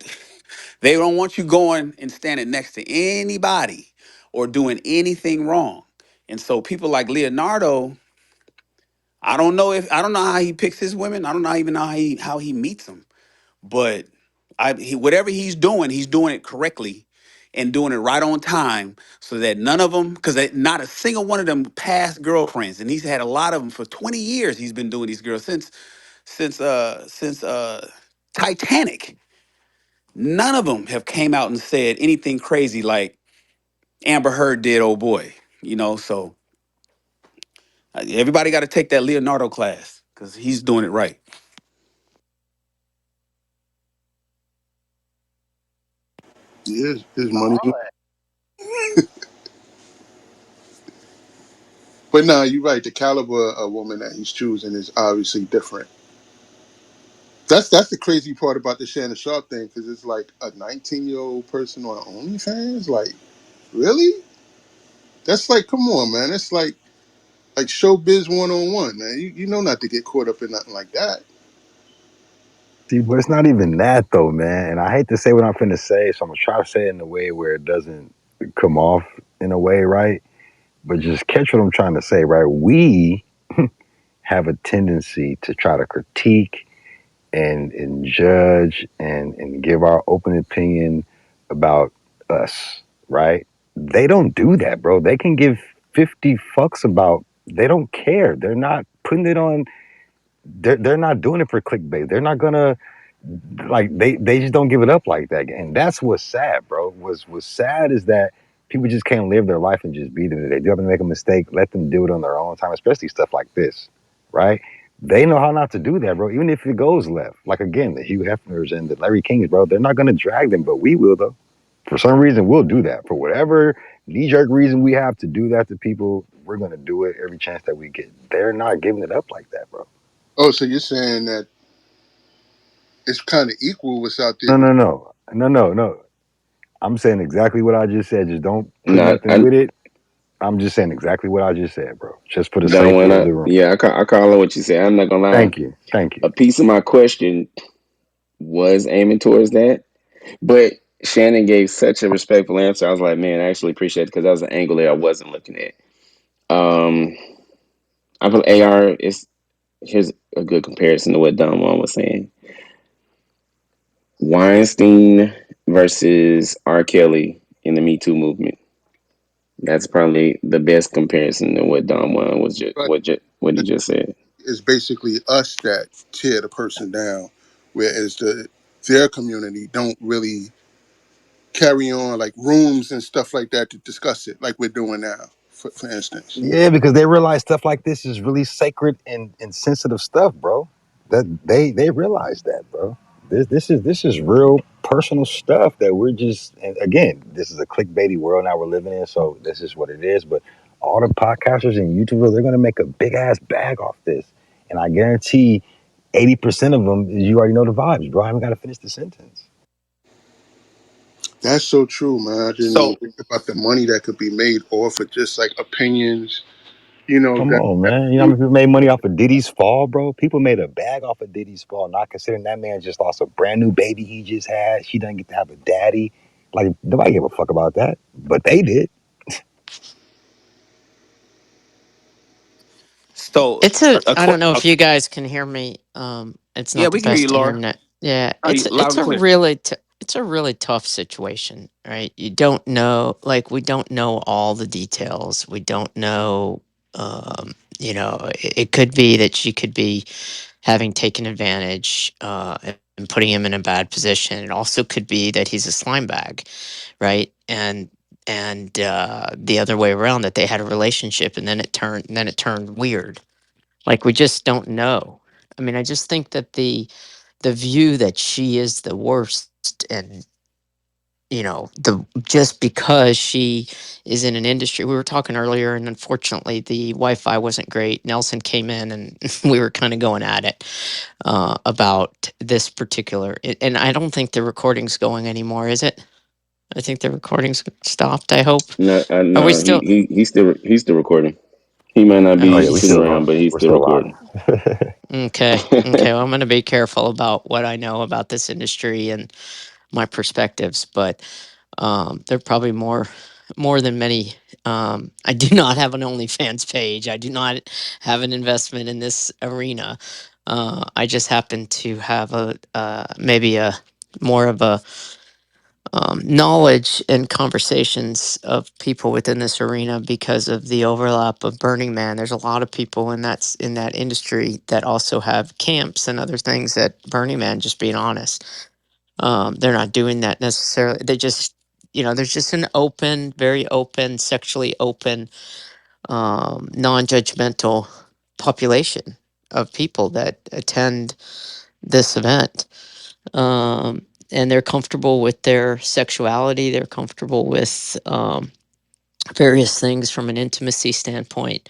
They don't want you going and standing next to anybody or doing anything wrong. And so people like Leonardo, I don't know how he picks his women. I don't know even know how he meets them. But whatever he's doing it correctly and doing it right on time so that none of them, because not a single one of them past girlfriends, and he's had a lot of them for 20 years. He's been doing these girls since Titanic. None of them have came out and said anything crazy like Amber Heard did. Oh boy, So everybody got to take that Leonardo class because he's doing it right. Yeah, his money. But nah, you're right. The caliber of woman that he's choosing is obviously different. That's the crazy part about the Shannon Sharpe thing, because it's like a 19-year-old person on OnlyFans. Like, really? That's like, come on, man. It's like showbiz 101, man. You know not to get caught up in nothing like that. See, but it's not even that though, man. And I hate to say what I'm finna say, so I'm gonna try to say it in a way where it doesn't come off in a way, right? But just catch what I'm trying to say, right? We have a tendency to try to critique and judge and give our open opinion about us, right? They don't do that, bro. They can give 50 fucks about, they don't care. They're not putting it on, they're not doing it for clickbait. They're not gonna, like, they just don't give it up like that. And that's what's sad, bro. What's sad is that people just can't live their life and just be them. If they do happen to make a mistake, let them do it on their own time, especially stuff like this, right? They know how not to do that, bro. Even if it goes left, like again, the Hugh Hefners and the Larry Kings, bro, they're not gonna drag them, but we will though. For some reason, we'll do that. For whatever knee jerk reason we have to do that to people, we're gonna do it every chance that we get. They're not giving it up like that, bro. Oh, so you're saying that it's kind of equal what's out there No, with. no, no, no, no, no. I'm saying exactly what I just said. Just don't put Not nothing I with it. I'm just saying exactly what I just said, bro. Just for the don't safety of wanna. the room. Yeah, I call on what you say. I'm not gonna lie. Thank you. Thank you. A piece of my question was aiming towards that, but Shannon gave such a respectful answer. I was like, man, I actually appreciate it because that was an angle that I wasn't looking at. Um, I feel AR is here's a good comparison to what Don Juan was saying. Weinstein versus R. Kelly in the Me Too movement. That's probably the best comparison to what Don Juan was just But what he just said. it's basically us that tear the person down, whereas their community don't really carry on like rooms and stuff like that to discuss it, like we're doing now, for instance. Yeah, because they realize stuff like this is really sacred and sensitive stuff, bro. That they realize that, bro. This is real personal stuff that we're just, and again, this is a clickbaity world now we're living in, so this is what it is. But all the podcasters and YouTubers, they're gonna make a big ass bag off this. And I guarantee 80% of them, you already know the vibes, bro. I haven't gotta finish the sentence. That's so true, man. I didn't even So think about the money that could be made off of just like opinions, you know, Come that, on, that man. You know how many people made money off of Diddy's fall, bro? People made a bag off of Diddy's fall, not considering that man just lost a brand new baby he just had. She doesn't get to have a daddy. Like, nobody gave a fuck about that. But they did. so It's a a, I que- don't know a if you guys can hear me. It's yeah, not the we can hear you, best Laura. internet. Yeah, Oh, you, loud it's and a clear. really it's a really tough situation, right? You don't know, like we don't know all the details. We don't know it could be that she could be having taken advantage and putting him in a bad position. It also could be that he's a slime bag, right? And the other way around, that they had a relationship and then it turned weird. Like, we just don't know. I mean, I just think that the view that she is the worst, and the just because she is in an industry, we were talking earlier, and unfortunately the Wi-Fi wasn't great. Nelson came in and we were kind of going at it about this particular, and I don't think the recording's going anymore, is it? I think the recording's stopped, I hope. No, Are we no, still? he's still recording. He might not Oh, Oh, yeah, be we sitting still around, going. but he's We're still still live. recording. okay. Okay. Well, I'm going to be careful about what I know about this industry and my perspectives, but there are probably more than many. I do not have an OnlyFans page. I do not have an investment in this arena. I just happen to have a maybe a more of a knowledge and conversations of people within this arena because of the overlap of Burning Man. There's a lot of people in that industry that also have camps and other things at Burning Man. Just being honest, they're not doing that necessarily. They just, there's just an open, very open, sexually open, non-judgmental population of people that attend this event. and they're comfortable with their sexuality. They're comfortable with various things from an intimacy standpoint.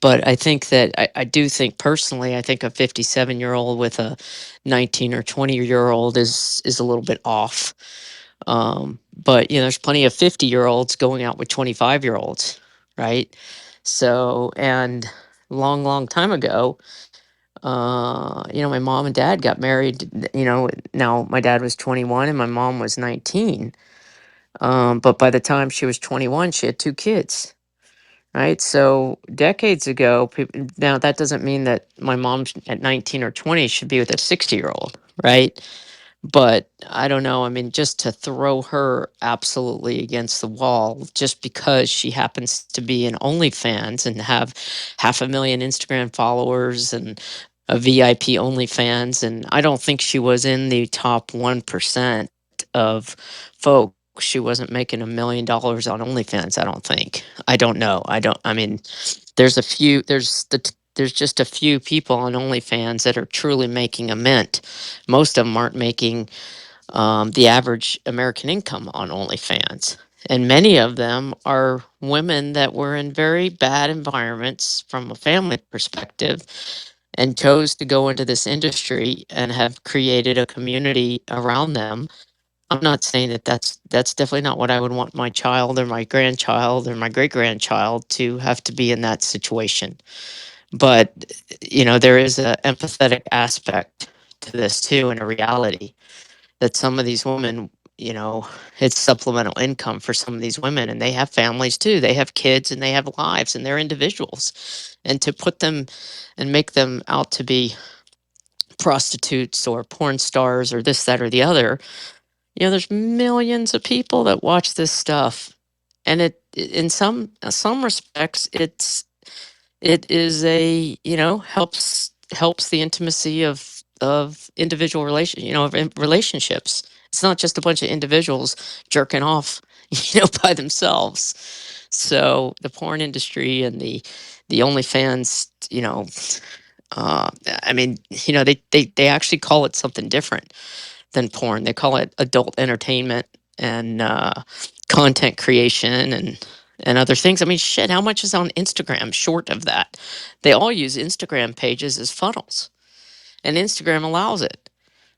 But I think that I do think personally, I think a 57-year-old with a 19 or 20-year-old is a little bit off. But there's plenty of 50-year-olds going out with 25-year-olds, right? So, and long, long time ago, my mom and dad got married. Now my dad was 21 and my mom was 19. But by the time she was 21, she had two kids, right? So decades ago, now that doesn't mean that my mom at 19 or 20 should be with a 60-year-old, right? But I don't know. I mean, just to throw her absolutely against the wall just because she happens to be in OnlyFans and have 500,000 Instagram followers and a VIP OnlyFans. And I don't think she was in the top 1% of folks. She wasn't making $1 million on OnlyFans, I don't think. I don't know. I mean, there's just a few people on OnlyFans that are truly making a mint. Most of them aren't making the average American income on OnlyFans. And many of them are women that were in very bad environments from a family perspective and chose to go into this industry and have created a community around them. I'm not saying that that's definitely not what I would want my child or my grandchild or my great grandchild to have to be in that situation. But there is a empathetic aspect to this too, and a reality that some of these women, it's supplemental income for some of these women, and they have families too. They have kids and they have lives and they're individuals. And to put them and make them out to be prostitutes or porn stars or this, that, or the other, there's millions of people that watch this stuff. And in some respects, it is a helps the intimacy of individual relationships. It's not just a bunch of individuals jerking off by themselves. So the porn industry and the OnlyFans, uh I mean, they actually call it something different than porn. They call it adult entertainment and content creation and other things. I mean, shit, how much is on Instagram short of that? They all use Instagram pages as funnels, and Instagram allows it.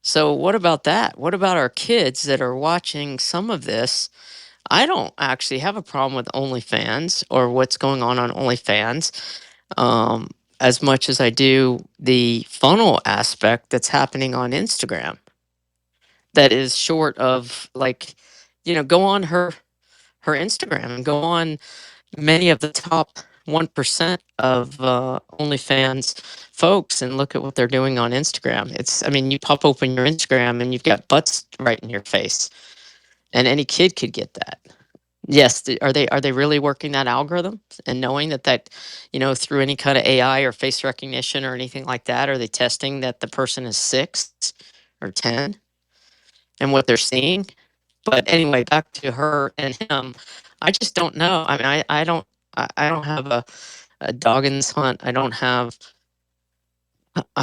So, what about that? What about our kids that are watching some of this? I don't actually have a problem with OnlyFans or what's going on OnlyFans, um, as much as I do the funnel aspect that's happening on Instagram. That is short of, like, go on her Instagram and go on many of the top 1% of OnlyFans folks and look at what they're doing on Instagram. I mean, you pop open your Instagram and you've got butts right in your face, and any kid could get that. Yes, are they really working that algorithm and knowing that through any kind of AI or face recognition or anything like that? Are they testing that the person is 6 or 10 and what they're seeing? But anyway, back to her and him. I just don't know. I mean, I don't have a dog in this hunt. I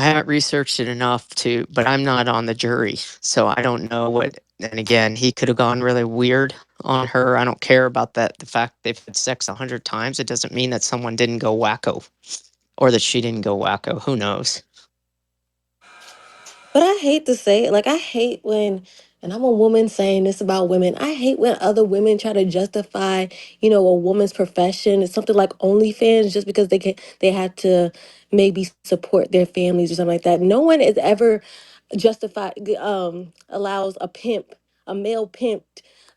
haven't researched it enough but I'm not on the jury, so I don't know what. And again, he could have gone really weird on her. I don't care about that. The fact they've had sex 100 times, it doesn't mean that someone didn't go wacko or that she didn't go wacko. Who knows? But I hate to say it, like I hate when, and I'm a woman saying this about women. I hate when other women try to justify, a woman's profession. It's something like OnlyFans just because they had to maybe support their families or something like that. No one is ever allows a male pimp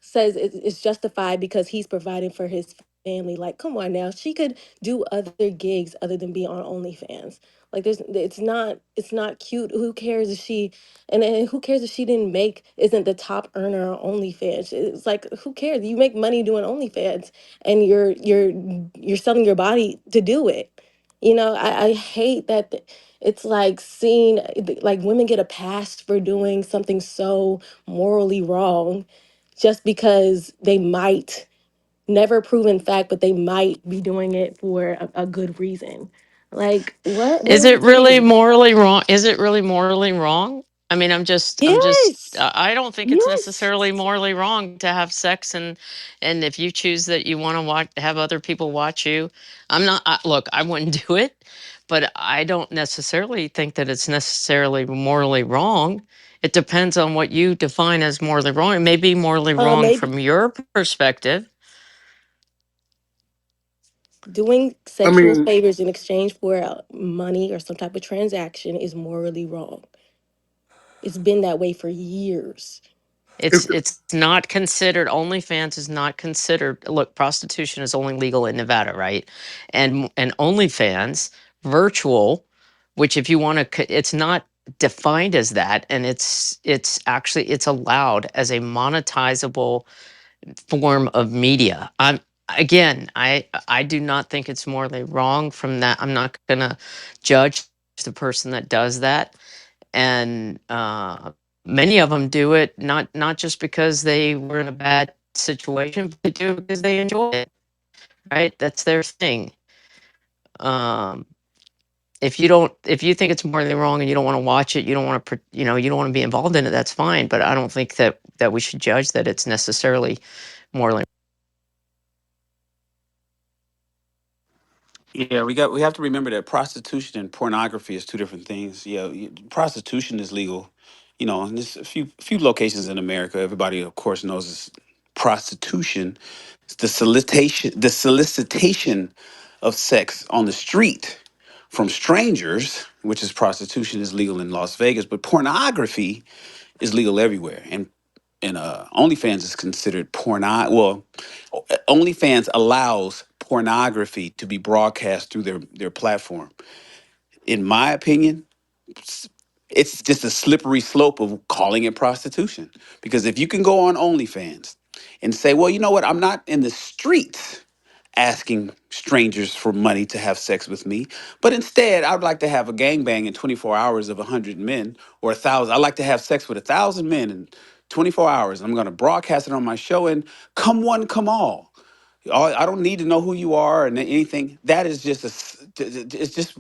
says it's justified because he's providing for his family. Like, come on now, she could do other gigs other than be on OnlyFans. Like, it's not cute. Who cares if she and who cares if she didn't make isn't the top earner on OnlyFans? It's like, who cares? You make money doing OnlyFans, and you're selling your body to do it. I hate that. It's like seeing like women get a pass for doing something so morally wrong just because they might never proven fact, but they might be doing it for a good reason. Like, what Is is it the really tea? morally wrong? Is it really morally wrong? I mean, Yes. I don't think it's Yes. necessarily morally wrong to have sex, and if you choose that you want to watch, have other people watch you, I'm not, look, I wouldn't do it, but I don't necessarily think that it's necessarily morally wrong. It depends on what you define as morally wrong. It may be morally wrong Maybe from your perspective. doing I sexual mean, favors in exchange for money or some type of transaction is morally wrong. It's been that way for years. if It's not considered, OnlyFans is not considered, look, prostitution is only legal in Nevada, right? And OnlyFans virtual, which if you want to, it's not defined as that, and it's actually it's allowed as a monetizable form of media. I do not think it's morally wrong from that. I'm not going to judge the person that does that, and many of them do it not just because they were in a bad situation, but they do it because they enjoy it. Right, that's their thing. Um, if you think it's morally wrong and you don't want to watch it, you don't want to, you don't want to be involved in it. That's fine, but I don't think that we should judge that it's necessarily morally. Yeah, we have to remember that prostitution and pornography is two different things. Yeah, prostitution is legal, and there's a few locations in America. Everybody, of course, knows this. Prostitution. It's the solicitation of sex on the street from strangers, which is prostitution, is legal in Las Vegas. But pornography is legal everywhere, and OnlyFans is considered Well, OnlyFans allows pornography to be broadcast through their platform. In my opinion, it's just a slippery slope of calling it prostitution. Because if you can go on OnlyFans and say, well, you know what, I'm not in the streets asking strangers for money to have sex with me, but instead I'd like to have a gangbang in 24 hours of 100 men, or 1,000. I'd like to have sex with 1,000 men in 24 hours. I'm going to broadcast it on my show, and come one, come all. I don't need to know who you are and anything. That is just it's just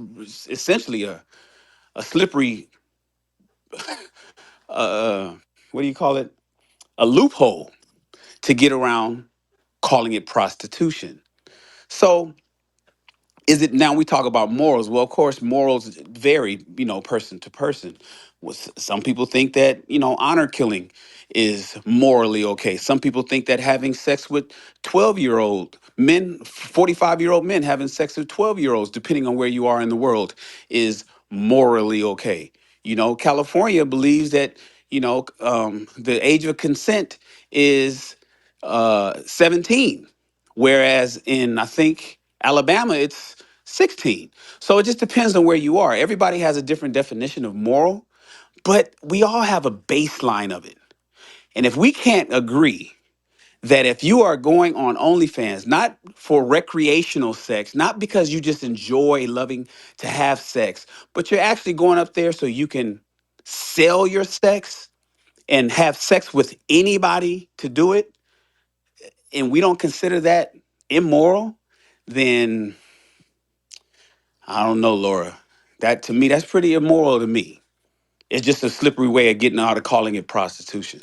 essentially a slippery, uh, what do you call it? A loophole to get around calling it prostitution. So is it, now we talk about morals? Well, of course morals vary, person to person. Some people think that, honor killing is morally okay. Some people think that having sex with 12-year-old men, 45-year-old men having sex with 12-year-olds, depending on where you are in the world, is morally okay. California believes that, the age of consent is 17, whereas in, I think, Alabama, it's 16. So it just depends on where you are. Everybody has a different definition of moral, but we all have a baseline of it. And if we can't agree that if you are going on OnlyFans, not for recreational sex, not because you just enjoy loving to have sex, but you're actually going up there so you can sell your sex and have sex with anybody to do it, and we don't consider that immoral, then I don't know, Laura. That, to me, that's pretty immoral to me. It's just a slippery way of getting out of calling it prostitution.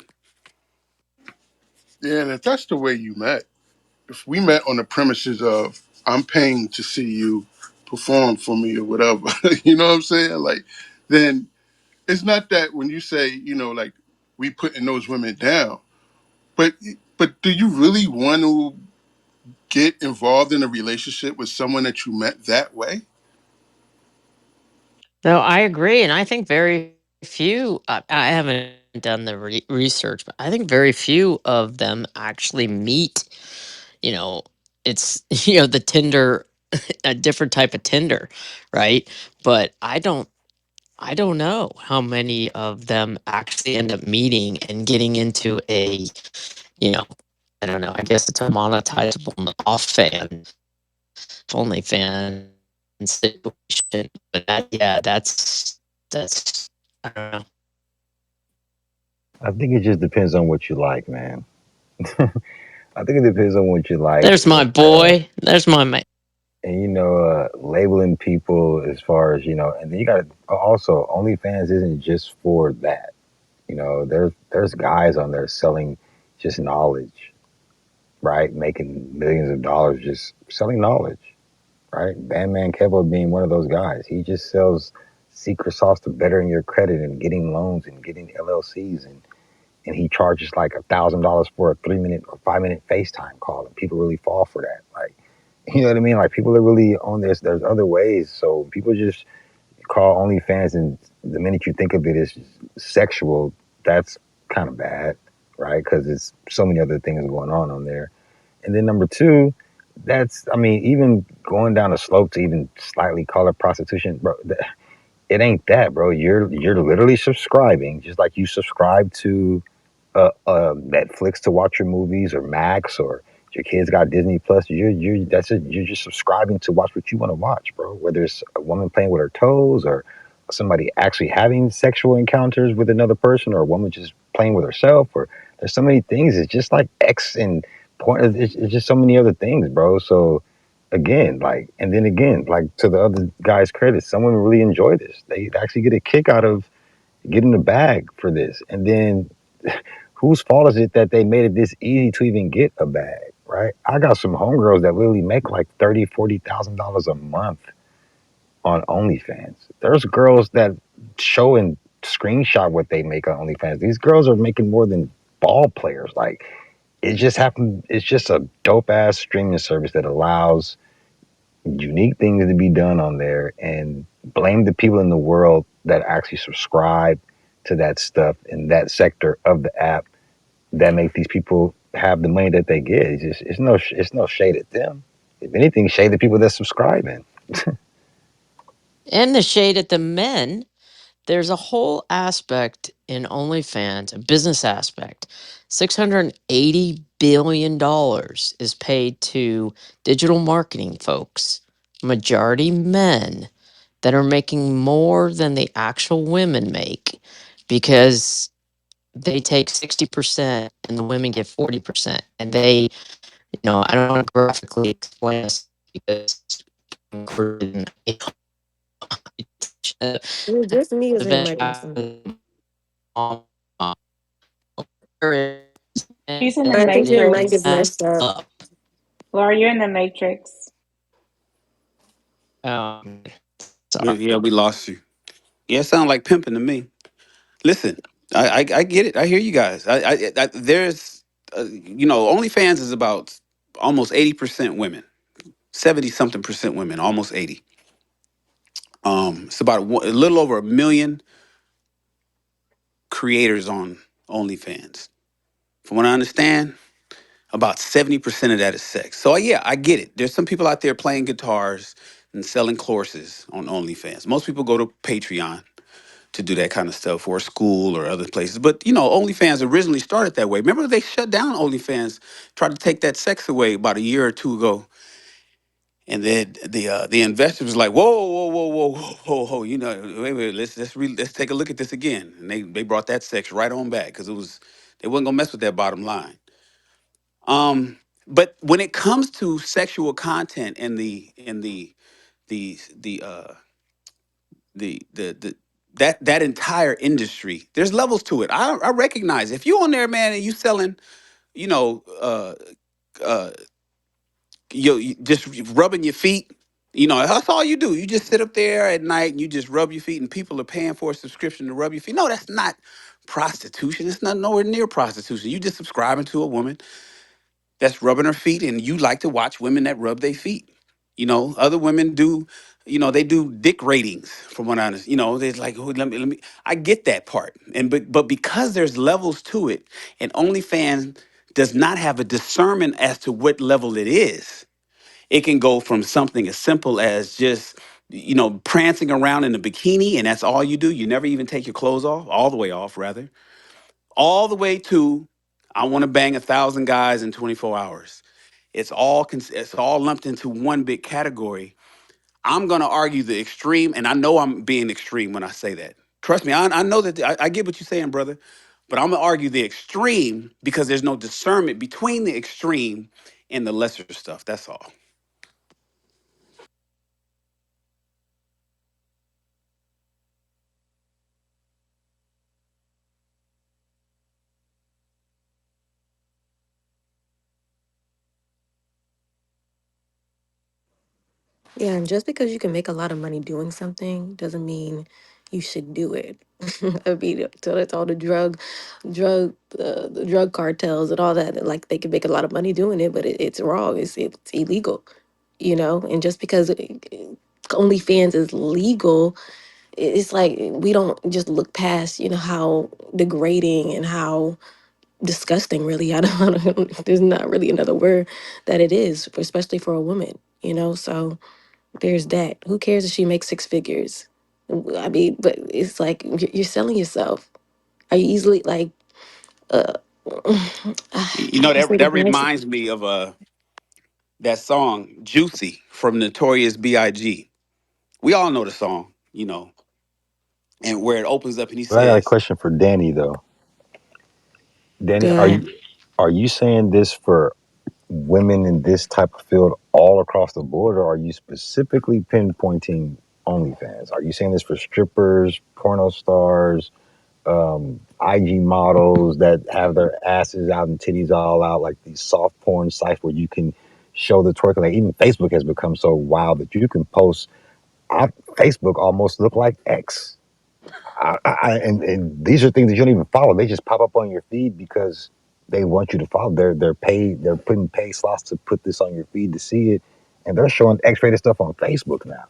yeah, and if that's the way you met, if we met on the premises of I'm paying to see you perform for me or whatever, you know what I'm saying? Like, then it's not that when you say, like we putting those women down, but do you really want to get involved in a relationship with someone that you met that way? No, I agree, and I think very few. I haven't done the research, but I think very few of them actually meet. You know, it's the Tinder, a different type of Tinder, right? But I don't know how many of them actually end up meeting and getting into a, you know, I don't know. I guess it's a monetizable off fan, only fan situation. But yeah, that's I don't know. I think it just depends on what you like, man. I think it depends on what you like, There's my boy. There's my mate. and labeling people as far as and then you got to also OnlyFans isn't just for that. You know, there's guys on there selling just knowledge, right? Making millions of dollars just selling knowledge, right? Bandman Kevo being one of those guys. He just sells secret sauce to bettering your credit and getting loans and getting LLCs, and he charges like $1,000 for a 3 minute or 5 minute FaceTime call, and people really fall for that. Like, you know what I mean? Like, people are really on this. There's other ways. So people just call OnlyFans, and the minute you think of it as sexual, that's kind of bad, right? Because it's so many other things going on there. And then number two, that's, I mean, even going down a slope to even slightly call it prostitution, bro. It ain't that, bro. You're literally subscribing, just like you subscribe to Netflix to watch your movies, or Max, or your kids got Disney Plus. You're just subscribing to watch what you want to watch, bro. Whether it's a woman playing with her toes, or somebody actually having sexual encounters with another person, or a woman just playing with herself, or there's so many things. It's just like X and point. It's just so many other things, bro. So again, like, and then again, like, to the other guy's credit, some women really enjoy this. They actually get a kick out of getting the bag for this, and then whose fault is it that they made it this easy to even get a bag, right? I got some homegirls that literally make like $30,000-$40,000 a month on OnlyFans. There's girls that show and screenshot what they make on OnlyFans. These girls are making more than ball players. Like, it just happened. It's just a dope ass streaming service that allows unique things to be done on there, and blame the people in the world that actually subscribe to that stuff in that sector of the app that make these people have the money that they get. It's no shade at them. If anything, shade the people that subscribing. And the shade at the men. There's a whole aspect in OnlyFans, a business aspect. $680 billion is paid to digital marketing folks, majority men, that are making more than the actual women make, because they take 60% and the women get 40%. And I don't want to graphically explain this because Is it just me? Is in the Matrix? eventually She's in the I think your mic is Matrix. messed up. up. Laura, you're in the Matrix. Um, Yeah, sorry. yeah, we lost you. Yeah, it sound like pimping to me. Listen, I get it. I hear you guys. There's, OnlyFans is about almost 80% women, 70 something percent women, almost 80. It's about a little over a million creators on OnlyFans. From what I understand, about 70% of that is sex. So yeah, I get it. There's some people out there playing guitars and selling courses on OnlyFans. Most people go to Patreon to do that kind of stuff, or school or other places. But OnlyFans originally started that way. Remember, they shut down OnlyFans, tried to take that sex away about a year or two ago, and then the investors was like, whoa, whoa, whoa, whoa, whoa, whoa, whoa, wait, let's take a look at this again. And they brought that sex right on back, because they wasn't gonna mess with that bottom line. But when it comes to sexual content and the the that entire industry, there's levels to it. I recognize if you on there, man, and you selling, you know, uh, uh, you just rubbing your feet. That's all you do. You just sit up there at night and you just rub your feet, and people are paying for a subscription to rub your feet. No, that's not prostitution. It's not nowhere near prostitution. You just subscribing to a woman that's rubbing her feet, and you like to watch women that rub their feet. Other women do, they do dick ratings from what I understand. There's like, "Oh, let me, I get that part. But because there's levels to it, and OnlyFans does not have a discernment as to what level it is. It can go from something as simple as just, prancing around in a bikini, and that's all you do. You never even take your clothes off, all the way off, rather, all the way to, I want to bang 1,000 guys in 24 hours. It's all lumped into one big category. I'm going to argue the extreme, and I know I'm being extreme when I say that. Trust me, I know that I get what you're saying, brother, but I'm going to argue the extreme because there's no discernment between the extreme and the lesser stuff. That's all. Yeah, and just because you can make a lot of money doing something doesn't mean you should do it. I mean, so that's all the drug cartels and all that. Like they can make a lot of money doing it, but it's wrong. It's illegal, you know. And just because OnlyFans is legal, it's like we don't just look past, you know, how degrading and how disgusting. Really, there's not really another word that it is, especially for a woman, you know. So there's that. Who cares if she makes six figures? I mean, but it's like you're selling yourself. Are you easily like uh You know I that say this that nice. reminds me of that song "Juicy" from Notorious B.I.G. We all know the song, you know, and where it opens up and he But I got a says, question for Danny though. Danny, Good. are you saying this for women in this type of field all across the board, or are you specifically pinpointing OnlyFans? Are you saying this for strippers, porno stars, IG models that have their asses out and titties all out, like these soft porn sites where you can show the twerking? Like even Facebook has become so wild that you can post. Facebook almost look like X. And these are things that you don't even follow. They just pop up on your feed because they want you to follow. They're paid. They're putting pay slots to put this on your feed to see it, and they're showing X-rated stuff on Facebook now.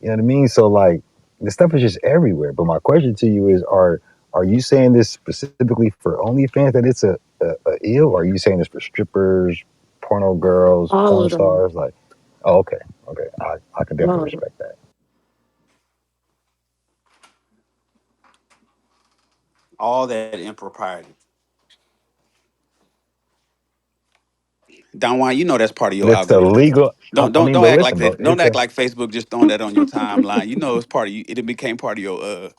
You know what I mean? So like, the stuff is just everywhere. But my question to you is, are you saying this specifically for OnlyFans that it's a ill, or are you saying this for strippers, porno girls, All porn of them. stars? Like, oh, okay, okay, I can definitely All of them. respect that. all that impropriety. Don Juan, you know that's part of But your it's algorithm. illegal. Don't I don't mean, don't but act like listen, bro, that. Don't it's act a like Facebook just throwing that on your timeline. You know it's part of you. It became part of your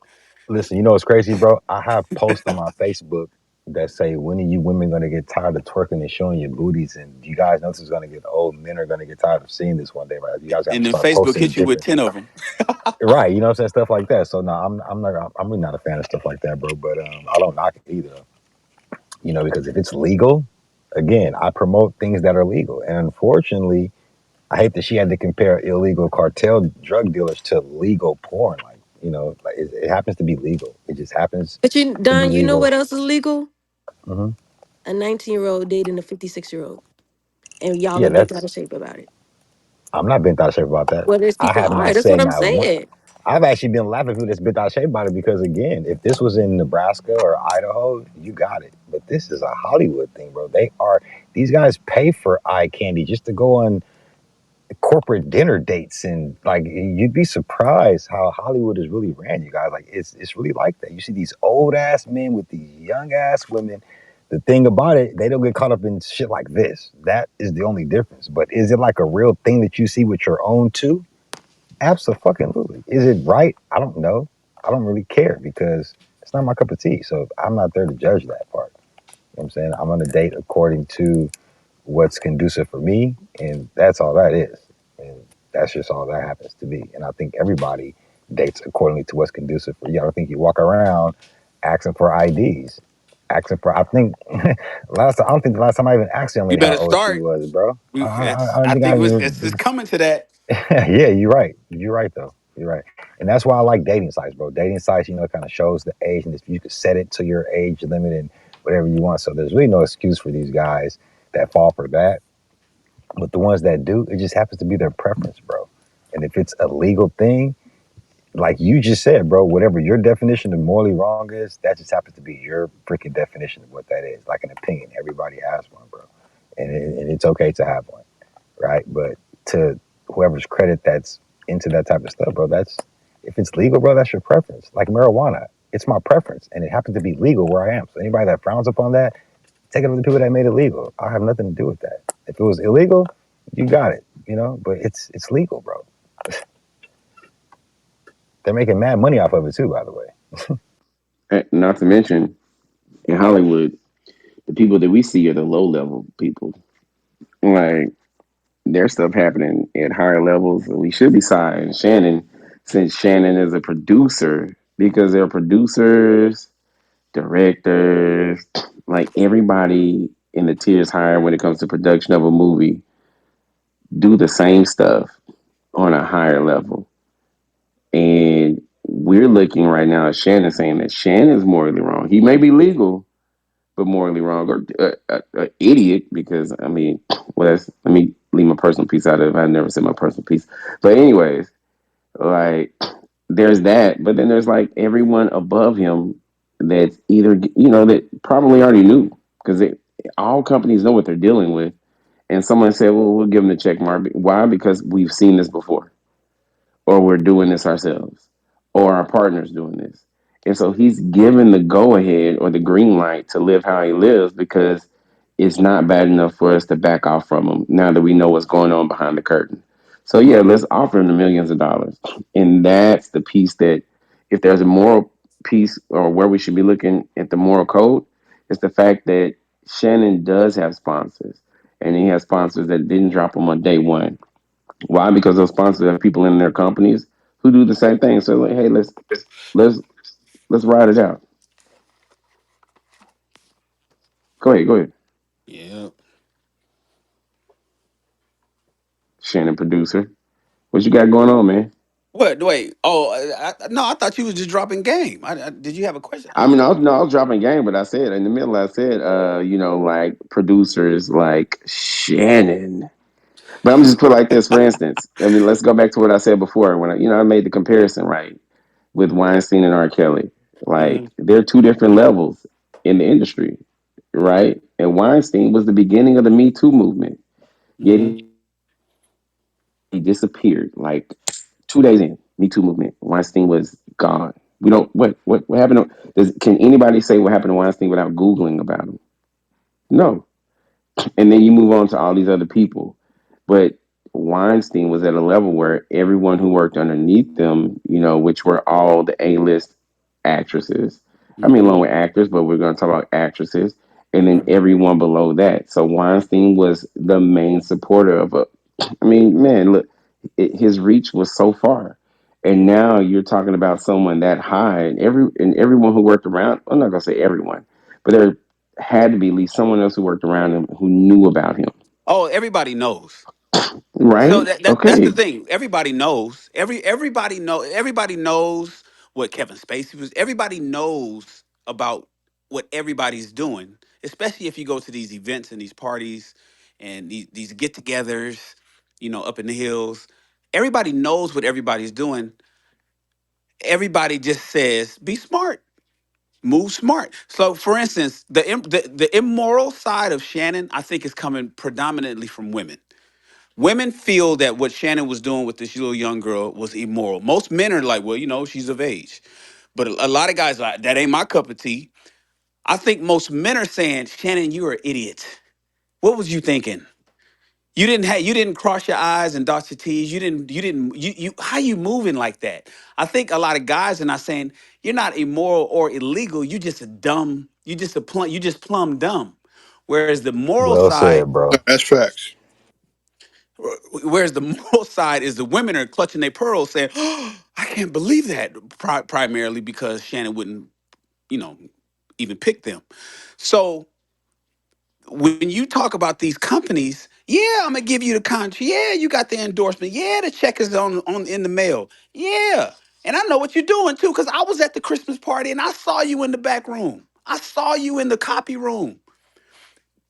listen. You know what's crazy, bro? I have posts on my Facebook that say, "When are you women gonna get tired of twerking and showing your booties?" And you guys know this is gonna get old. Men are gonna get tired of seeing this one day, right? You guys got to and then start Facebook posting hit you with different. 10 of them. Right, you know what I'm saying? Stuff like that. So no, I'm not I'm really not a fan of stuff like that, bro. But I don't knock it either. You know, because if it's legal, again, I promote things that are legal. And unfortunately, I hate that she had to compare illegal cartel drug dealers to legal porn. Like, you know, like it happens to be legal. It just happens But you to be Don, you know legal. what else is legal? Hmm. A 19-year-old dating a 56-year-old. And y'all Yeah, are bent out that's. of shape about it. I'm not bent out of shape about that. Well, there's I people have are. not That's what said I'm that one. saying. I've actually been laughing at people that's bent out of shape about it because, again, if this was in Nebraska or Idaho, you got it. But this is a Hollywood thing, bro. These guys pay for eye candy just to go on corporate dinner dates, and like you'd be surprised how Hollywood is really ran. You guys, like it's really like that. You see these old ass men with these young ass women. The thing about it, they don't get caught up in shit like this. That is the only difference. But is it like a real thing that you see with your own too? Absolutely. Is it right? I don't know. I don't really care because it's not my cup of tea. So I'm not there to judge that part. You know what I'm saying? I'm on a date according to what's conducive for me, and that's all that is. And that's just all that happens to be. And I think everybody dates accordingly to what's conducive for you. I don't think you walk around asking for IDs. Asking for, I think, I don't think the last time I even asked a young You lady how better old she start. was, bro. I don't I think I think it's even. coming to that. Yeah, you're right. You're right, though. You're right. And that's why I like dating sites, bro. Dating sites, you know, it kind of shows the age, and if you could set it to your age limit and whatever you want. So there's really no excuse for these guys that fall for that. But the ones that do, it just happens to be their preference, bro. And if it's a legal thing, like you just said, bro, whatever your definition of morally wrong is, that just happens to be your freaking definition of what that is. Like an opinion. Everybody has one, bro. And it's okay to have one, right? But to whoever's credit that's into that type of stuff, bro, that's if it's legal, bro, that's your preference. Like marijuana, it's my preference, and it happens to be legal where I am. So anybody that frowns upon that, take it to the people that made it legal. I have nothing to do with that. If it was illegal, you got it, you know. But it's legal, bro. They're making mad money off of it too, by the way. Not to mention in Hollywood, the people that we see are the low level people. Like there's stuff happening at higher levels. We should be signing Shannon, since Shannon is a producer, because they're producers, directors, like everybody in the tiers higher when it comes to production of a movie do the same stuff. on a higher level. And we're looking right now at Shannon saying that Shannon's morally wrong. He may be legal, but morally wrong or idiot because I mean, well, let me leave my personal piece out of it. I never said my personal piece, but anyways, like there's that, but then there's like everyone above him that's either that probably already knew because all companies know what they're dealing with, and someone said, "Well, we'll give them the check mark." Why? Because we've seen this before or we're doing this ourselves, or our partner's doing this. And so he's given the go ahead or the green light to live how he lives because it's not bad enough for us to back off from him now that we know what's going on behind the curtain. So yeah, let's offer him the millions of dollars. And that's the piece that if there's a moral piece or where we should be looking at the moral code, it's the fact that Shannon does have sponsors and he has sponsors that didn't drop him on day one. Why? Because those sponsors have people in their companies who do the same thing. So like, hey, let's let's ride it out. Go ahead, go ahead. Yeah. Shannon producer. What you got going on, man? What? Wait. Oh, no. I thought you was just dropping game. Did you have a question? I mean, I was dropping game, but I said in the middle, I said, like producers like Shannon. But I'm just put like this, for instance. I mean, let's go back to what I said before when I made the comparison, right, with Weinstein and R. Kelly. Hmm. Like, they're two different levels in the industry, right? And Weinstein was the beginning of the Me Too movement. Yet Hmm. he disappeared like 2 days in. Me Too movement. Weinstein was gone. We don't what happened can anybody say what happened to Weinstein without Googling about him? No. And then you move on to all these other people. But Weinstein was at a level where everyone who worked underneath them, which were all the A-list actresses. I mean, Hmm. along with actors, but we're going to talk about actresses, and then Right. everyone below that. So Weinstein was the main supporter of a. I mean, man, look, his reach was so far, and now you're talking about someone that high, and everyone who worked around. I'm not going to say everyone, but there had to be at least someone else who worked around him who knew about him, Oh, everybody knows. So right? that's the Okay. thing. Everybody knows. Everybody knows what Kevin Spacey was. Everybody knows about what everybody's doing, especially if you go to these events and these parties and these get-togethers, up in the hills. Everybody knows what everybody's doing. Everybody just says, "Be smart, move smart." So, for instance, the immoral side of Shannon, I think, is coming predominantly from women. Women feel that what Shannon was doing with this little young girl was immoral. Most men are like, well, she's of age. But a lot of guys are like, that ain't my cup of tea. I think most men are saying, Shannon, you're an idiot. What was you thinking? You didn't cross your I's and dot your T's. You how you moving like that? I think a lot of guys are not saying you're not immoral or illegal. You just a dumb, you just plumb dumb. Whereas the moral Well side said, bro. That's facts. Whereas the moral side is the women are clutching their pearls, saying, "Oh, I can't believe that." Primarily because Shannon wouldn't, you know, even pick them. So when you talk about these companies, yeah, I'm gonna give you the contract. Yeah, you got the endorsement. Yeah, the check is on in the mail. Yeah, and I know what you're doing too, because I was at the Christmas party and I saw you in the back room. I saw you in the copy room.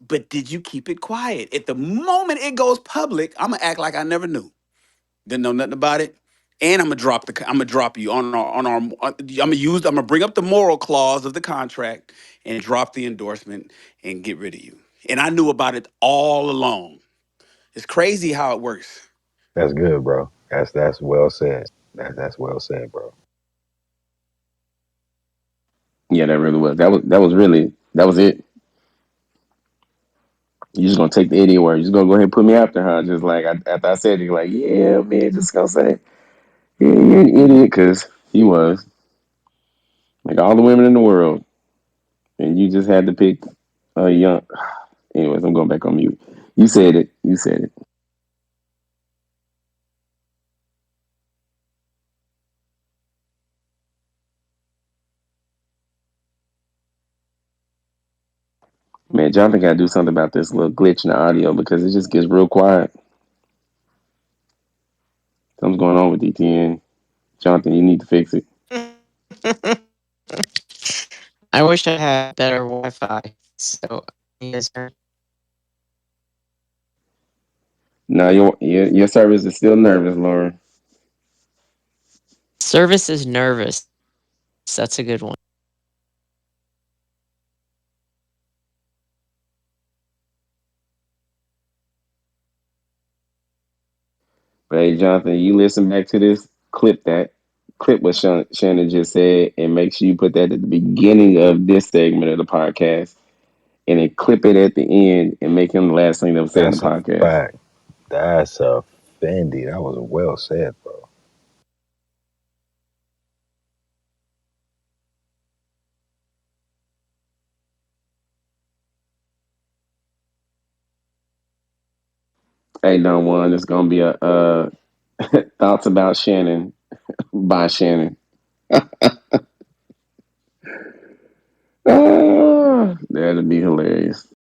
But did you keep it quiet? At the moment it goes public, I'm gonna act like I never knew. Didn't know nothing about it. And I'm gonna drop you I'm gonna bring up the moral clause of the contract and drop the endorsement and get rid of you. And I knew about it all along. It's crazy how it works. That's good, bro. That's well said. That's well said, bro. Yeah, that really was. That was it. You just gonna take the idiot word. You just gonna go ahead and put me after her. Just like after I said it, you're like, yeah, man, just gonna say, yeah, you're an idiot, because he was like all the women in the world, and you just had to pick a young. Anyways, I'm going back on mute. You said it. You said it. Man, Jonathan got to do something about this little glitch in the audio because it just gets real quiet. Something's going on with DTN. Jonathan, you need to fix it. I wish I had better Wi-Fi. So you guys heard. No, your service is still nervous, Laura. Service is nervous. That's a good one. But hey, Jonathan, you listen back to this clip what Shannon just said, and make sure you put that at the beginning of this segment of the podcast, and then clip it at the end, and make him the last thing that was said in the That's a podcast. fact. That's a Fendi. That was well said, bro. Hey, Don Juan, it's gonna be a thoughts about Shannon by Shannon. That'd be hilarious.